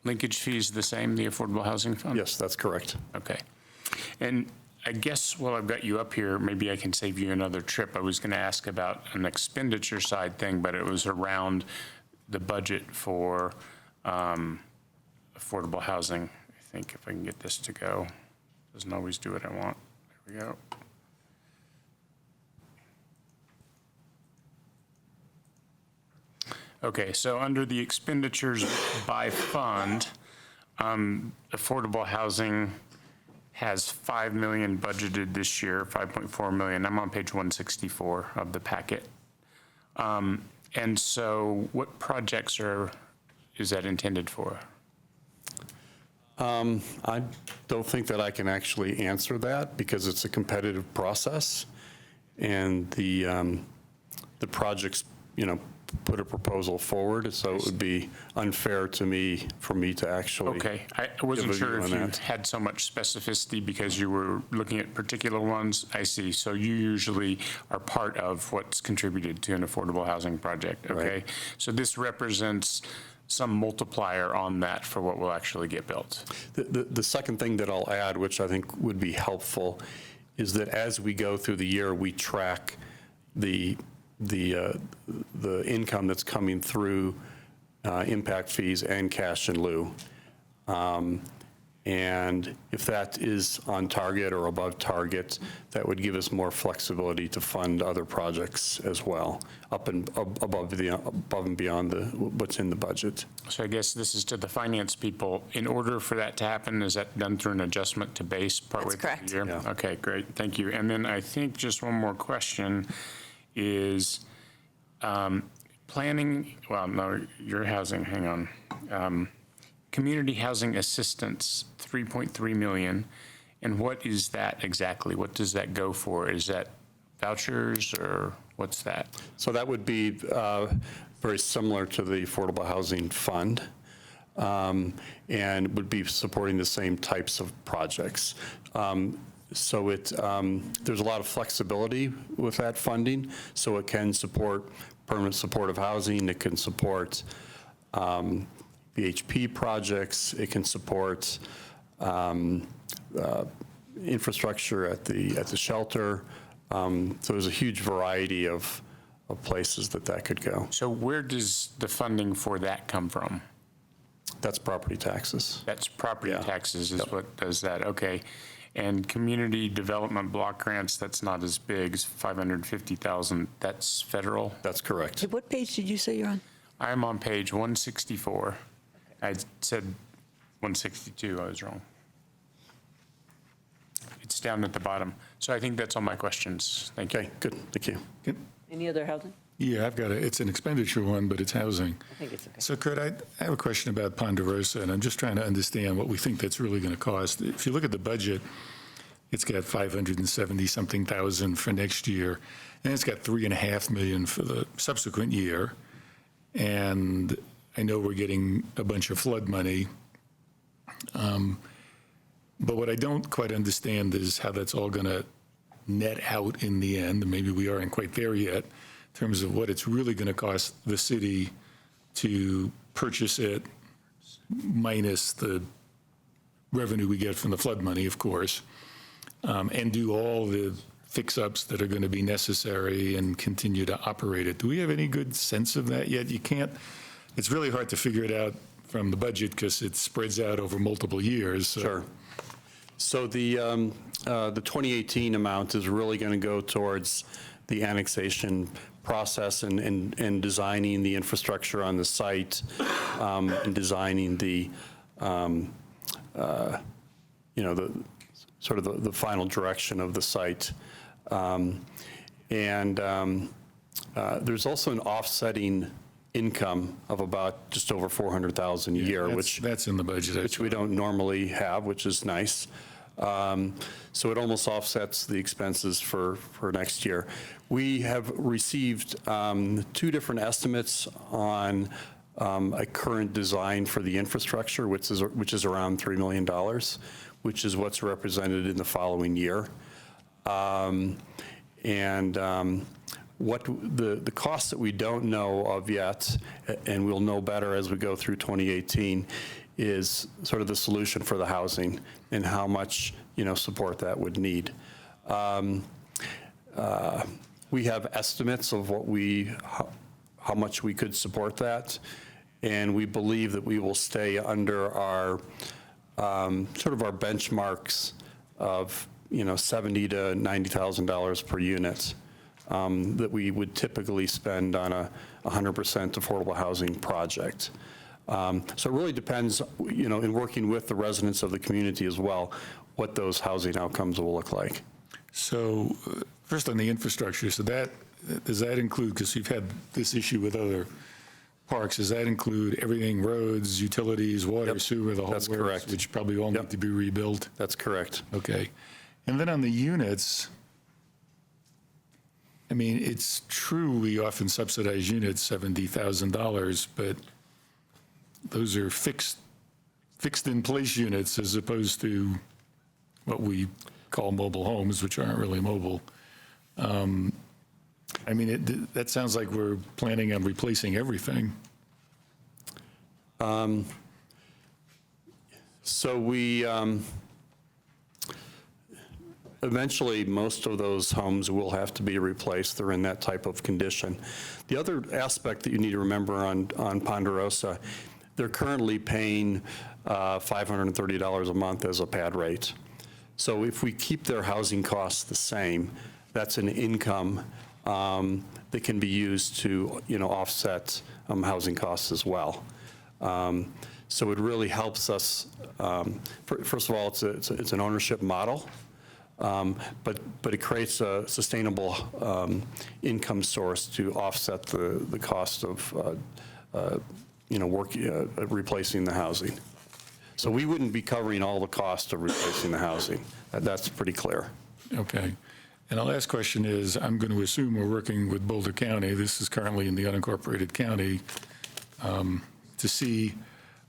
Linkage fees the same, the Affordable Housing Fund? Yes, that's correct. Okay. And I guess while I've got you up here, maybe I can save you another trip. I was going to ask about an expenditure side thing, but it was around the budget for affordable housing. I think if I can get this to go. Doesn't always do what I want. There we go. Okay, so under the expenditures by fund, affordable housing has $5 million budgeted this year, 5.4 million. I'm on page 164 of the packet. And so what projects is that intended for? I don't think that I can actually answer that because it's a competitive process, and the projects, put a proposal forward, so it would be unfair to me for me to actually. Okay, I wasn't give a sure view if on you that. had so much specificity because you were looking at particular ones. I see. So you usually are part of what's contributed to an affordable housing project, okay? Right. So this represents some multiplier on that for what will actually get built. The second thing that I'll add, which I think would be helpful, is that as we go through the year, we track the income that's coming through impact fees and cash in lieu. And if that is on target or above target, that would give us more flexibility to fund other projects as well, above and beyond what's in the budget. So I guess this is to the finance people. In order for that to happen, is that done through an adjustment to base partway through the year? Yeah. Okay, great, thank you. And then I think just one more question is planning, well, no, your housing, hang on. Community housing assistance, 3.3 million. And what is that exactly? What does that go for? Is that vouchers or what's that? So that would be very similar to the Affordable Housing Fund, and would be supporting the same types of projects. So there's a lot of flexibility with that funding, so it can support permanent supportive housing, it can support BHP projects, it can support infrastructure at the shelter. So there's a huge variety of places that could go. So where does the funding for that come from? That's property taxes. That's property taxes is what does that, okay. And community development block grants, that's not as big, as 550,000, that's federal? That's correct. What page did you say you're on? I'm on page 164. I said 162, I was wrong. It's down at the bottom. So I think that's all my questions. Thank you. Okay, good, thank you. Any other housing? Yeah, it's an expenditure one, but it's housing. I think it's okay. So Kurt, I have a question about Ponderosa, and I'm just trying to understand what we think that's really going to cost. If you look at the budget, it's got 570-something thousand for next year, and it's got $3.5 million for the subsequent year. And I know we're getting a bunch of flood money. But what I don't quite understand is how that's all going to net out in the end, and maybe we aren't quite there yet, in terms of what it's really going to cost the city to purchase it, minus the revenue we get from the flood money, of course, and do all the fix-ups that are going to be necessary and continue to operate it. Do we have any good sense of that yet? It's really hard to figure it out from the budget because it spreads out over multiple years. So. Sure. So the 2018 amount is really going to go towards the annexation process and designing the infrastructure on the site, and designing the sort of the final direction of the site. There's also an offsetting income of about just over $400,000 a year, that's in the budget, which we don't normally have, which is nice. So it almost offsets the expenses for next year. We have received 2 different estimates on a current design for the infrastructure, which is around $3 million, which is what's represented in the following year. What the costs that we don't know of yet, and we'll know better as we go through 2018, is sort of the solution for the housing and how much support that would need. We have estimates of how much we could support that, and we believe that we will stay under our sort of our benchmarks of $70,000 to $90,000 per unit. That we would typically spend on a 100% affordable housing project. So it really depends, in working with the residents of the community as well, what those housing outcomes will look like. So first on the infrastructure, so does that include, because we've had this issue with other parks, does that include everything, roads, utilities, water, Yep. sewer, the whole That's works, correct. which probably all need to be rebuilt? That's correct. Okay. And then on the units, I mean, it's true we often subsidize units $70,000, but those are fixed in place units as opposed to what we call mobile homes, which aren't really mobile. I mean, that sounds like we're planning on replacing everything. So we, eventually, most of those homes will have to be replaced. They're in that type of condition. The other aspect that you need to remember on Ponderosa, they're currently paying $530 a month as a pad rate. So if we keep their housing costs the same, that's an income that can be used to, offset housing costs as well. So it really helps us. First of all, it's an ownership model, but it creates a sustainable income source to offset the cost of replacing the housing. So we wouldn't be covering all the cost of replacing the housing. That's pretty clear. Okay. And the last question is, I'm going to assume we're working with Boulder County. This is currently in the unincorporated county, to see,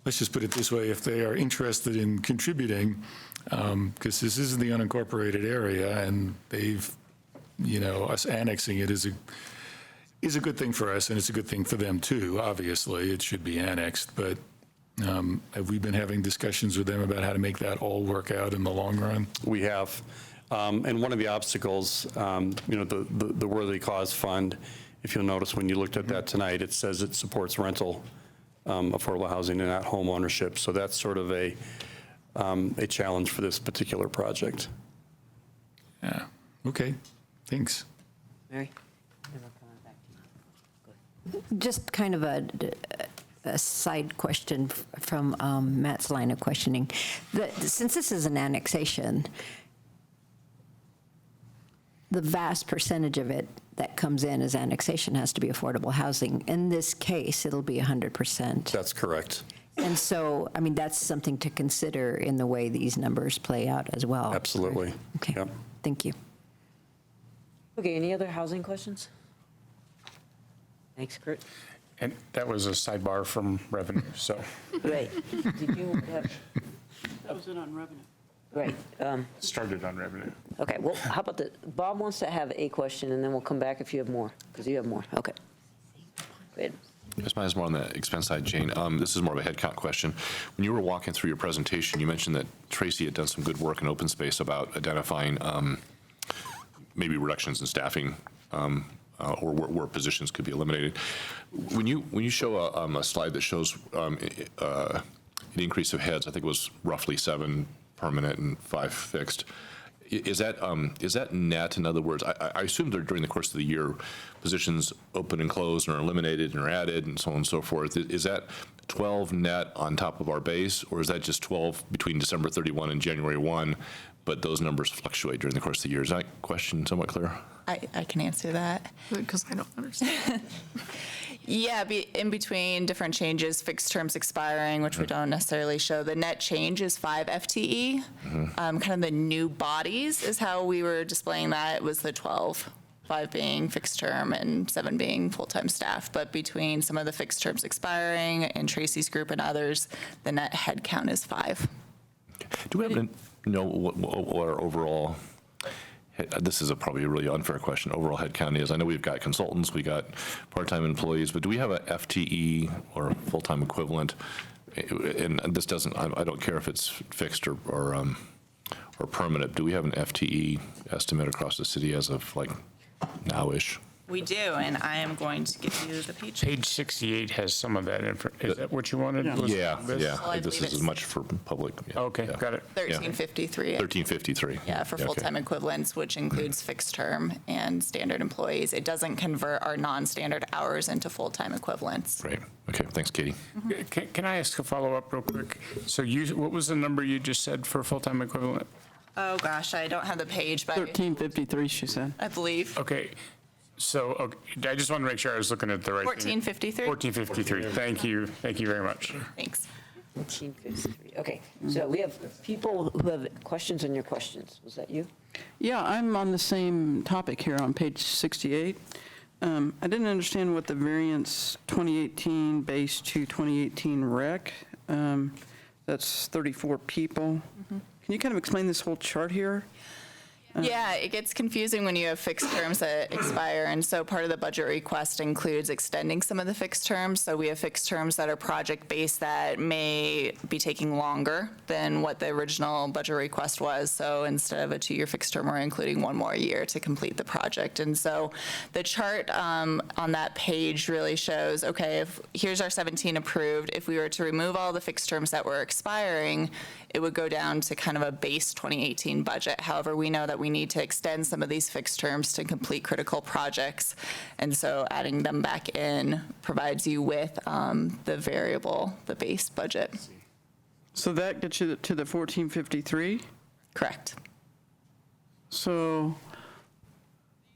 let's just put it this way, if they are interested in contributing, because this is in the unincorporated area, and they've, us annexing it is a good thing for us, and it's a good thing for them too. Obviously, it should be annexed, but have we been having discussions with them about how to make that all work out in the long run? We have. And one of the obstacles, the Worthy Cause Fund, if you'll notice when you looked at that tonight, it says it supports rental affordable housing and at-home ownership. So that's sort of a challenge for this particular project. Yeah. Okay. Thanks. Mary? Just kind of a side question from Matt's line of questioning. Since this is an annexation, the vast percentage of it that comes in as annexation has to be affordable housing. In this case, it'll be 100%. That's correct. And so, I mean, that's something to consider in the way these numbers play out as well. Absolutely. Okay. Yep. Thank you. Okay, any other housing questions? Thanks, Kurt. And that was a sidebar from revenue, so. Great. Did you have? That was it on revenue. Great. Started on revenue. Okay, well, how about Bob wants to have a question, and then we'll come back if you have more, because you have more. Okay. Go ahead. Yes, mine is more on the expense side, Jane. This is more of a headcount question. When you were walking through your presentation, you mentioned that Tracy had done some good work in open space about identifying maybe reductions in staffing or where positions could be eliminated. When you show a slide that shows an increase of heads, I think it was roughly 7 permanent and 5 fixed. Is that net? In other words, I assume that during the course of the year, positions open and close and are eliminated and are added and so on and so forth. Is that 12 net on top of our base, or is that just 12 between December 31 and January 1, but those numbers fluctuate during the course of the year? Is that question somewhat clear? I can answer that. Because I don't understand. Yeah, in between different changes, fixed terms expiring, which we don't necessarily show, the net change is 5 FTE. Kind of the new bodies is how we were displaying that. It was the 12, 5 being fixed term and 7 being full-time staff. But between some of the fixed terms expiring and Tracy's group and others, the net head count is 5. Do we happen to know what our overall, this is probably a really unfair question, overall head count is? I know we've got consultants, we got part-time employees, but do we have a FTE or a full-time equivalent? And this doesn't, I don't care if it's fixed or permanent. Do we have an FTE estimate across the city as of like now-ish? We do, and I am going to give you the page. Page 68 has some of that info. Is that what you wanted? Yeah. Well, I This believe is as it's- much for public. Yeah. Okay, got it. 1353. 1353. Yeah, for Okay. full-time equivalents, which includes fixed term and standard employees. It doesn't convert our non-standard hours into full-time equivalents. Great. Okay, thanks, Katie. Can I ask a follow-up real quick? So what was the number you just said for full-time equivalent? Oh, gosh, I don't have the page, but 1353, she said. I believe. Okay. So okay, I just want to make sure I was looking at the right thing. 1453. 1453. Thank you. Thank you very much. Thanks. 1453. Okay, so we have people who have questions on your questions. Was that you? Yeah, I'm on the same topic here on page 68. I didn't understand what the variance 2018 base to 2018 rec, that's 34 people. Can you kind of explain this whole chart here? Yeah, it gets confusing when you have fixed terms that expire, and so part of the budget request includes extending some of the fixed terms. So we have fixed terms that are project-based that may be taking longer than what the original budget request was. So instead of a 2-year fixed term, we're including 1 more year to complete the project. And so the chart on that page really shows, okay, if here's our 17 approved. If we were to remove all the fixed terms that were expiring, it would go down to kind of a base 2018 budget. However, we know that we need to extend some of these fixed terms to complete critical projects. And so adding them back in provides you with the variable, the base budget. So that gets you to the 1453? Correct. So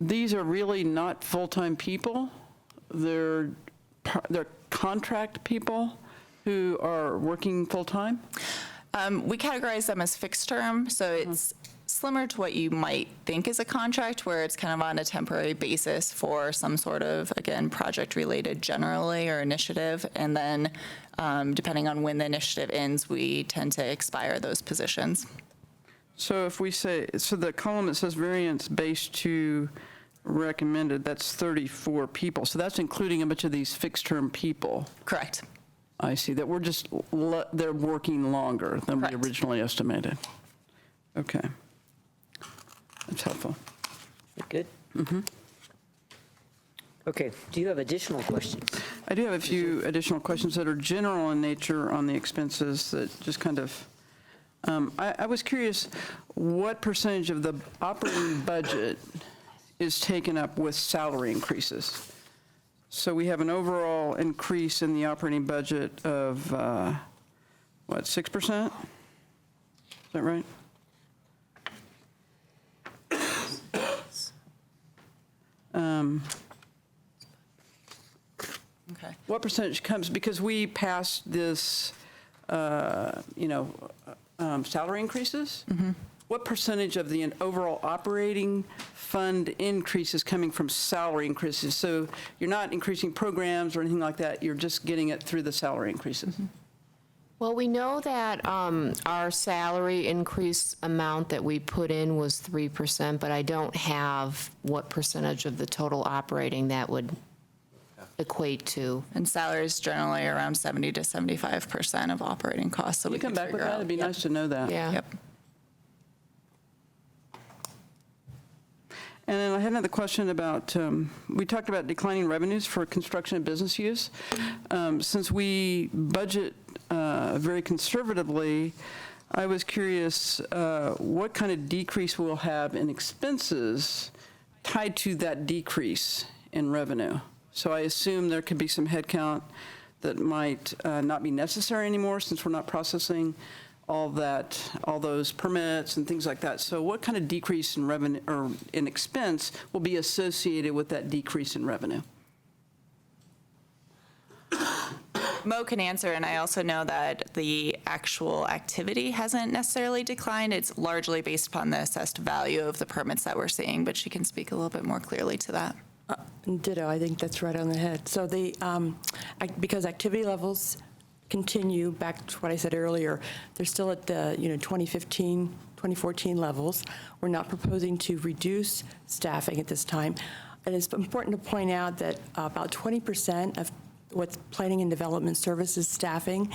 these are really not full-time people? They're contract people who are working full-time? We categorize them as fixed term, so it's similar to what you might think is a contract, where it's kind of on a temporary basis for some sort of, again, project-related generally or initiative, and then depending on when the initiative ends, we tend to expire those positions. So if we say, so the column that says variance based to recommended, that's 34 people, so that's including a bunch of these fixed-term people? Correct. I see, that we're just, they're working longer than we originally estimated. Okay. That's helpful. Good? Mm-hmm. Okay, do you have additional questions? I do have a few additional questions that are general in nature on the expenses that just kind of, I was curious, what percentage of the operating budget is taken up with salary increases? So we have an overall increase in the operating budget of, 6%? Is that right? Okay. What percentage comes, because we passed this, salary increases? What percentage of the overall operating fund increase is coming from salary increases? So you're not increasing programs or anything like that, you're just getting it through the salary increases? Well, we know that our salary increase amount that we put in was 3%, but I don't have what percentage of the total operating that would equate to. And salaries generally around 70 to 75% of operating costs. So Can you come back with that? It'd be nice to know that. Yeah. Yep. And then I had another question about, we talked about declining revenues for construction and business use. Since we budget very conservatively, I was curious what kind of decrease we'll have in expenses tied to that decrease in revenue. So I assume there could be some headcount that might not be necessary anymore since we're not processing all those permits and things like that. So what kind of decrease in revenue or in expense will be associated with that decrease in revenue? Mo can answer, and I also know that the actual activity hasn't necessarily declined. It's largely based upon the assessed value of the permits that we're seeing, but she can speak a little bit more clearly to that. Ditto, I think that's right on the head. So because activity levels continue, back to what I said earlier, they're still at the 2015, 2014 levels. We're not proposing to reduce staffing at this time. And it's important to point out that about 20% of what's planning and development services staffing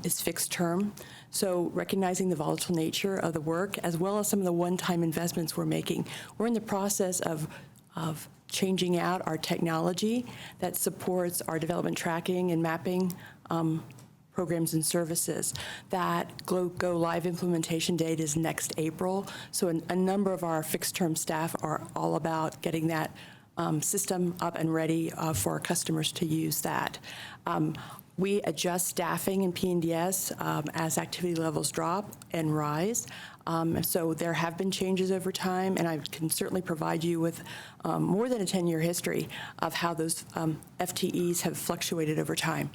is fixed term. So recognizing the volatile nature of the work, as well as some of the one-time investments we're making, we're in the process of changing out our technology that supports our development tracking and mapping programs and services. That go live implementation date is next April. So a number of our fixed term staff are all about getting that system up and ready for our customers to use that. We adjust staffing in P&DS as activity levels drop and rise. So there have been changes over time, and I can certainly provide you with more than a 10-year history of how those FTEs have fluctuated over time.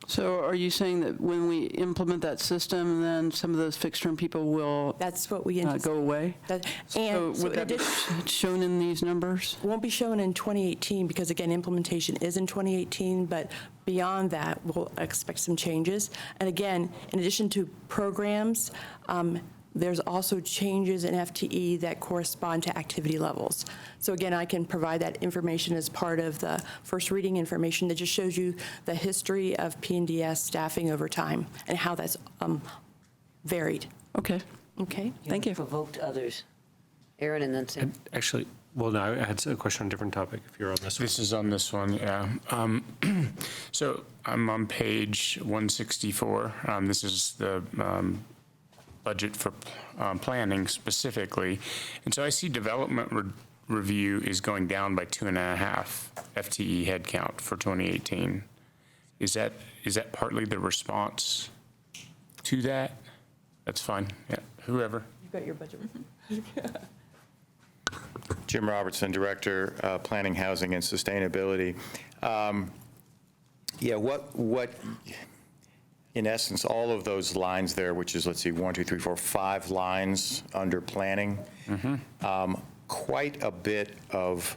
So are you saying that when we implement that system, then some of those fixed-term people will That's what we go away? And So would that be shown in these numbers? Won't be shown in 2018 because, again, implementation is in 2018, but beyond that, we'll expect some changes. And again, in addition to programs, there's also changes in FTE that correspond to activity levels. So again, I can provide that information as part of the first reading information that just shows you the history of P&DS staffing over time and how that's varied. Okay. Okay. Thank you. Provoked others. Aaron and then Sam. Actually, well, no, I had a question on a different topic, if you're on this one. This is on this one, yeah. So I'm on page 164. This is the budget for planning specifically. And so I see development review is going down by 2.5 FTE headcount for 2018. Is that partly the response to that? That's fine. Yeah, whoever. You've got your budget. Jim Robertson, Director, Planning, Housing, and Sustainability. Yeah, what in essence, all of those lines there, which is, let's see, 1, 2, 3, 4, 5 lines under planning, quite a bit of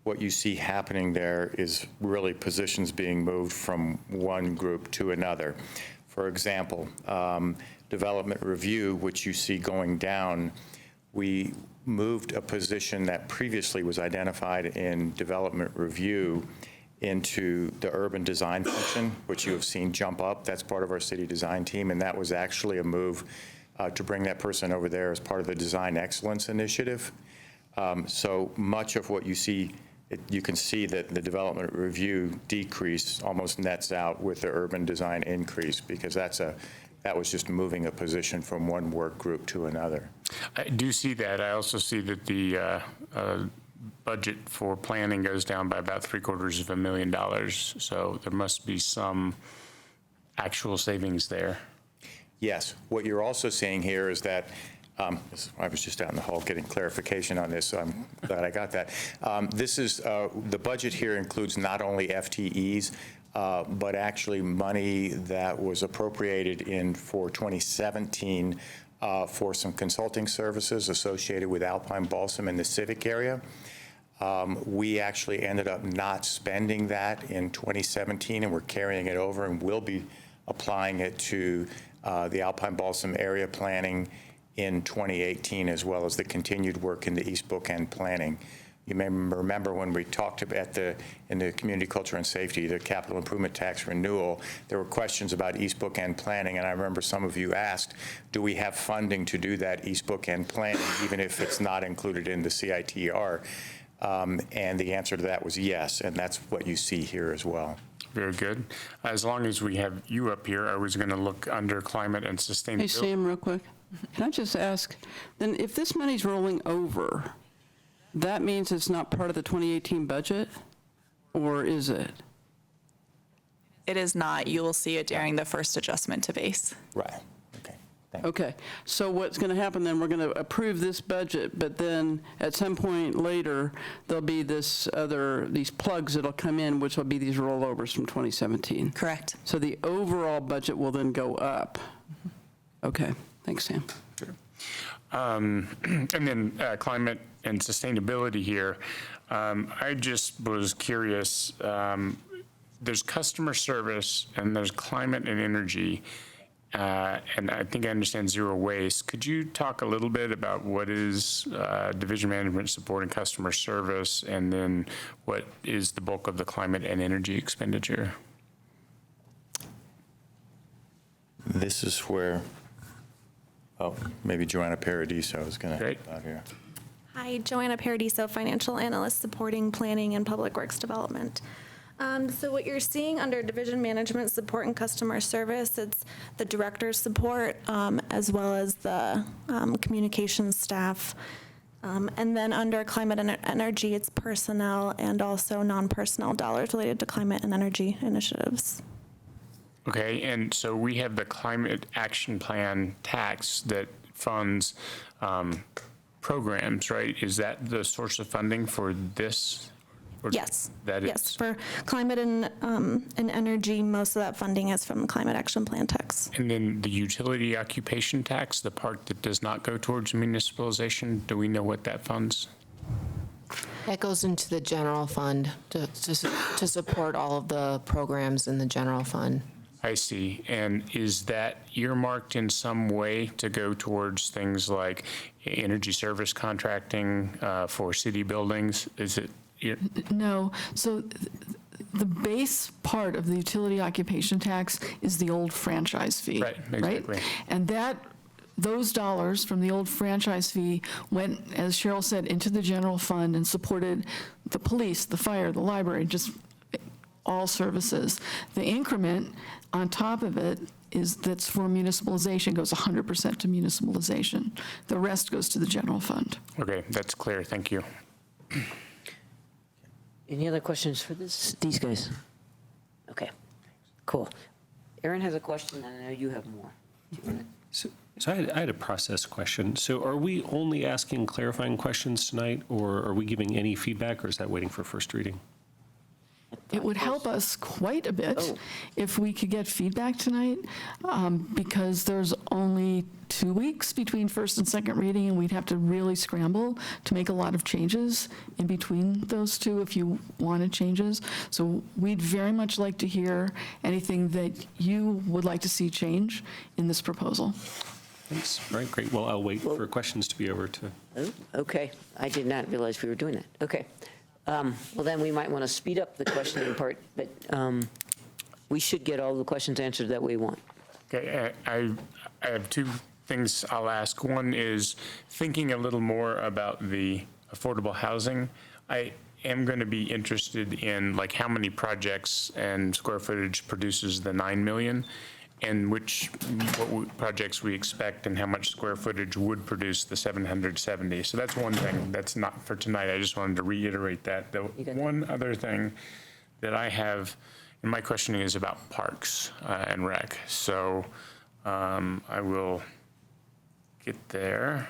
what you see happening there is really positions being moved from one group to another. For example, development review, which you see going down, we moved a position that previously was identified in development review into the urban design function, which you have seen jump up. That's part of our city design team, and that was actually a move to bring that person over there as part of the Design Excellence Initiative. So much of what you see, you can see that the development review decrease almost nets out with the urban design increase, because that was just moving a position from one work group to another. I do see that. I also see that the budget for planning goes down by about $750,000. So there must be some actual savings there. Yes. What you're also seeing here is that, I was just out in the hall getting clarification on this, so I'm glad I got that. This is, the budget here includes not only FTEs, but actually money that was appropriated for 2017 for some consulting services associated with Alpine Balsam in the civic area. We actually ended up not spending that in 2017, and we're carrying it over, and we'll be applying it to the Alpine Balsam area planning in 2018, as well as the continued work in the East Bookend planning. You may remember when we talked about in the community culture and safety, the capital improvement tax renewal, there were questions about East Bookend planning, and I remember some of you asked, do we have funding to do that East Bookend planning, even if it's not included in the CITR? And the answer to that was yes, and that's what you see here as well. Very good. As long as we have you up here, I was going to look under climate and sustainability. Hey, Sam, real quick. Can I just ask, then if this money's rolling over, that means it's not part of the 2018 budget, or is it? It is not. You will see it during the first adjustment to base. Right. Okay, so what's going to happen then, we're going to approve this budget, but then at some point later, there'll be these plugs that'll come in, which will be these rollovers from 2017. Correct. So the overall budget will then go up. Okay, thanks, Sam. Sure. And then climate and sustainability here. I just was curious, there's customer service and there's climate and energy. And I think I understand zero waste. Could you talk a little bit about what is division management support and customer service, and then what is the bulk of the climate and energy expenditure? This is where, maybe Joanna Paradiso is going to help out here. Hi, Joanna Paradiso, Financial Analyst supporting Planning and Public Works Development. So what you're seeing under Division Management Support and Customer Service, it's the director's support as well as the communications staff. And then under Climate and Energy, it's personnel and also non-personnel dollars related to climate and energy initiatives. Okay, and so we have the Climate Action Plan tax that funds programs, right? Is that the source of funding for this? Or Yes. That Yes, is. for climate and energy, most of that funding is from the Climate Action Plan tax. And then the utility occupation tax, the part that does not go towards municipalization, do we know what that funds? That goes into the general fund to support all of the programs in the general fund. I see. And is that earmarked in some way to go towards things like energy service contracting for city buildings? Is it? No. So the base part of the utility occupation tax is the old franchise fee. Right, exactly. Right? And those dollars from the old franchise fee went, as Cheryl said, into the general fund and supported the police, the fire, the library, just all services. The increment on top of it that's for municipalization, goes 100% to municipalization. The rest goes to the general fund. Okay, that's clear. Thank you. Any other questions for these guys? Okay, cool. Aaron has a question, and I know you have more. So I had a process question. So are we only asking clarifying questions tonight, or are we giving any feedback, or is that waiting for first reading? It would help us quite a bit if we could get feedback tonight, because there's only 2 weeks between first and second reading, and we'd have to really scramble to make a lot of changes in between those two if you wanted changes. So we'd very much like to hear anything that you would like to see change in this proposal. Thanks. All right, great. Well, I'll wait for questions to be over to. Oh, okay. I did not realize we were doing that. Okay. Well, then we might want to speed up the questioning part, but we should get all the questions answered that we want. Okay, I have two things I'll ask. One is thinking a little more about the affordable housing. I am going to be interested in like how many projects and square footage produces the 9 million, and what projects we expect and how much square footage would produce the 770. So that's one thing that's not for tonight. I just wanted to reiterate that. The one other thing that I have, and my questioning is about parks and rec. So I will get there.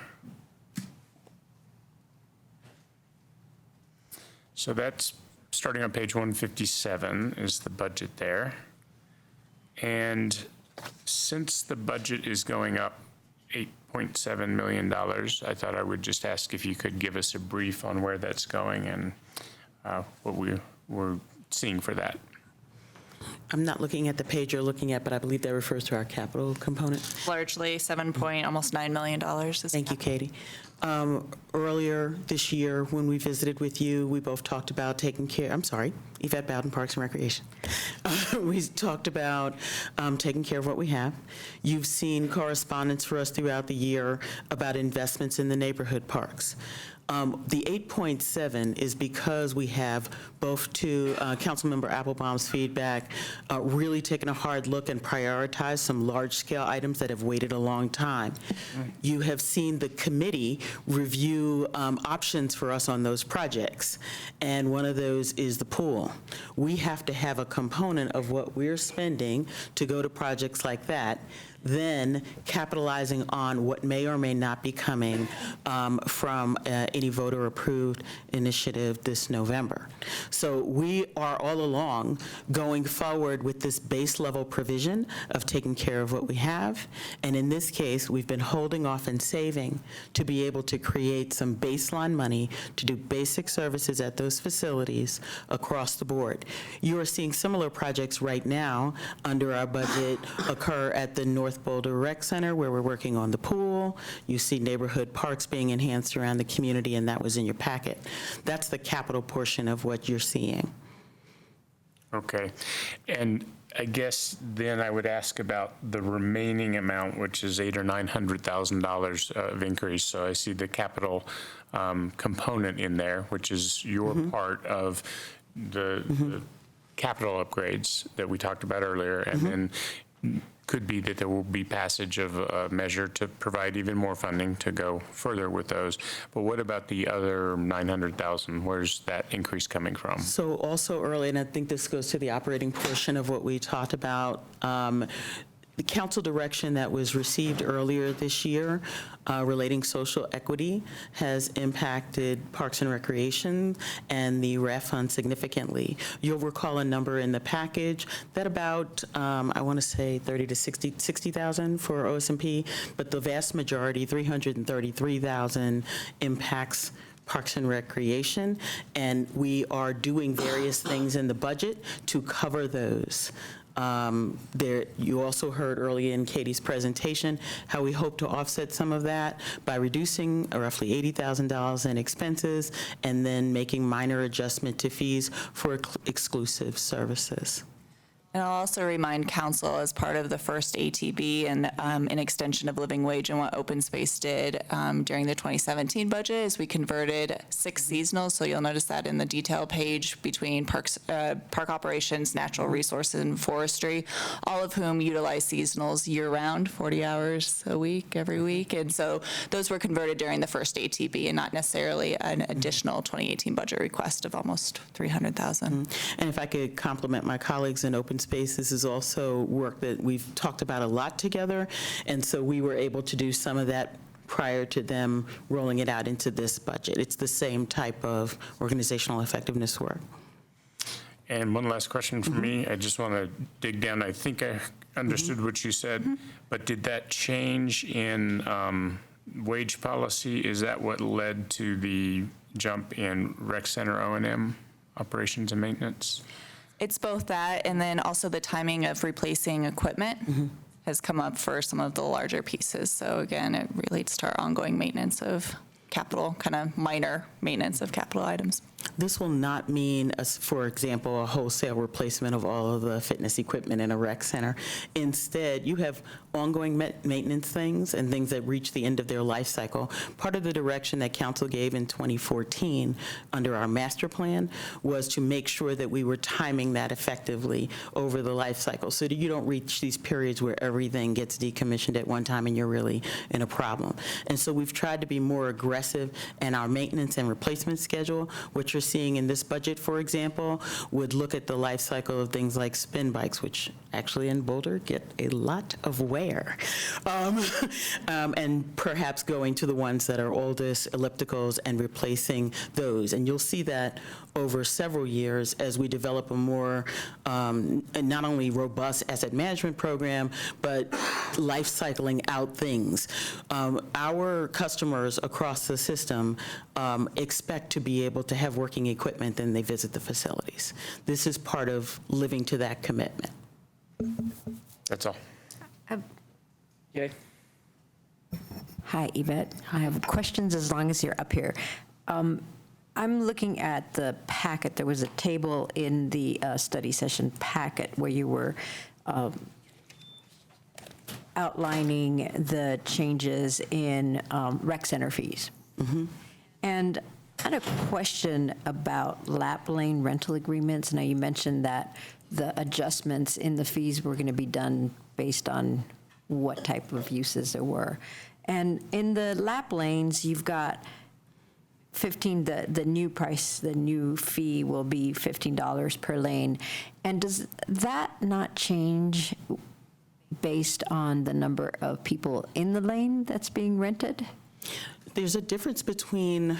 So that's starting on page 157 is the budget there. And since the budget is going up $8.7 million, I thought I would just ask if you could give us a brief on where that's going and what we're seeing for that. I'm not looking at the page you're looking at, but I believe that refers to our capital component. Largely almost $9 million. Thank you, Katie. Earlier this year, when we visited with you, we both talked about Yvette Bowden, Parks and Recreation. We talked about taking care of what we have. You've seen correspondence for us throughout the year about investments in the neighborhood parks. The 8.7 is because we have, both to Councilmember Applebaum's feedback, really taken a hard look and prioritized some large-scale items that have waited a long time. You have seen the committee review options for us on those projects, and one of those is the pool. We have to have a component of what we're spending to go to projects like that, then capitalizing on what may or may not be coming from any voter-approved initiative this November. So we are all along going forward with this base level provision of taking care of what we have. And in this case, we've been holding off and saving to be able to create some baseline money to do basic services at those facilities across the board. You are seeing similar projects right now under our budget occur at the North Boulder Rec Center, where we're working on the pool. You see neighborhood parks being enhanced around the community, and that was in your packet. That's the capital portion of what you're seeing. Okay. And I guess then I would ask about the remaining amount, which is $800,000 or $900,000 of increase. So I see the capital component in there, which is your part of the capital upgrades that we talked about earlier. And then could be that there will be passage of a measure to provide even more funding to go further with those. But what about the other 900,000? Where's that increase coming from? So also early, and I think this goes to the operating portion of what we talked about, the council direction that was received earlier this year relating social equity has impacted Parks and Recreation and the RAF fund significantly. You'll recall a number in the package that about, I want to say 30 to 60,000 for OSMP, but the vast majority, 333,000, impacts Parks and Recreation, and we are doing various things in the budget to cover those. You also heard early in Katie's presentation how we hope to offset some of that by reducing roughly $80,000 in expenses and then making minor adjustment to fees for exclusive services. And I'll also remind council, as part of the first ATB and an extension of living wage and what open space did during the 2017 budget, is we converted 6 seasonals. So you'll notice that in the detail page between parks, park operations, natural resources, and forestry, all of whom utilize seasonals year-round, 40 hours a week, every week. And so those were converted during the first ATB and not necessarily an additional 2018 budget request of almost 300,000. And if I could compliment my colleagues in open space, this is also work that we've talked about a lot together, and so we were able to do some of that prior to them rolling it out into this budget. It's the same type of organizational effectiveness work. And one last question from me. I just want to dig down. I think I understood what you said, but did that change in wage policy? Is that what led to the jump in rec center O&M operations and maintenance? It's both that, and then also the timing of replacing equipment has come up for some of the larger pieces. So again, it relates to our ongoing maintenance of capital, kind of minor maintenance of capital items. This will not mean, for example, a wholesale replacement of all of the fitness equipment in a rec center. Instead, you have ongoing maintenance things and things that reach the end of their life cycle. Part of the direction that council gave in 2014 under our master plan was to make sure that we were timing that effectively over the life cycle so that you don't reach these periods where everything gets decommissioned at one time and you're really in a problem. And so we've tried to be more aggressive in our maintenance and replacement schedule. What you're seeing in this budget, for example, would look at the life cycle of things like spin bikes, which actually in Boulder get a lot of wear, and perhaps going to the ones that are oldest, ellipticals, and replacing those. And you'll see that over several years as we develop a more, not only robust asset management program, but life cycling out things. Our customers across the system expect to be able to have working equipment when they visit the facilities. This is part of living to that commitment. That's all. Jay. Hi, Yvette. I have questions as long as you're up here. I'm looking at the packet. There was a table in the study session packet where you were outlining the changes in rec center fees. And I had a question about lap lane rental agreements. Now, you mentioned that the adjustments in the fees were going to be done based on what type of uses there were. And in the lap lanes, you've got 15, the new price, the new fee will be $15 per lane. And does that not change based on the number of people in the lane that's being rented? There's a difference between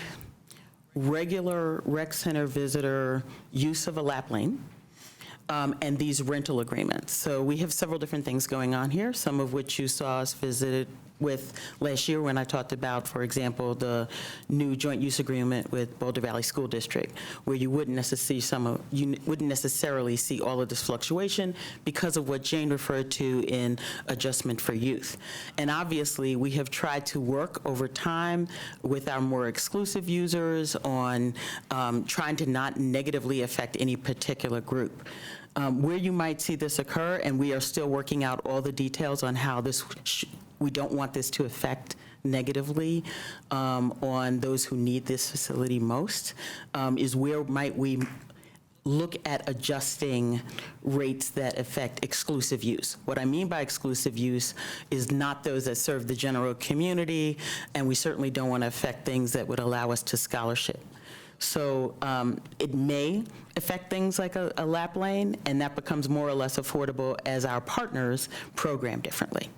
regular rec center visitor use of a lap lane and these rental agreements. So we have several different things going on here, some of which you saw us visited with last year when I talked about, for example, the new joint use agreement with Boulder Valley School District, where you wouldn't necessarily see all of this fluctuation because of what Jane referred to in adjustment for youth. And obviously, we have tried to work over time with our more exclusive users on trying to not negatively affect any particular group. Where you might see this occur, and we are still working out all the details on how this we don't want this to affect negatively on those who need this facility most, is where might we look at adjusting rates that affect exclusive use. What I mean by exclusive use is not those that serve the general community, and we certainly don't want to affect things that would allow us to scholarship. So it may affect things like a lap lane, and that becomes more or less affordable as our partners program differently.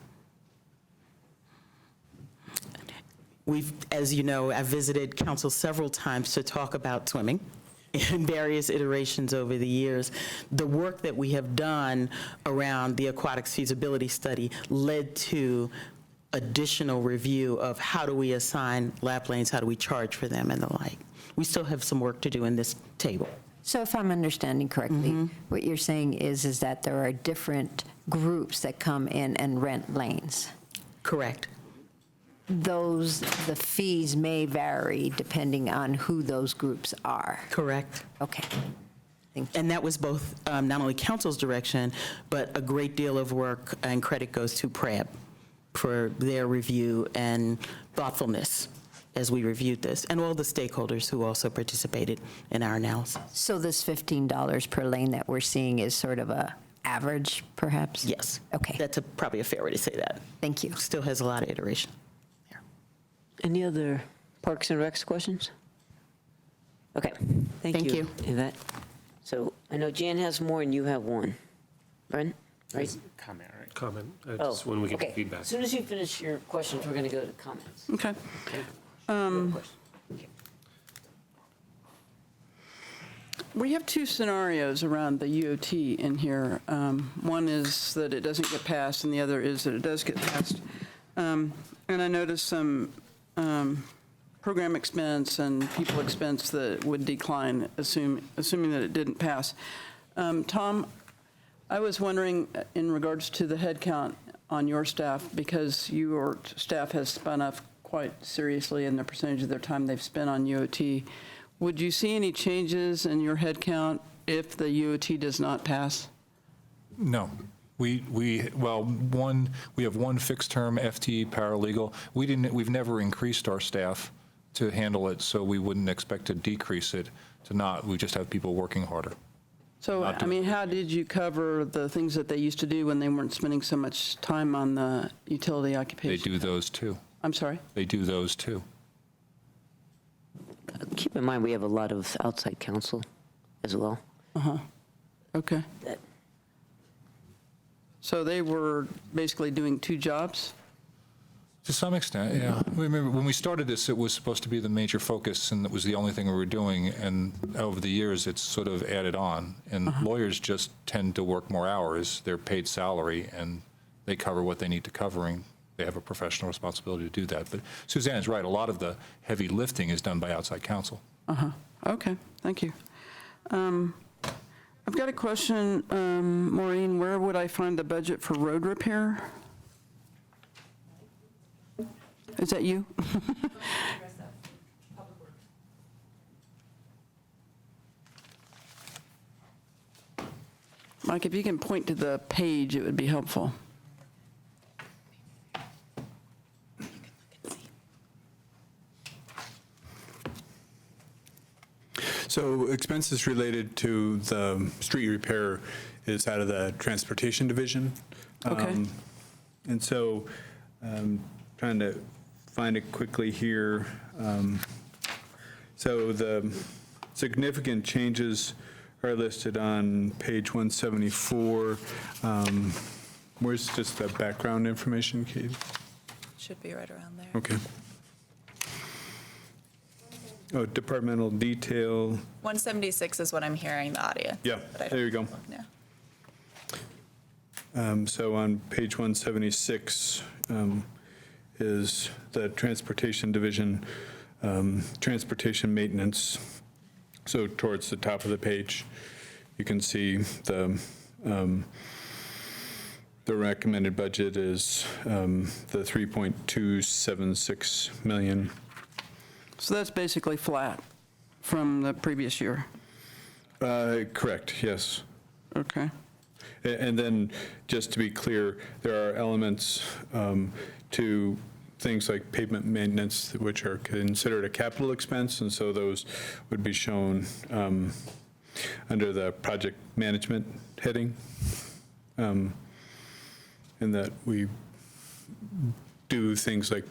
We've, as you know, I've visited council several times to talk about swimming in various iterations over the years. The work that we have done around the aquatics feasibility study led to additional review of how do we assign lap lanes, how do we charge for them, and the like. We still have some work to do in this table. So if I'm understanding correctly, what you're saying is that there are different groups that come in and rent lanes. Correct. The fees may vary depending on who those groups are. Correct. Okay. And that was both not only council's direction, but a great deal of work and credit goes to PRAB for their review and thoughtfulness as we reviewed this, and all the stakeholders who also participated in our analysis. So this $15 per lane that we're seeing is sort of a average, perhaps? Yes. Okay. That's probably a fair way to say that. Thank you. Still has a lot of iteration. Any other Parks and Recs questions? Okay, Thank you. Yvette. So I know Jan has more and you have one. Brent, right? Comment, right? Comment, Oh, just when we get okay. feedback. As soon as you finish your questions, we're going to go to comments. Okay. We have two scenarios around the UOT in here. One is that it doesn't get passed, and the other is that it does get passed. And I noticed some program expense and people expense that would decline, assuming that it didn't pass. Tom, I was wondering in regards to the head count on your staff, because your staff has spun up quite seriously in the percentage of their time they've spent on UOT. Would you see any changes in your head count if the UOT does not pass? No. We have one fixed-term FTE paralegal. We've never increased our staff to handle it, so we wouldn't expect to decrease it to not. We just have people working harder. So, I mean, how did you cover the things that they used to do when they weren't spending so much time on the utility occupation? They do those too. I'm sorry? They do those too. Keep in mind, we have a lot of outside counsel as well. Uh-huh. Okay. So they were basically doing two jobs? To some extent, yeah. Remember, when we started this, it was supposed to be the major focus, and it was the only thing we were doing, and over the years, it's sort of added on. And lawyers just tend to work more hours. They're paid salary, and they cover what they need to cover, and they have a professional responsibility to do that. But Suzanne is right. A lot of the heavy lifting is done by outside counsel. Uh-huh. Okay, thank you. I've got a question, Maureen, where would I find the budget for road repair? Is that you? Mike, if you can point to the page, it would be helpful. So expenses related to the street repair is out of the transportation division. Okay. And so trying to find it quickly here. So the significant changes are listed on page 174. Where's just the background information, Kate? Should be right around there. Okay. Oh, departmental detail. 176 is what I'm hearing the audience. Yeah, but I there you go. Yeah. So on page 176 is the transportation division, transportation maintenance. So towards the top of the page, you can see the recommended budget is the 3.276 million. So that's basically flat from the previous year? Correct, yes. Okay. And then, just to be clear, there are elements to things like pavement maintenance, which are considered a capital expense, and so those would be shown under the project management heading, in that we do things like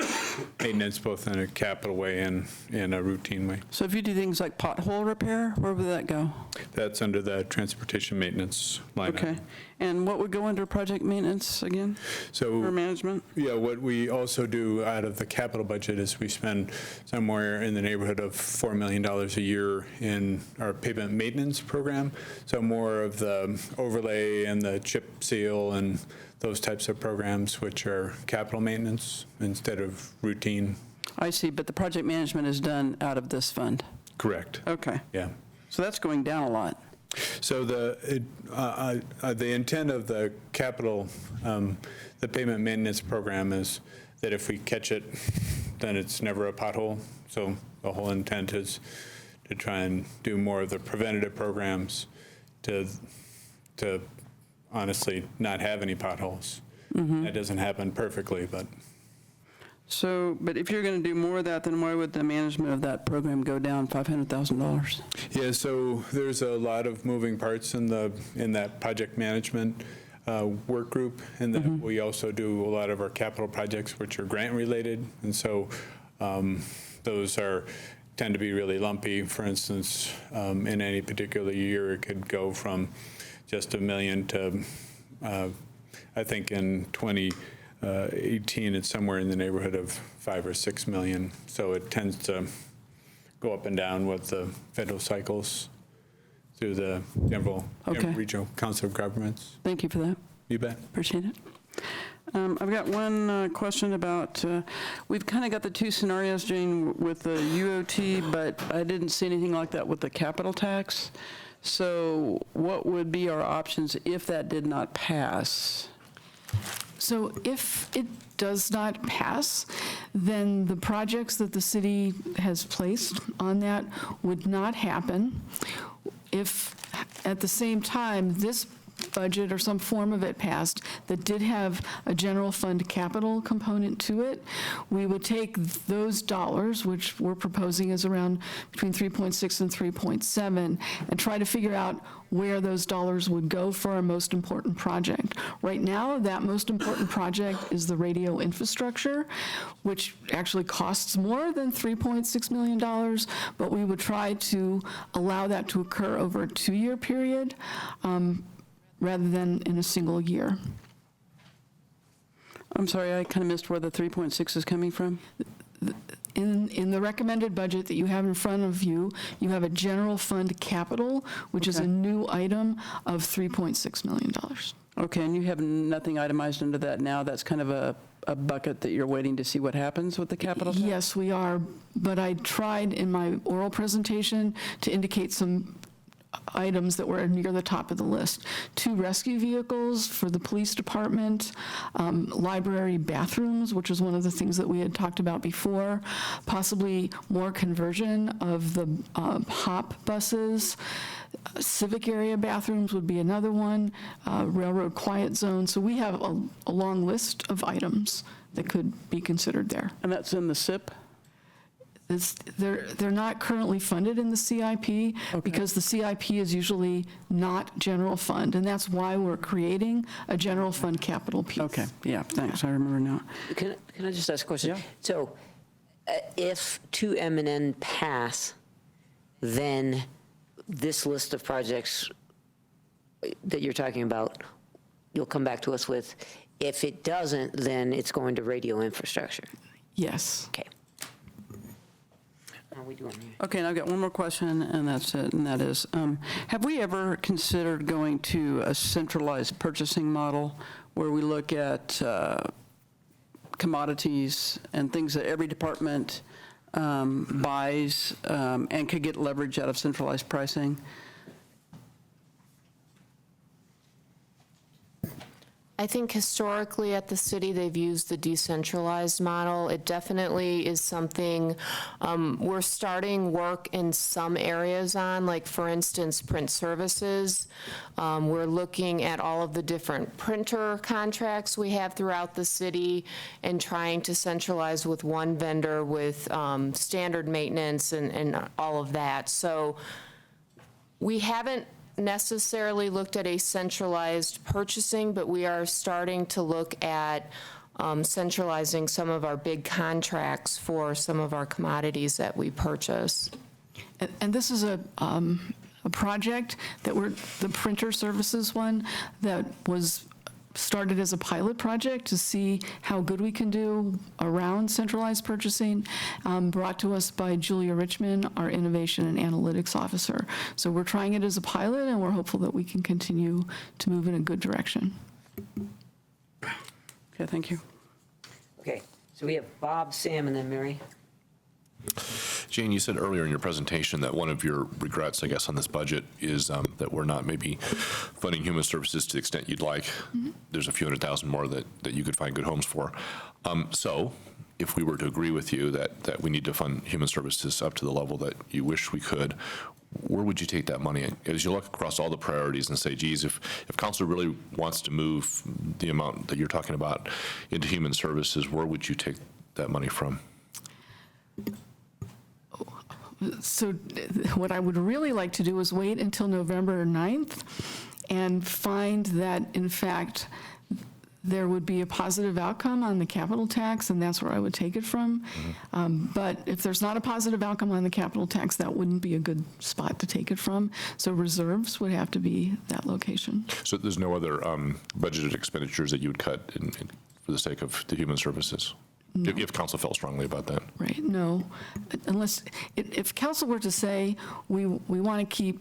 maintenance both in a capital way and in a routine way. So if you do things like pothole repair, where would that go? That's under the transportation maintenance line. Okay. And what would go under project maintenance again? So, or management? Yeah, what we also do out of the capital budget is we spend somewhere in the neighborhood of $4 million a year in our pavement maintenance program. So more of the overlay and the chip seal and those types of programs, which are capital maintenance instead of routine. I see, but the project management is done out of this fund? Correct. Okay. Yeah. So that's going down a lot. So the intent of the capital, the pavement maintenance program is that if we catch it, then it's never a pothole. So the whole intent is to try and do more of the preventative programs to honestly not have any potholes. Mm-hmm. That doesn't happen perfectly, but. So, but if you're going to do more of that, then why would the management of that program go down $500,000? Yeah, so there's a lot of moving parts in that project management work group, and then we also do a lot of our capital projects, which are grant related, and so those tend to be really lumpy. For instance, in any particular year, it could go from just $1 million to I think in 2018 it's somewhere in the neighborhood of $5 or $6 million. So it tends to go up and down with the federal cycles through the general regional council of governments. Thank you for that. You bet. Appreciate it. I've got one question about, we've kind of got the two scenarios, Jane, with the UOT, but I didn't see anything like that with the capital tax. So what would be our options if that did not pass? So if it does not pass, then the projects that the city has placed on that would not happen. If at the same time this budget or some form of it passed that did have a general fund capital component to it, we would take those dollars, which we're proposing is around between 3.6 and 3.7, and try to figure out where those dollars would go for our most important project. Right now, that most important project is the radio infrastructure, which actually costs more than $3.6 million, but we would try to allow that to occur over a 2-year period, rather than in a single year. I'm sorry, I kind of missed where the 3.6 is coming from. In the recommended budget that you have in front of you, you have a general fund capital, which is a new item of $3.6 million. Okay, and you have nothing itemized into that now? That's kind of a bucket that you're waiting to see what happens with the capital tax? Yes, we are, but I tried in my oral presentation to indicate some items that were near the top of the list. 2 rescue vehicles for the police department, library bathrooms, which is one of the things that we had talked about before, possibly more conversion of the HOP buses. Civic area bathrooms would be another one, railroad quiet zone. So we have a long list of items that could be considered there. And that's in the SIP? They're not currently funded in the CIP because the CIP is usually not general fund, and that's why we're creating a general fund capital piece. Okay, yeah, thanks, I remember now. Can I just ask a question? Yeah. So if 2M&N pass, then this list of projects that you're talking about, you'll come back to us with. If it doesn't, then it's going to radio infrastructure. Yes. Okay. How are we doing here? Okay, and I've got one more question, and that's it, and that is, have we ever considered going to a centralized purchasing model where we look at commodities and things that every department buys and could get leverage out of centralized pricing? I think historically at the city, they've used the decentralized model. It definitely is something we're starting work in some areas on, like for instance, print services. We're looking at all of the different printer contracts we have throughout the city and trying to centralize with one vendor with standard maintenance and all of that. So We haven't necessarily looked at a centralized purchasing, but we are starting to look at centralizing some of our big contracts for some of our commodities that we purchase. And this is a project that the printer services one that was started as a pilot project to see how good we can do around centralized purchasing, brought to us by Julia Richmond, our Innovation and Analytics Officer. So we're trying it as a pilot, and we're hopeful that we can continue to move in a good direction. Okay, thank you. Okay, so we have Bob, Sam, and then Mary. Jane, you said earlier in your presentation that one of your regrets, I guess, on this budget is that we're not maybe funding human services to the extent you'd like. There's a few $100,000 more that you could find good homes for. So if we were to agree with you that we need to fund human services up to the level that you wish we could, where would you take that money? As you look across all the priorities and say, geez, if council really wants to move the amount that you're talking about into human services, where would you take that money from? So what I would really like to do is wait until November 9th and find that, in fact, there would be a positive outcome on the capital tax, and that's where I would take it from. But if there's not a positive outcome on the capital tax, that wouldn't be a good spot to take it from. So reserves would have to be that location. So there's no other budgeted expenditures that you would cut for the sake of the human services? No. If council felt strongly about that. Right, no. Unless, if council were to say, we want to keep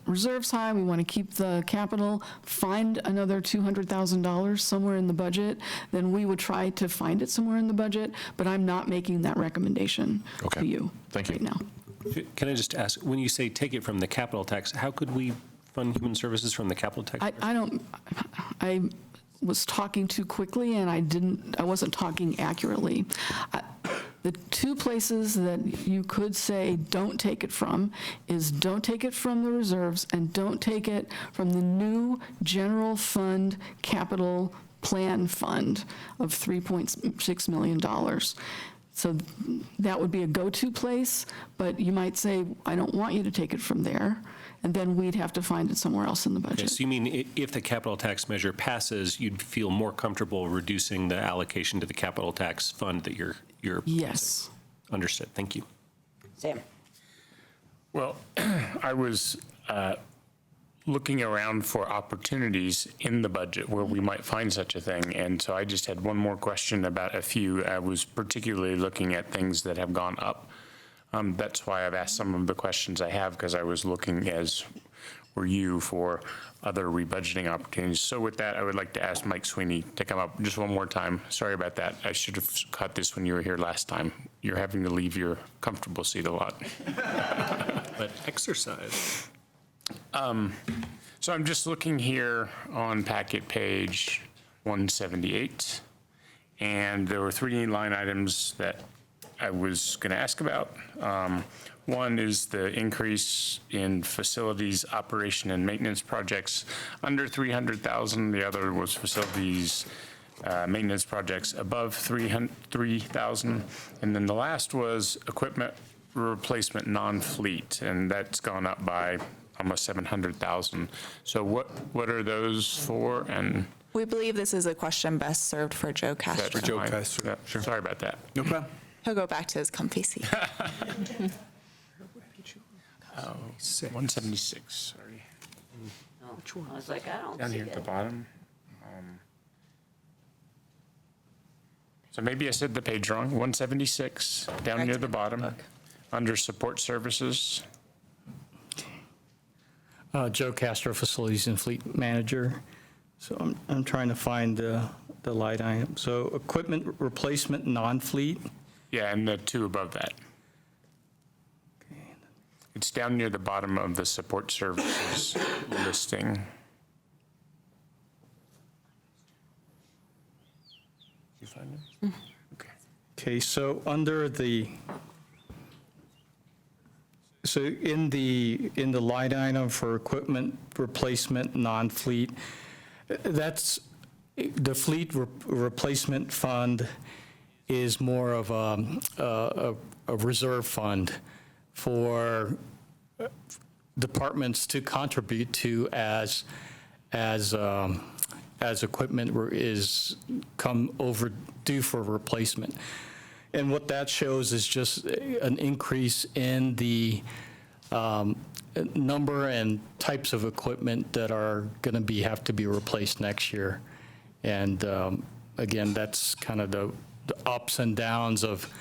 reserves high, we want to keep the capital, find another $200,000 somewhere in the budget, then we would try to find it somewhere in the budget, but I'm not making that recommendation to you right now. Can I just ask, when you say take it from the capital tax, how could we fund human services from the capital tax? I was talking too quickly, and I wasn't talking accurately. The two places that you could say don't take it from is don't take it from the reserves and don't take it from the new general fund capital plan fund of $3.6 million. So that would be a go-to place, but you might say, I don't want you to take it from there, and then we'd have to find it somewhere else in the budget. Okay, so you mean if the capital tax measure passes, you'd feel more comfortable reducing the allocation to the capital tax fund that you're Yes. Understood. Thank you. Sam. Well, I was looking around for opportunities in the budget where we might find such a thing. And so I just had one more question about a few. I was particularly looking at things that have gone up. That's why I've asked some of the questions I have, because I was looking, as were you, for other rebudgeting opportunities. So with that, I would like to ask Mike Sweeney to come up just one more time. Sorry about that. I should have caught this when you were here last time. You're having to leave your comfortable seat a lot. But exercise. So I'm just looking here on packet page 178, and there were three line items that I was going to ask about. One is the increase in facilities operation and maintenance projects under 300,000. The other was facilities maintenance projects above 3,000. And then the last was equipment replacement non-fleet, and that's gone up by almost 700,000. So what are those for? And We believe this is a question best served for Joe Castro. For Joe Castro. Sure. Sorry about that. No problem. He'll go back to his comfy seat. 176, sorry. I was like, I don't Down see here at the it. bottom. So maybe I said the page wrong. 176, down near the bottom, under support services. Joe Castro, Facilities and Fleet Manager. So I'm trying to find the line item. So equipment replacement non-fleet. Yeah, and the two above that. It's down near the bottom of the support services listing. You find it? Okay, so under the, so in the line item for equipment replacement non-fleet, that's, the fleet replacement fund is more of a reserve fund for departments to contribute to as equipment is come overdue for replacement. And what that shows is just an increase in the number and types of equipment that are going to have to be replaced next year. And again, that's kind of the ups and downs of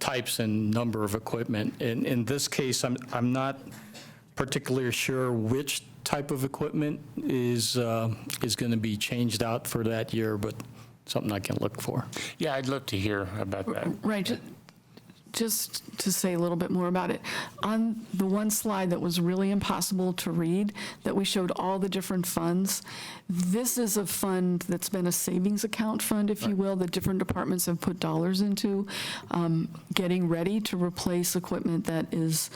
types and number of equipment. In this case, I'm not particularly sure which type of equipment is going to be changed out for that year, but something I can look for. Yeah, I'd love to hear about that. Right. Just to say a little bit more about it, on the one slide that was really impossible to read, that we showed all the different funds, this is a fund that's been a savings account fund, if you will, that different departments have put dollars into, getting ready to replace equipment that is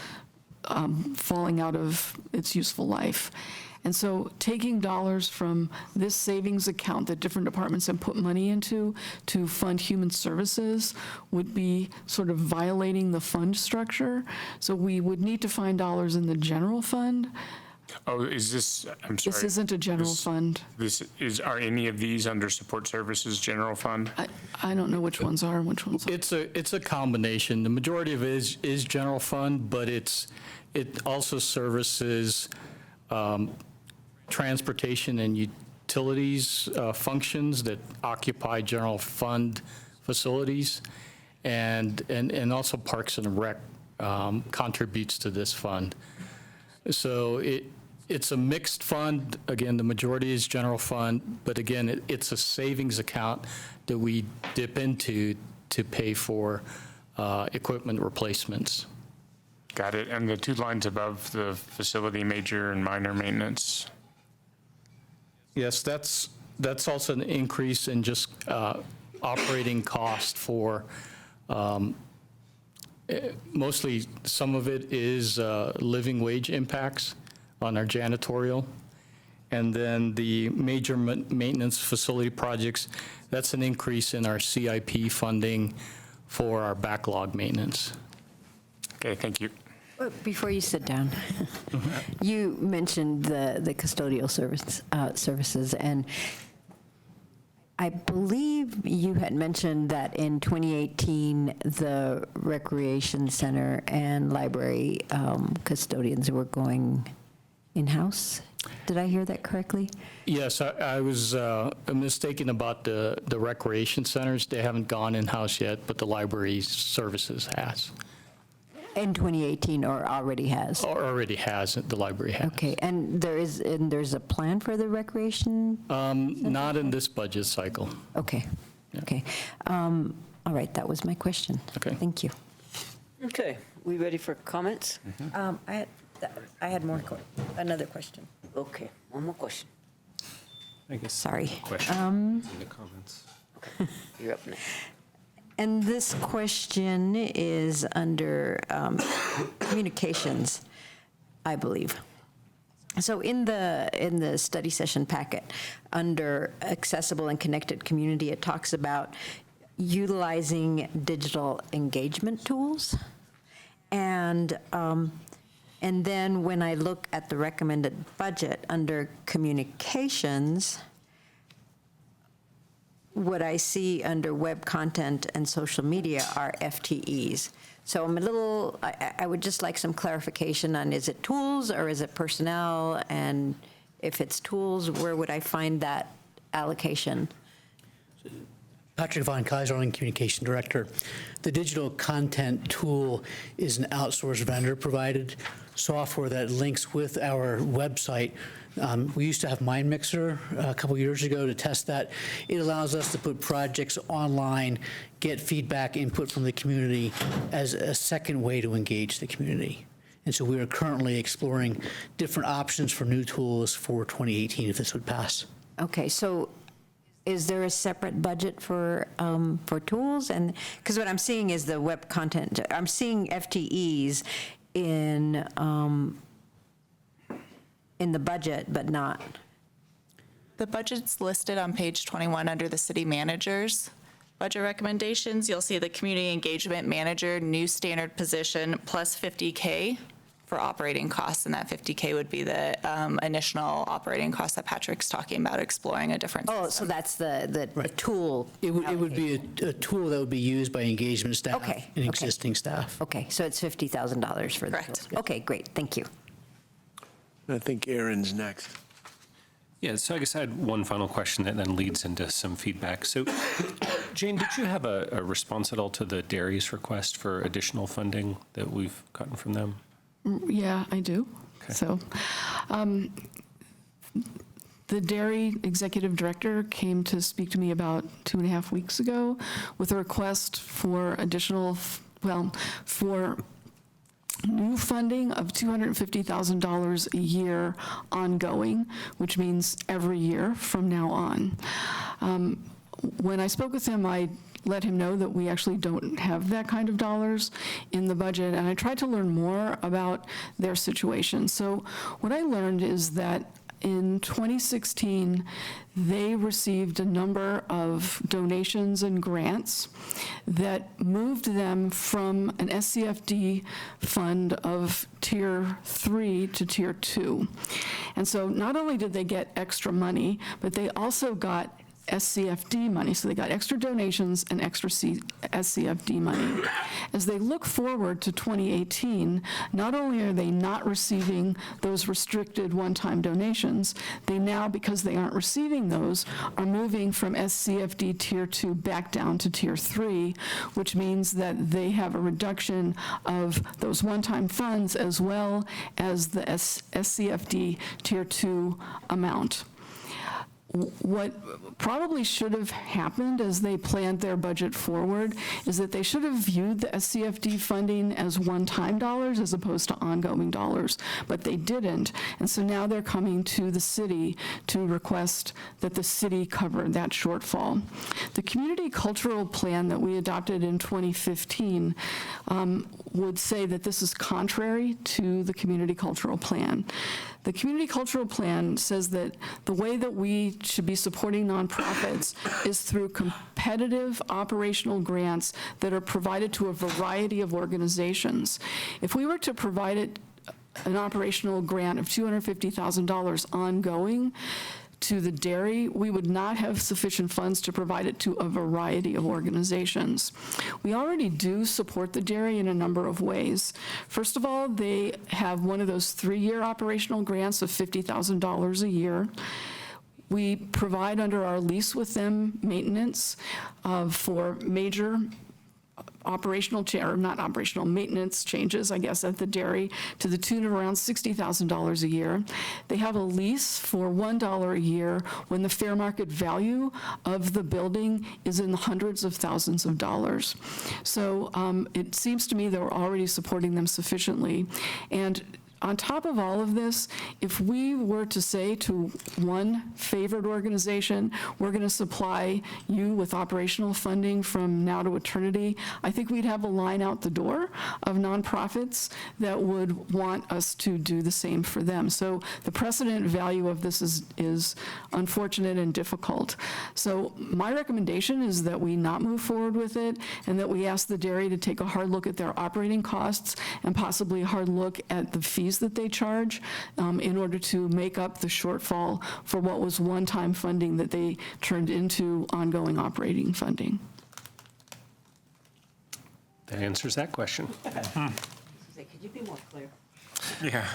falling out of its useful life. And so taking dollars from this savings account that different departments have put money into to fund human services would be sort of violating the fund structure. So we would need to find dollars in the general fund. Oh, is this, I'm sorry. This isn't a general fund. Are any of these under support services general fund? I don't know which ones are and which ones aren't. It's a combination. The majority of it is general fund, but it also services transportation and utilities functions that occupy general fund facilities, and also Parks and Rec contributes to this fund. So it's a mixed fund. Again, the majority is general fund, but again, it's a savings account that we dip into to pay for equipment replacements. Got it. And the two lines above the facility major and minor maintenance? Yes, that's also an increase in just operating cost for, mostly some of it is living wage impacts on our janitorial. And then the major maintenance facility projects, that's an increase in our CIP funding for our backlog maintenance. Okay, thank you. Before you sit down, you mentioned the custodial services, and I believe you had mentioned that in 2018, the recreation center and library custodians were going in-house. Did I hear that correctly? Yes, I was mistaken about the recreation centers. They haven't gone in-house yet, but the library services has. In 2018, or already has? Or already has, the library has. Okay, and there's a plan for the recreation? Not in this budget cycle. Okay, okay. All right, that was my question. Okay. Thank you. Okay, we ready for comments? I had another question. Okay, one more question. I guess. Sorry. Question in the comments. You're up next. And this question is under communications, I believe. So in the study session packet, under accessible and connected community, it talks about utilizing digital engagement tools. And then when I look at the recommended budget under communications, what I see under web content and social media are FTEs. So I would just like some clarification on, is it tools or is it personnel? And if it's tools, where would I find that allocation? Patrick Von Kaiserling, Communication Director. The digital content tool is an outsourced vendor-provided software that links with our website. We used to have MindMixer a couple years ago to test that. It allows us to put projects online, get feedback, input from the community as a second way to engage the community. And so we are currently exploring different options for new tools for 2018 if this would pass. Okay, so is there a separate budget for tools? And because what I'm seeing is the web content. I'm seeing FTEs in the budget, but not. The budget's listed on page 21 under the city manager's budget recommendations. You'll see the community engagement manager, new standard position, plus $50K for operating costs, and that 50K would be the initial operating cost that Patrick's talking about, exploring a different system. Oh, so that's the tool. It would be a tool that would be used by engagement staff Okay, and okay. existing staff. Okay, so it's $50,000 for the Correct. tool. Okay, great, thank you. I think Aaron's next. Yeah, so I guess I had one final question that then leads into some feedback. So, Jane, did you have a response at all to the dairy's request for additional funding that we've gotten from them? Yeah, I do. Okay. So, the dairy executive director came to speak to me about 2.5 weeks ago with a request for additional, for new funding of $250,000 a year ongoing, which means every year from now on. When I spoke with him, I let him know that we actually don't have that kind of dollars in the budget, and I tried to learn more about their situation. So what I learned is that in 2016, they received a number of donations and grants that moved them from an SCFD fund of Tier 3 to Tier 2. And so not only did they get extra money, but they also got SCFD money, so they got extra donations and extra SCFD money. As they look forward to 2018, not only are they not receiving those restricted one-time donations, they now, because they aren't receiving those, are moving from SCFD Tier 2 back down to Tier 3, which means that they have a reduction of those one-time funds as well as the SCFD Tier 2 amount. What probably should have happened as they planned their budget forward is that they should have viewed the SCFD funding as one-time dollars as opposed to ongoing dollars, but they didn't. And so now they're coming to the city to request that the city cover that shortfall. The community cultural plan that we adopted in 2015 would say that this is contrary to the community cultural plan. The community cultural plan says that the way that we should be supporting nonprofits is through competitive operational grants that are provided to a variety of organizations. If we were to provide an operational grant of $250,000 ongoing to the dairy, we would not have sufficient funds to provide it to a variety of organizations. We already do support the dairy in a number of ways. First of all, they have one of those 3-year operational grants of $50,000 a year. We provide under our lease with them maintenance for major maintenance changes, I guess, at the dairy to the tune of around $60,000 a year. They have a lease for $1 a year when the fair market value of the building is in the hundreds of thousands of dollars. So it seems to me that we're already supporting them sufficiently. And on top of all of this, if we were to say to one favored organization, we're going to supply you with operational funding from now to eternity, I think we'd have a line out the door of nonprofits that would want us to do the same for them. So the precedent value of this is unfortunate and difficult. So my recommendation is that we not move forward with it and that we ask the dairy to take a hard look at their operating costs and possibly a hard look at the fees that they charge in order to make up the shortfall for what was one-time funding that they turned into ongoing operating funding. That answers that question. Could you be more clear? Yeah.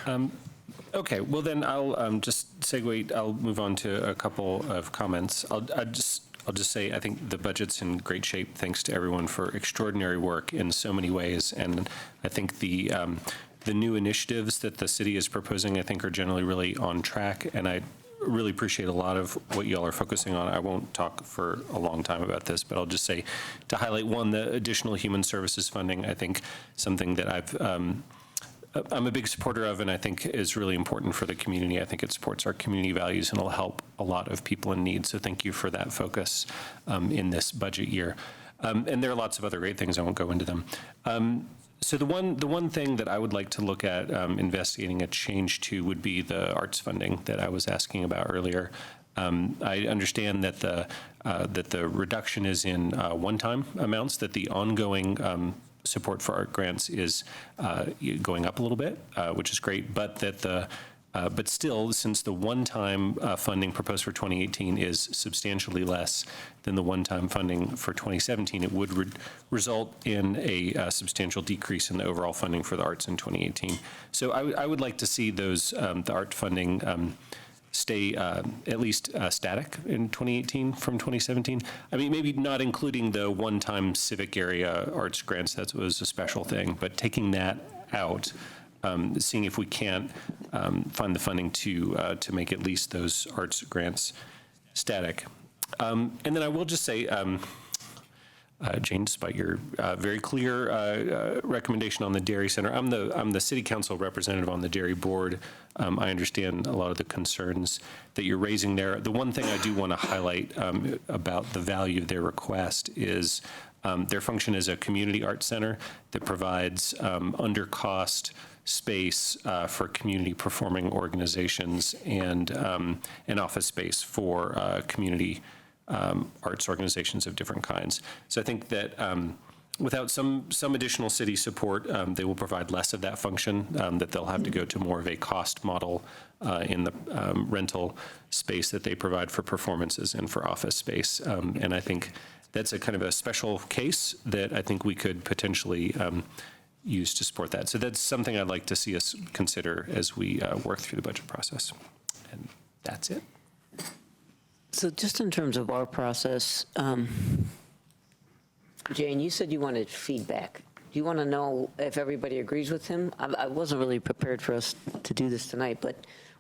Okay, well then I'll just segue, I'll move on to a couple of comments. I'll just say I think the budget's in great shape thanks to everyone for extraordinary work in so many ways, and I think the new initiatives that the city is proposing, I think, are generally really on track, and I really appreciate a lot of what y'all are focusing on. I won't talk for a long time about this, but I'll just say, to highlight one, the additional human services funding, I think something that I'm a big supporter of and I think is really important for the community. I think it supports our community values and will help a lot of people in need, so thank you for that focus in this budget year. And there are lots of other great things, I won't go into them. So the one thing that I would like to look at investigating a change to would be the arts funding that I was asking about earlier. I understand that the reduction is in one-time amounts, that the ongoing support for art grants is going up a little bit, which is great, but that but still, since the one-time funding proposed for 2018 is substantially less than the one-time funding for 2017, it would result in a substantial decrease in the overall funding for the arts in 2018. So I would like to see those the art funding stay at least static in 2018 from 2017. I mean, maybe not including the one-time civic area arts grants, that was a special thing, but taking that out, seeing if we can't find the funding to make at least those arts grants static. And then I will just say, Jane, despite your very clear recommendation on the Dairy Center, I'm the City Council representative on the Dairy Board. I understand a lot of the concerns that you're raising there. The one thing I do want to highlight about the value of their request is their function as a community arts center that provides under-cost space for community performing organizations and an office space for community arts organizations of different kinds. So I think that without some additional city support, they will provide less of that function, that they'll have to go to more of a cost model in the rental space that they provide for performances and for office space. And I think that's a kind of a special case that I think we could potentially use to support that. So that's something I'd like to see us consider as we work through the budget process. And that's it. So just in terms of our process, Jane, you said you wanted feedback. Do you want to know if everybody agrees with him? I wasn't really prepared for us to do this tonight, but,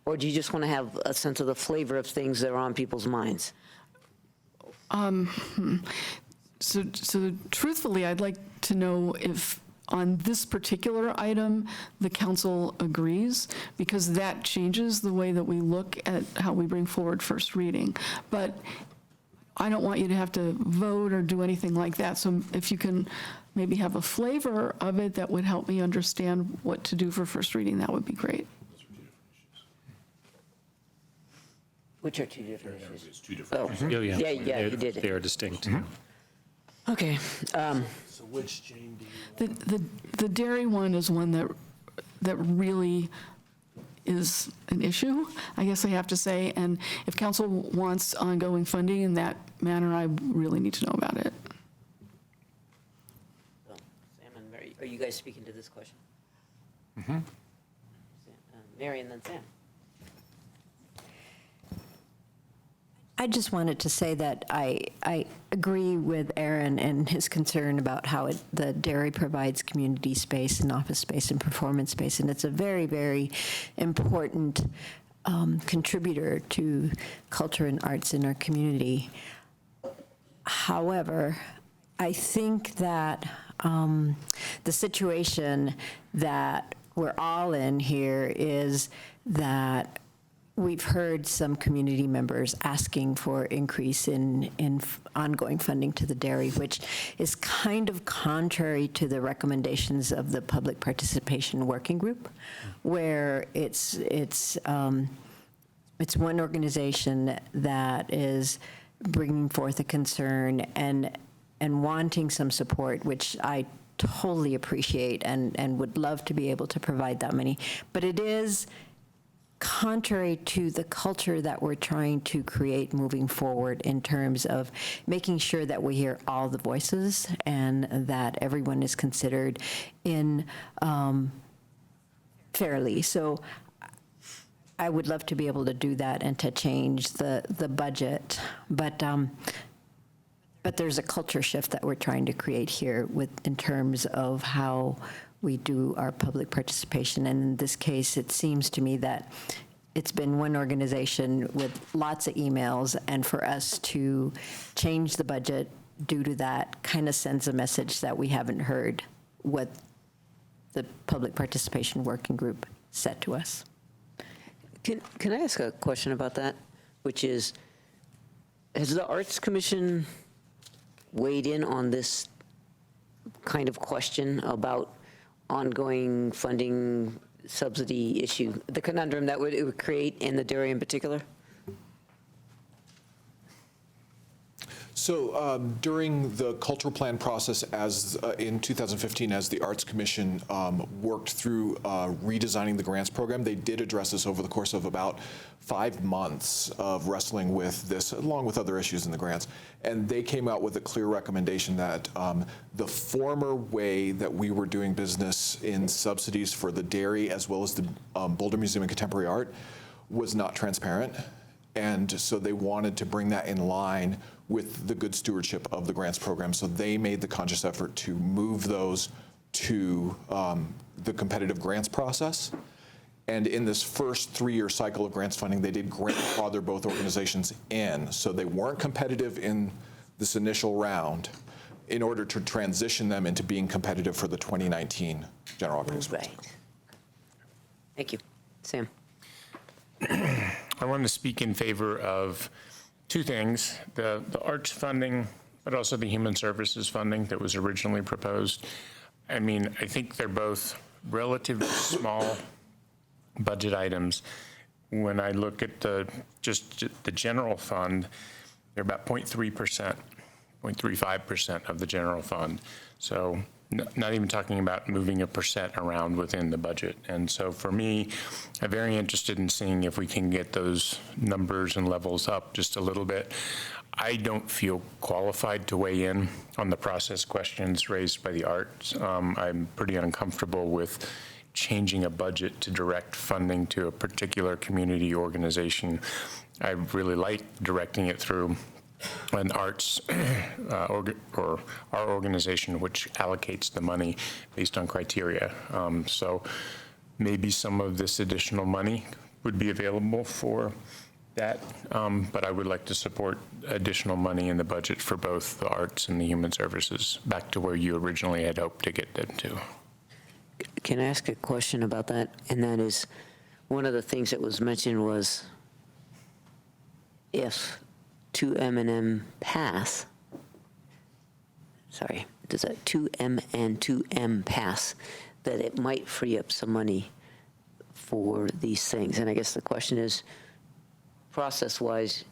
or do you just want to have a sense of the flavor of things that are on people's minds? So truthfully, I'd like to know if on this particular item, the council agrees, because that changes the way that we look at how we bring forward first reading. But I don't want you to have to vote or do anything like that. So if you can maybe have a flavor of it that would help me understand what to do for first reading, that would be great. Which are two different issues? It's two different. Oh, Oh, yeah. yeah, you did it. They are distinct. Okay. So which, Jane, do you? The dairy one is one that really is an issue, I guess I have to say. And if council wants ongoing funding in that manner, I really need to know about it. Sam and Mary, are you guys speaking to this question? Mary and then Sam. I just wanted to say that I agree with Aaron and his concern about how the dairy provides community space and office space and performance space, and it's a very, very important contributor to culture and arts in our community. However, I think that the situation that we're all in here is that we've heard some community members asking for increase in ongoing funding to the dairy, which is kind of contrary to the recommendations of the Public Participation Working Group, where it's one organization that is bringing forth a concern and wanting some support, which I totally appreciate and would love to be able to provide that money. But it is contrary to the culture that we're trying to create moving forward in terms of making sure that we hear all the voices and that everyone is considered in fairly. So I would love to be able to do that and to change the budget, but there's a culture shift that we're trying to create here in terms of how we do our public participation. And in this case, it seems to me that it's been one organization with lots of emails, and for us to change the budget due to that kind of sends a message that we haven't heard what the Public Participation Working Group said to us. Can I ask a question about that? Which is, has the Arts Commission weighed in on this kind of question about ongoing funding subsidy issue, the conundrum that it would create in the dairy in particular? So during the cultural plan process in 2015, as the Arts Commission worked through redesigning the grants program, they did address this over the course of about 5 months of wrestling with this, along with other issues in the grants. And they came out with a clear recommendation that the former way that we were doing business in subsidies for the dairy as well as the Boulder Museum of Contemporary Art was not transparent. And so they wanted to bring that in line with the good stewardship of the grants program. So they made the conscious effort to move those to the competitive grants process. And in this first 3-year cycle of grants funding, they did grandfather both organizations in. So they weren't competitive in this initial round in order to transition them into being competitive for the 2019 general operating expense. Right. Thank you. Sam. I wanted to speak in favor of two things, the arts funding, but also the human services funding that was originally proposed. I mean, I think they're both relatively small budget items. When I look at just the general fund, they're about 0.3%, 0.35% of the general fund. So not even talking about moving a percent around within the budget. And so for me, I'm very interested in seeing if we can get those numbers and levels up just a little bit. I don't feel qualified to weigh in on the process questions raised by the arts. I'm pretty uncomfortable with changing a budget to direct funding to a particular community organization. I really like directing it through an arts or our organization, which allocates the money based on criteria. So maybe some of this additional money would be available for that, but I would like to support additional money in the budget for both the arts and the human services, back to where you originally had hoped to get them to. Can I ask a question about that? And that is, one of the things that was mentioned was if 2M&M pass, sorry, does that 2M and 2M pass, that it might free up some money for these things. And I guess the question is, process-wise,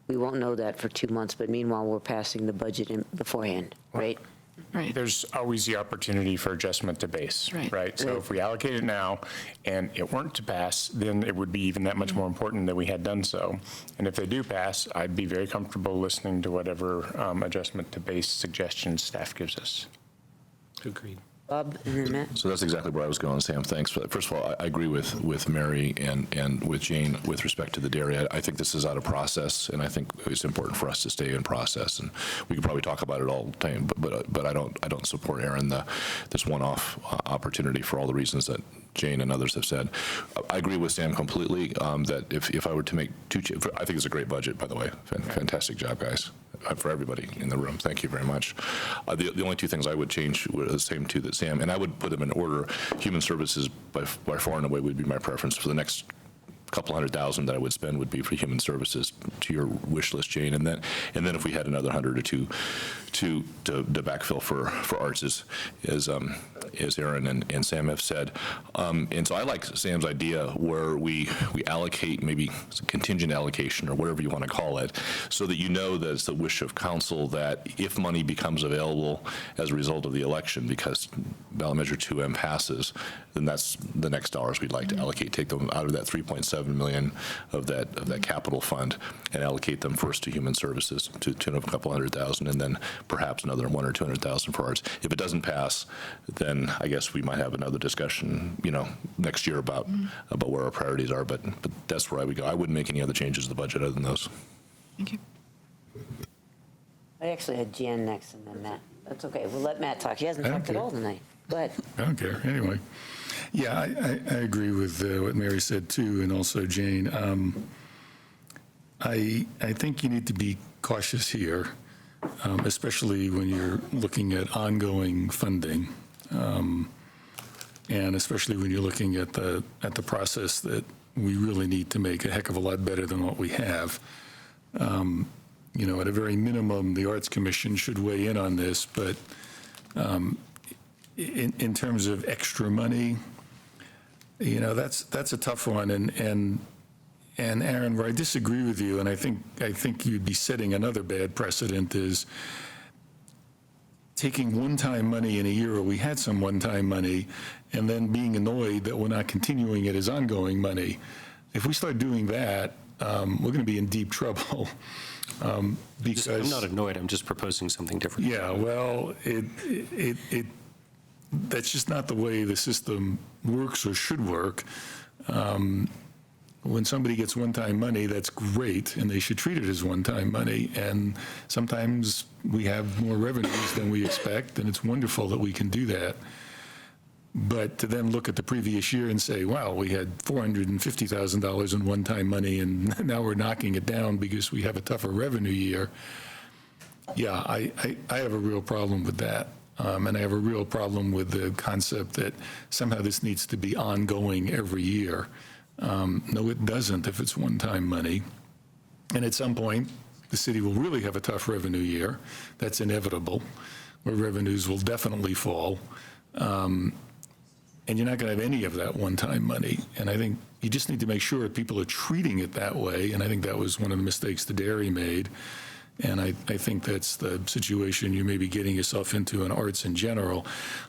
we won't know that for 2 months, but meanwhile, we're passing the budget in beforehand, right? Right. There's always the opportunity for adjustment to base, right? So if we allocate it now and it weren't to pass, then it would be even that much more important that we had done so. And if they do pass, I'd be very comfortable listening to whatever adjustment to base suggestions staff gives us. Agreed. Bob, and then Matt. So that's exactly where I was going, Sam. Thanks. First of all, I agree with Mary and with Jane with respect to the dairy. I think this is out of process, and I think it's important for us to stay in process. And we could probably talk about it all the time, but I don't support, Aaron, this one-off opportunity for all the reasons that Jane and others have said. I agree with Sam completely that if I were to make I think it's a great budget, by the way. Fantastic job, guys, for everybody in the room. Thank you very much. The only two things I would change were the same two that Sam, and I would put them in order. Human services by far and away would be my preference for the next couple $100,000 that I would spend would be for human services, to your wish list, Jane, and then if we had another 100 or two to backfill for arts, as Aaron and Sam have said, and so I like Sam's idea where we allocate maybe contingent allocation or whatever you want to call it, so that you know that it's the wish of council that if money becomes available as a result of the election, because ballot measure 2M passes, then that's the next dollars we'd like to allocate. Take them out of that 3.7 million of that capital fund and allocate them first to human services to the tune of a couple $100,000, and then perhaps another 100 or 200,000 for arts. If it doesn't pass, then I guess we might have another discussion, next year about where our priorities are. But that's where I would go. I wouldn't make any other changes to the budget other than those. Thank you. I actually had Jan next and then Matt. That's okay. We'll let Matt talk. He hasn't talked at all tonight. Go ahead. I don't care. Anyway. Yeah, I agree with what Mary said, too, and also Jane. I think you need to be cautious here, especially when you're looking at ongoing funding, and especially when you're looking at the process that we really need to make a heck of a lot better than what we have. At a very minimum, the Arts Commission should weigh in on this, but in terms of extra money, that's a tough one, and And Aaron, where I disagree with you, and I think you'd be setting another bad precedent, is taking one-time money in a year where we had some one-time money and then being annoyed that we're not continuing it as ongoing money. If we start doing that, we're going to be in deep trouble. Because I'm not annoyed, I'm just proposing something different. Yeah, well, that's just not the way the system works or should work. When somebody gets one-time money, that's great, and they should treat it as one-time money. And sometimes we have more revenues than we expect, and it's wonderful that we can do that. But to then look at the previous year and say, wow, we had $450,000 in one-time money, and now we're knocking it down because we have a tougher revenue year. Yeah, I have a real problem with that. And I have a real problem with the concept that somehow this needs to be ongoing every year. No, it doesn't if it's one-time money. And at some point, the city will really have a tough revenue year. That's inevitable, where revenues will definitely fall. And you're not going to have any of that one-time money. And I think you just need to make sure people are treating it that way. And I think that was one of the mistakes the dairy made. And I think that's the situation you may be getting yourself into in arts in general.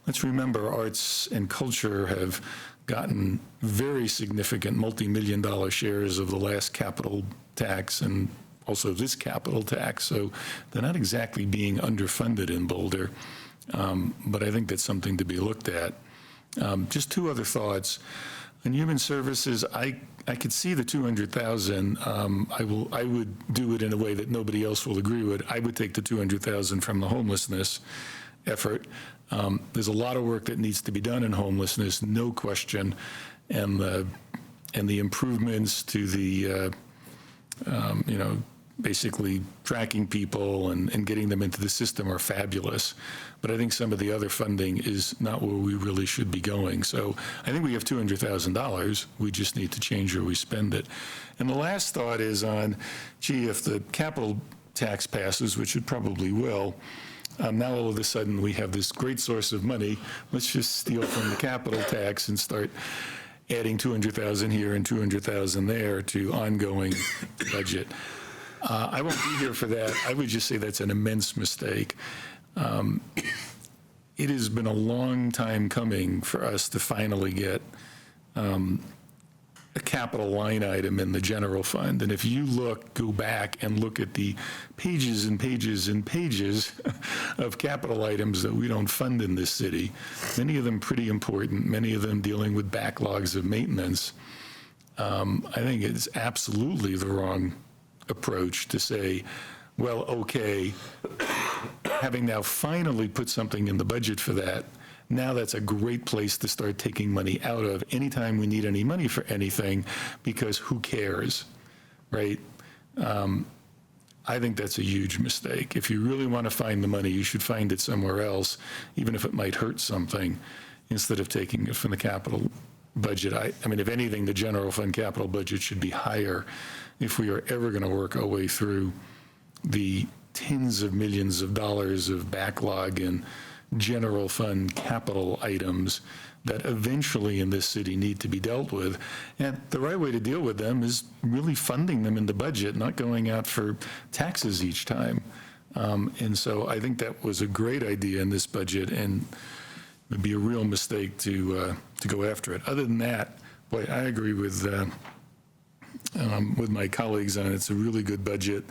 Let's remember, arts and culture have gotten very significant multi-million-dollar shares of the last capital tax and also this capital tax. So they're not exactly being underfunded in Boulder. But I think that's something to be looked at. Just two other thoughts. On human services, I could see the 200,000. I would do it in a way that nobody else will agree with. I would take the 200,000 from the homelessness effort. There's a lot of work that needs to be done in homelessness, no question, and the improvements to the basically tracking people and getting them into the system are fabulous. But I think some of the other funding is not where we really should be going. So I think we have $200,000. We just need to change where we spend it. And the last thought is on, gee, if the capital tax passes, which it probably will, now all of a sudden we have this great source of money. Let's just steal from the capital tax and start adding 200,000 here and 200,000 there to ongoing budget. I won't be here for that. I would just say that's an immense mistake. It has been a long time coming for us to finally get a capital line item in the general fund. And if you go back and look at the pages and pages and pages of capital items that we don't fund in this city, many of them pretty important, many of them dealing with backlogs of maintenance, I think it's absolutely the wrong approach to say, well, okay, having now finally put something in the budget for that, now that's a great place to start taking money out of anytime we need any money for anything, because who cares, right? I think that's a huge mistake. If you really want to find the money, you should find it somewhere else, even if it might hurt something, instead of taking it from the capital budget. I mean, if anything, the general fund capital budget should be higher if we are ever going to work our way through the tens of millions of dollars of backlog and general fund capital items that eventually in this city need to be dealt with. And the right way to deal with them is really funding them in the budget, not going out for taxes each time. And so I think that was a great idea in this budget, and it would be a real mistake to go after it. Other than that, boy, I agree with my colleagues on it. It's a really good budget.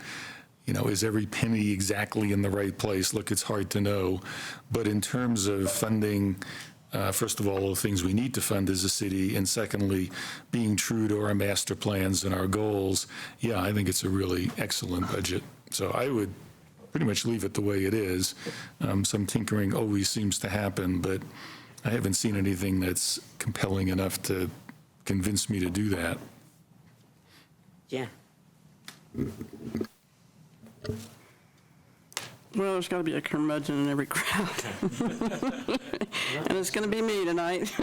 Is every penny exactly in the right place? Look, it's hard to know. But in terms of funding, first of all, the things we need to fund as a city, and secondly, being true to our master plans and our goals, yeah, I think it's a really excellent budget. So I would pretty much leave it the way it is. Some tinkering always seems to happen, but I haven't seen anything that's compelling enough to convince me to do that. Yeah. Well, there's got to be a curmudgeon in every crowd. And it's going to be me tonight.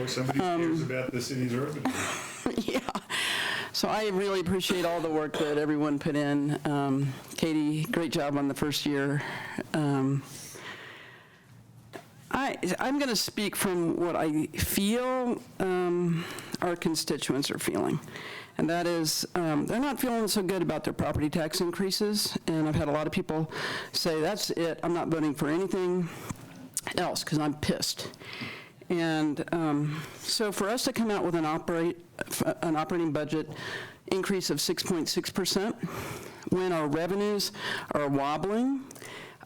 Or somebody cares about the city's revenue. Yeah. So I really appreciate all the work that everyone put in. Katie, great job on the first year. I'm going to speak from what I feel our constituents are feeling. And that is, they're not feeling so good about their property tax increases. And I've had a lot of people say, that's it, I'm not voting for anything else because I'm pissed. And so for us to come out with an operating budget increase of 6.6% when our revenues are wobbling,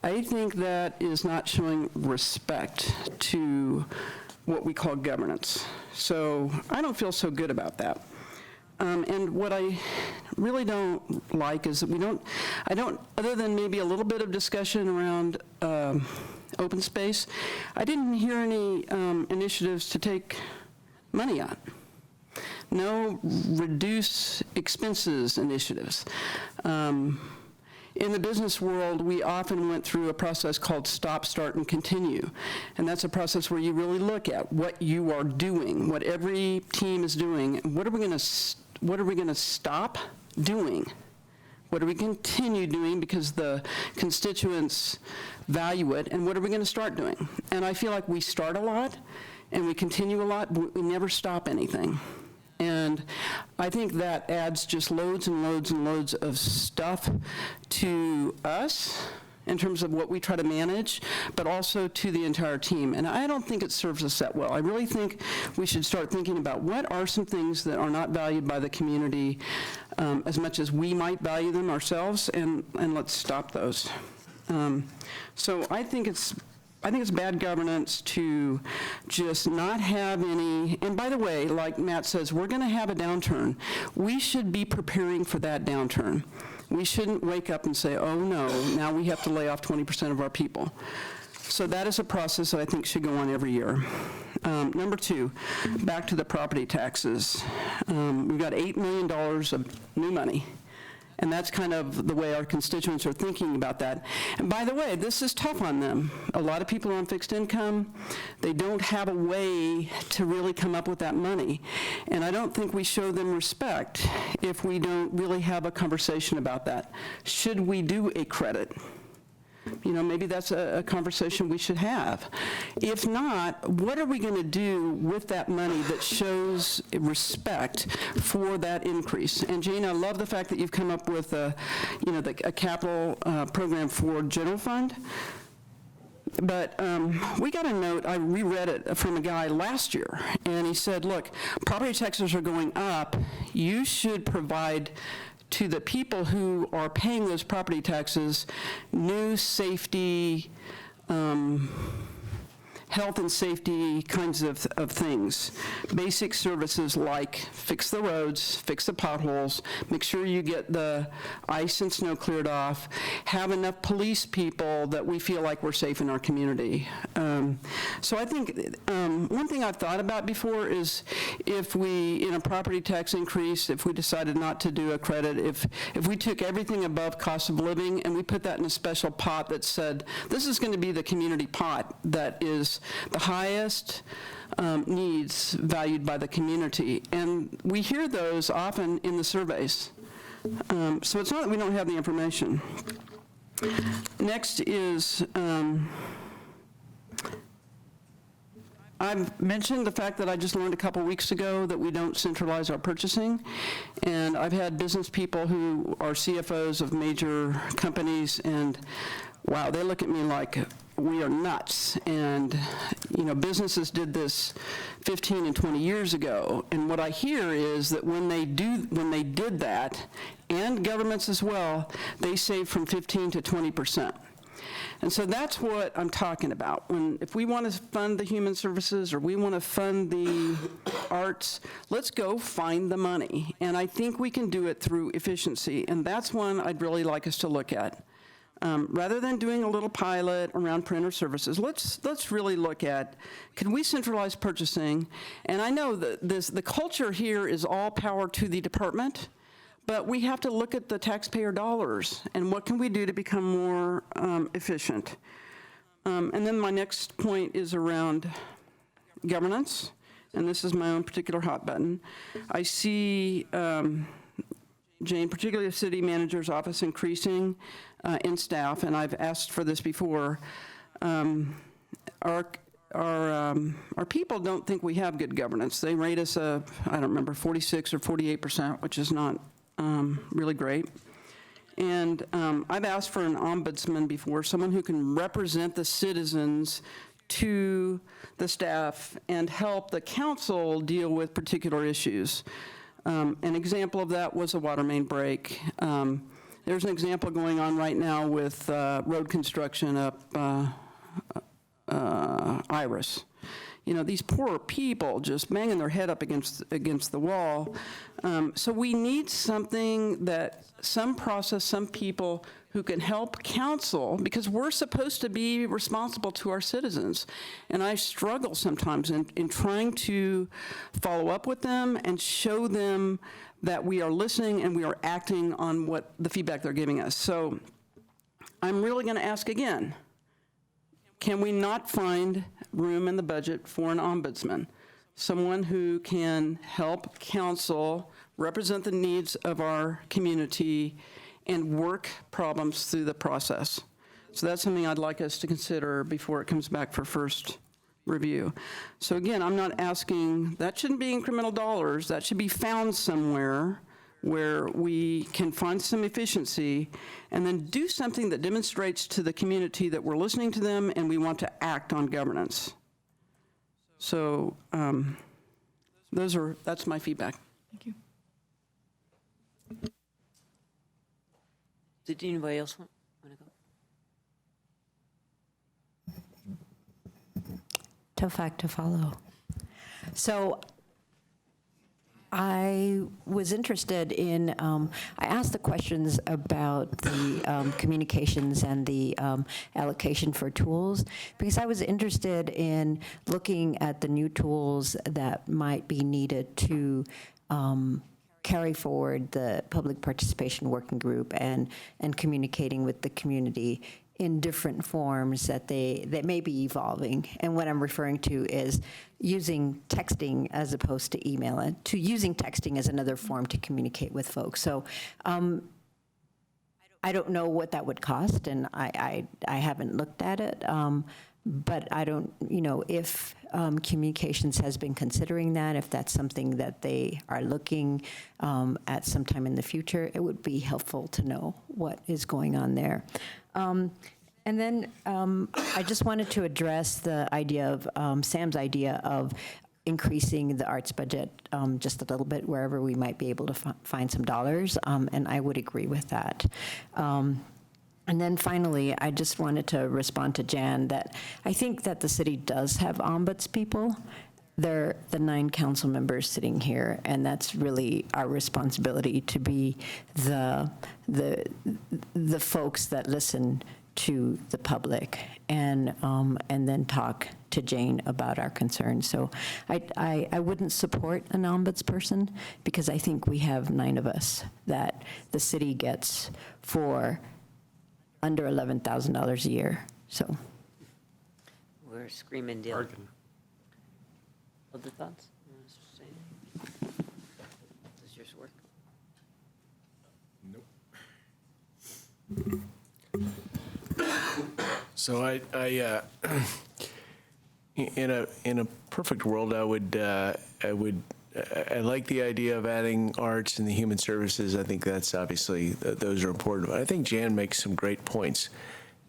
I think that is not showing respect to what we call governance. So I don't feel so good about that. And what I really don't like is that other than maybe a little bit of discussion around open space, I didn't hear any initiatives to take money on. No reduce expenses initiatives. In the business world, we often went through a process called stop, start, and continue. And that's a process where you really look at what you are doing, what every team is doing. What are we going to stop doing? What do we continue doing because the constituents value it? And what are we going to start doing? And I feel like we start a lot and we continue a lot, but we never stop anything. And I think that adds just loads and loads and loads of stuff to us in terms of what we try to manage, but also to the entire team. And I don't think it serves us that well. I really think we should start thinking about what are some things that are not valued by the community as much as we might value them ourselves, and let's stop those. So I think it's bad governance to just not have any, and by the way, like Matt says, we're going to have a downturn. We should be preparing for that downturn. We shouldn't wake up and say, oh no, now we have to lay off 20% of our people. So that is a process that I think should go on every year. Number two, back to the property taxes. We've got $8 million of new money. And that's kind of the way our constituents are thinking about that. And by the way, this is tough on them. A lot of people are on fixed income. They don't have a way to really come up with that money. And I don't think we show them respect if we don't really have a conversation about that. Should we do a credit? You know, maybe that's a conversation we should have. If not, what are we going to do with that money that shows respect for that increase? And Jane, I love the fact that you've come up with a capital program for general fund. But we got a note, I reread it from a guy last year, and he said, look, property taxes are going up. You should provide to the people who are paying those property taxes new safety, health and safety kinds of things. Basic services like fix the roads, fix the potholes, make sure you get the ice and snow cleared off, have enough police people that we feel like we're safe in our community. So I think one thing I've thought about before is if we, in a property tax increase, if we decided not to do a credit, if we took everything above cost of living and we put that in a special pot that said, this is going to be the community pot that is the highest needs valued by the community. And we hear those often in the surveys. So it's not that we don't have the information. Next is, I've mentioned the fact that I just learned a couple weeks ago that we don't centralize our purchasing. And I've had business people who are CFOs of major companies, and wow, they look at me like we are nuts. And you know, businesses did this 15 and 20 years ago. And what I hear is that when they did that, and governments as well, they save from 15 to 20%. And so that's what I'm talking about. If we want to fund the human services or we want to fund the arts, let's go find the money. And I think we can do it through efficiency. And that's one I'd really like us to look at. Rather than doing a little pilot around printer services, let's really look at, can we centralize purchasing? And I know that the culture here is all power to the department, but we have to look at the taxpayer dollars and what can we do to become more efficient. And then my next point is around governance, and this is my own particular hot button. I see, Jane, particularly the city manager's office increasing in staff, and I've asked for this before. Our our people don't think we have good governance. They rate us, I don't remember, 46 or 48%, which is not really great. And I've asked for an ombudsman before, someone who can represent the citizens to the staff and help the council deal with particular issues. An example of that was a water main break. There's an example going on right now with road construction up Iris. You know, these poor people just banging their head up against the wall. So we need something that, some process, some people who can help counsel, because we're supposed to be responsible to our citizens. And I struggle sometimes in trying to follow up with them and show them that we are listening and we are acting on what the feedback they're giving us. So I'm really going to ask again, can we not find room in the budget for an ombudsman? Someone who can help counsel, represent the needs of our community, and work problems through the process. So that's something I'd like us to consider before it comes back for first review. So again, I'm not asking, that shouldn't be incremental dollars, that should be found somewhere where we can find some efficiency and then do something that demonstrates to the community that we're listening to them and we want to act on governance. So that's my feedback. Thank you. Did anybody else want to go? Tough act to follow. So I was interested in, I asked the questions about the communications and the allocation for tools, because I was interested in looking at the new tools that might be needed to carry forward the public participation working group and communicating with the community in different forms that may be evolving. And what I'm referring to is using texting as opposed to email, and to using texting as another form to communicate with folks. So I don't know what that would cost, and I haven't looked at it. But I don't, if communications has been considering that, if that's something that they are looking at sometime in the future, it would be helpful to know what is going on there. And then I just wanted to address the idea of, Sam's idea of increasing the arts budget just a little bit wherever we might be able to find some dollars, and I would agree with that. And then finally, I just wanted to respond to Jan that I think that the city does have ombuds people. They're the 9 council members sitting here, and that's really our responsibility to be the folks that listen to the public and then talk to Jane about our concerns. So I wouldn't support an ombudsperson because I think we have 9 of us that the city gets for under $11,000 a year, so. We're screaming deal. Other thoughts? Does yours work? Nope. So I in a perfect world, I like the idea of adding arts and the human services. I think that's obviously, those are important. But I think Jan makes some great points,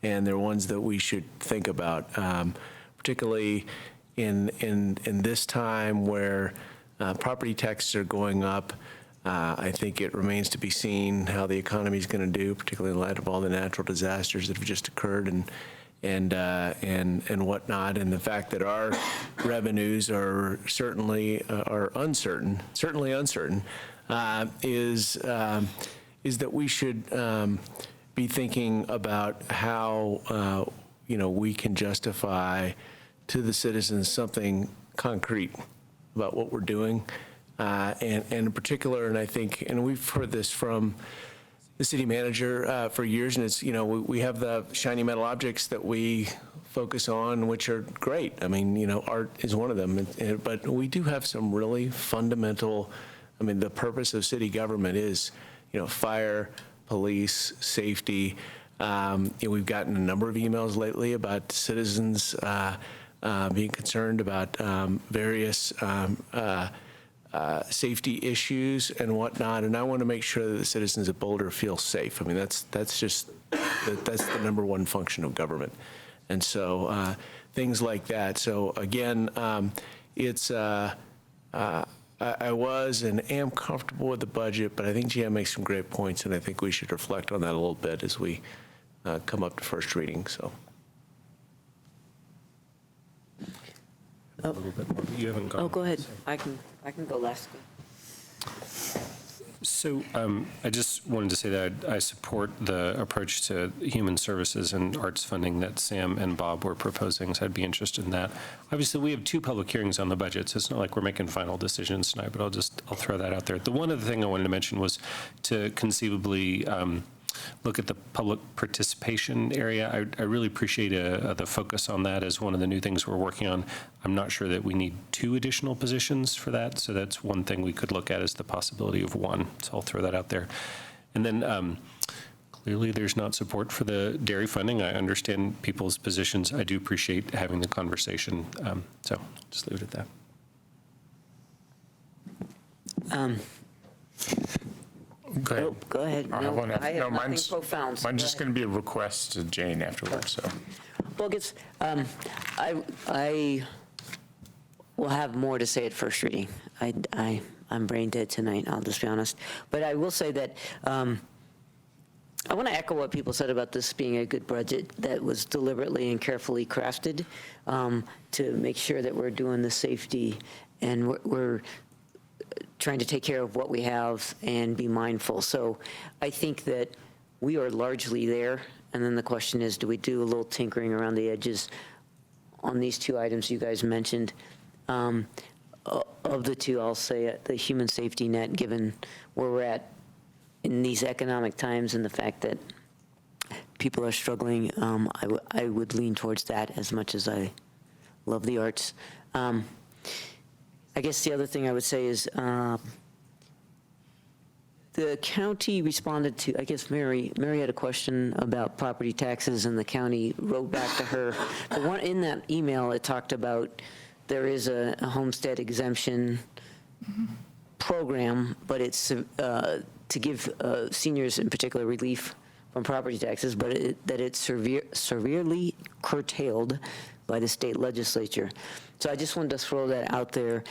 and they're ones that we should think about, particularly in this time where property taxes are going up. I think it remains to be seen how the economy is going to do, particularly in light of all the natural disasters that have just occurred and whatnot, and the fact that our revenues are certainly uncertain, is that we should be thinking about how we can justify to the citizens something concrete about what we're doing, and in particular, and I think, and we've heard this from the city manager for years, and it's, we have the shiny metal objects that we focus on, which are great. I mean, art is one of them, but we do have some really fundamental, the purpose of city government is, fire, police, safety. We've gotten a number of emails lately about citizens being concerned about various safety issues and whatnot, and I want to make sure that the citizens of Boulder feel safe. I mean, that's the number one function of government, and so things like that. So again, I was and am comfortable with the budget, but I think Jan makes some great points, and I think we should reflect on that a little bit as we come up to first reading. So. A little bit more, but you haven't gone. Oh, go ahead. I can go last. So I just wanted to say that I support the approach to human services and arts funding that Sam and Bob were proposing, so I'd be interested in that. Obviously, we have 2 public hearings on the budget, so it's not like we're making final decisions tonight, but I'll throw that out there. The one other thing I wanted to mention was to conceivably look at the public participation area. I really appreciate the focus on that as one of the new things we're working on. I'm not sure that we need 2 additional positions for that, so that's one thing we could look at as the possibility of 1. So I'll throw that out there. And then clearly there's not support for the dairy funding. I understand people's positions. I do appreciate having the conversation. So just leave it at that. Go ahead. Oh, go ahead. I have one. I have nothing mine's profound. So just going to be a request to Jane afterwards. So. Well, I will have more to say at first reading. I'm brain dead tonight, I'll just be honest. But I will say that I want to echo what people said about this being a good budget that was deliberately and carefully crafted to make sure that we're doing the safety and we're trying to take care of what we have and be mindful. So I think that we are largely there. And then the question is, do we do a little tinkering around the edges on these 2 items you guys mentioned? Of the 2, I'll say the human safety net, given where we're at in these economic times and the fact that people are struggling, I would lean towards that as much as I love the arts. I guess the other thing I would say is the county responded to, I guess Mary had a question about property taxes, and the county wrote back to her. The one in that email, it talked about there is a homestead exemption program, but it's to give seniors in particular relief from property taxes, but that it's severely curtailed by the state legislature. So I just wanted to throw that out there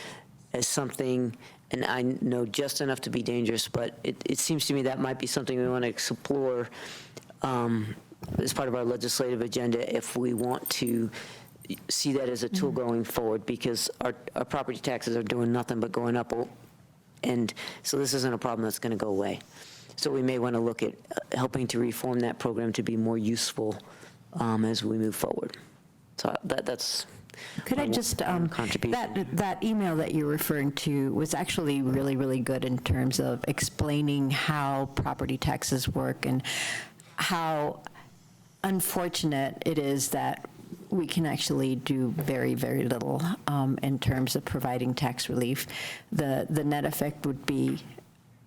as something, and I know just enough to be dangerous, but it seems to me that might be something we want to explore as part of our legislative agenda if we want to see that as a tool going forward, because our property taxes are doing nothing but going up, and so this isn't a problem that's going to go away. So we may want to look at helping to reform that program to be more useful as we move forward. So that's. Could I just, that email that you're referring to was actually really, really good in terms of explaining how property taxes work and how unfortunate it is that we can actually do very, very little in terms of providing tax relief. The net effect would be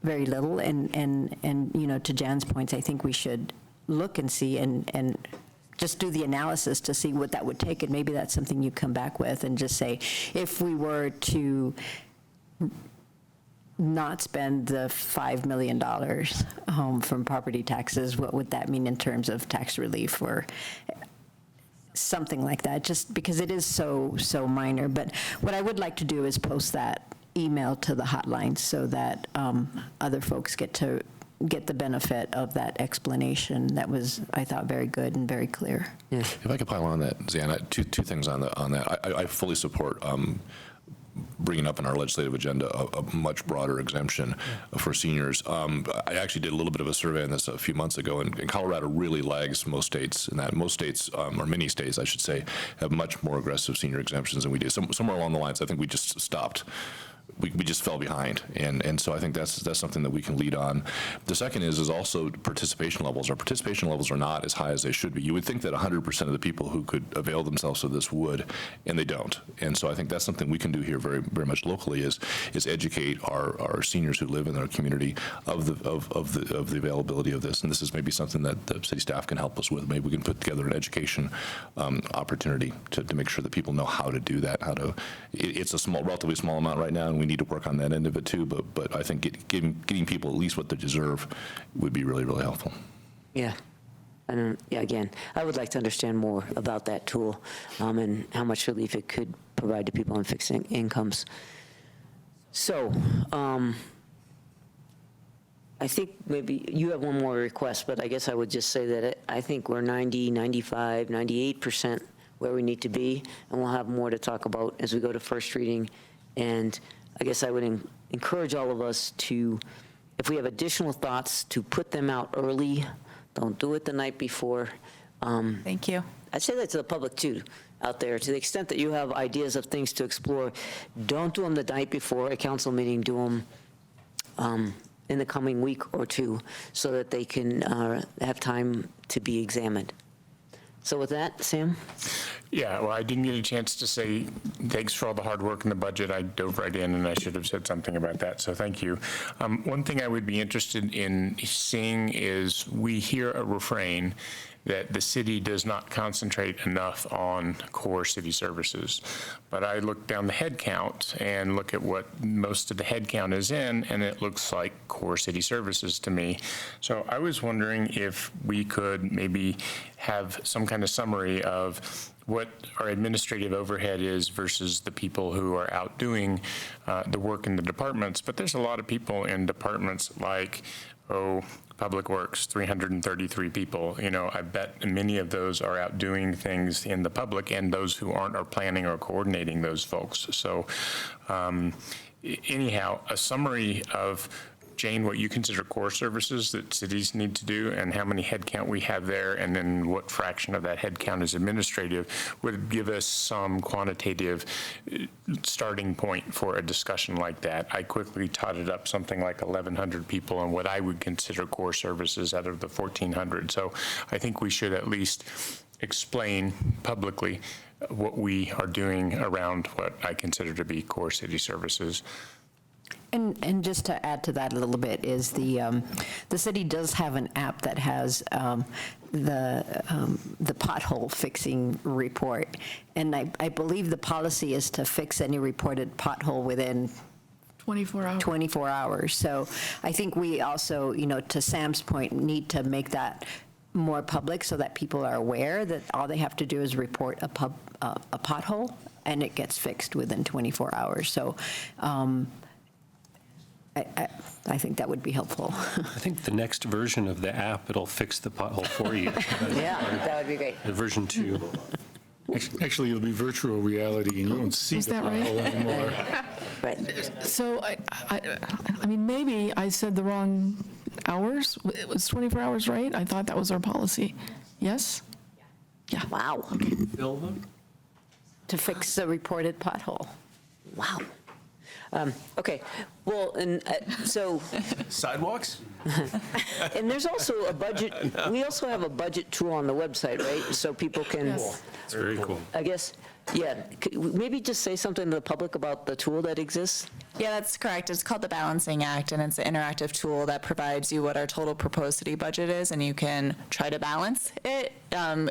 very little, and you know, to Jan's points, I think we should look and see and just do the analysis to see what that would take, and maybe that's something you come back with and just say, if we were to not spend the $5 million from property taxes, what would that mean in terms of tax relief or something like that, just because it is so minor. But what I would like to do is post that email to the hotline so that other folks get the benefit of that explanation. That was, I thought, very good and very clear. If I could pile on that, Zana, two things on that. I fully support bringing up in our legislative agenda a much broader exemption for seniors. I actually did a little bit of a survey on this a few months ago, and Colorado really lags most states in that. Most states, or many states, I should say, have much more aggressive senior exemptions than we do. Somewhere along the lines, I think we just stopped we just fell behind. And so I think that's something that we can lead on. The second is also participation levels. Our participation levels are not as high as they should be. You would think that 100% of the people who could avail themselves of this would, and they don't. And so I think that's something we can do here very, very much locally is educate our seniors who live in our community of the availability of this. And this is maybe something that the city staff can help us with. Maybe we can put together an education opportunity to make sure that people know how to do that, it's a relatively small amount right now, and we need to work on that end of it too, but I think getting people at least what they deserve would be really, really helpful. Yeah. And again, I would like to understand more about that tool and how much relief it could provide to people on fixed incomes. So, I think maybe you have one more request, but I guess I would just say that I think we're 90, 95, 98% where we need to be, and we'll have more to talk about as we go to first reading. And I guess I would encourage all of us to, if we have additional thoughts, to put them out early. Don't do it the night before. Thank you. I'd say that to the public too, out there. To the extent that you have ideas of things to explore, don't do them the night before a council meeting. Do them in the coming week or two so that they can have time to be examined. So with that, Sam? Yeah, well, I didn't get a chance to say thanks for all the hard work in the budget. I dove right in, and I should have said something about that, so thank you. One thing I would be interested in seeing is we hear a refrain that the city does not concentrate enough on core city services. But I look down the head count and look at what most of the head count is in, and it looks like core city services to me. So I was wondering if we could maybe have some kind of summary of what our administrative overhead is versus the people who are out doing the work in the departments. But there's a lot of people in departments like, Public Works, 333 people. I bet many of those are out doing things in the public, and those who aren't are planning or coordinating those folks. So anyhow, a summary of, Jane, what you consider core services that cities need to do and how many headcount we have there, and then what fraction of that headcount is administrative, would give us some quantitative starting point for a discussion like that. I quickly totted up something like 1,100 people and what I would consider core services out of the 1,400. So I think we should at least explain publicly what we are doing around what I consider to be core city services. And just to add to that a little bit is the city does have an app that has the pothole fixing report, and I believe the policy is to fix any reported pothole within 24 hours. 24 hours. So I think we also, to Sam's point, need to make that more public so that people are aware that all they have to do is report a pothole and it gets fixed within 24 hours. So. I think that would be helpful. I think the next version of the app, it'll fix the pothole for you. Yeah, that would be great. The version 2. Actually, it'll be virtual reality, and you won't see the pothole anymore. Right. So, I mean, maybe I said the wrong hours. It was 24 hours, right? I thought that was our policy. Yes? Yeah. Wow. Fill them? To fix the reported pothole. Wow. Okay, well, and so. Sidewalks? And there's also a budget, we also have a budget tool on the website, right? So people can. Yes. It's very cool. I guess, yeah, maybe just say something to the public about the tool that exists? Yeah, that's correct. It's called the Balancing Act, and it's an interactive tool that provides you what our total proposed city budget is, and you can try to balance it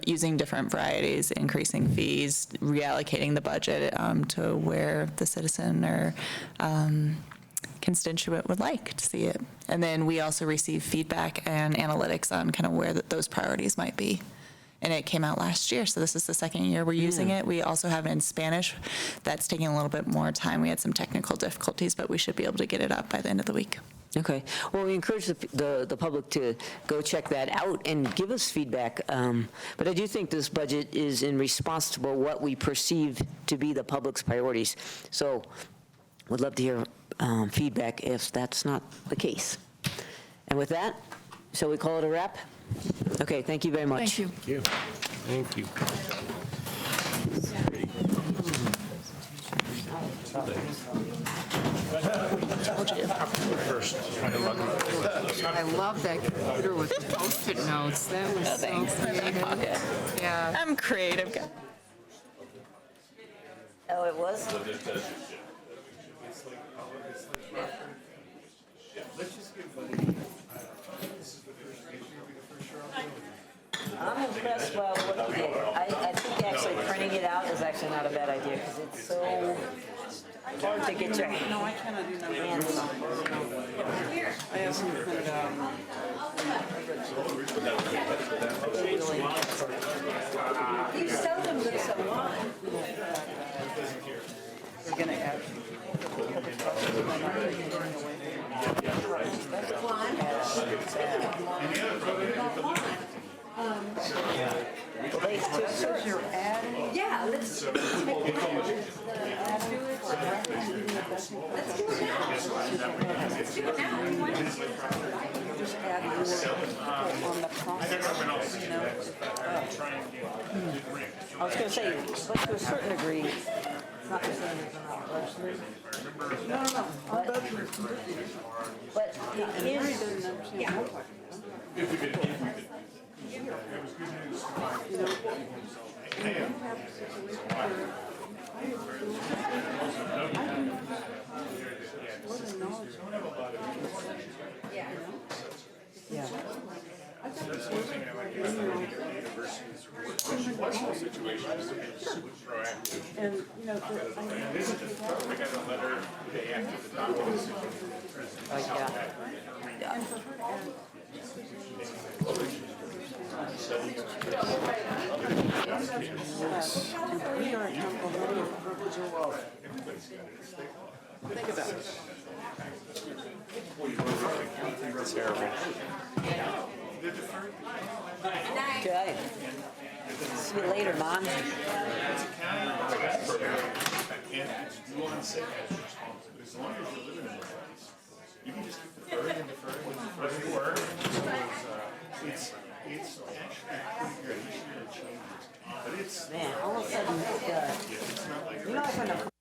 using different varieties, increasing fees, reallocating the budget to where the citizen or constituent would like to see it. And then we also receive feedback and analytics on kind of where those priorities might be. And it came out last year, so this is the second year we're using it. We also have it in Spanish. That's taking a little bit more time. We had some technical difficulties, but we should be able to get it up by the end of the week. Okay. Well, we encourage the public to go check that out and give us feedback. But I do think this budget is in response to what we perceive to be the public's priorities. So would love to hear feedback if that's not the case. And with that, shall we call it a wrap? Okay, thank you very much. Thank you. Thank you. Thank you. I love that computer with the Post-it notes. That was so creative. Yeah. I'm creative. Oh, it was? I'm impressed by what you did. I think actually printing it out is actually not a bad idea because it's so hard to get your I cannot do number hands on. I have some printed out. You seldom look so long. We're going to add. Yeah, let's take Let's do it now. Just add more people on the process. I was going to say, but to a certain degree, it's not the same as but it is, yeah. Yeah. And, you know, we are accountable for privilege or wealth. Think about it. Terrible. Okay. See you later, Mom. You can just keep deferring and deferring and deferring the work. It's actually pretty good. Each year it changes. Man, all of a sudden, you know, like when the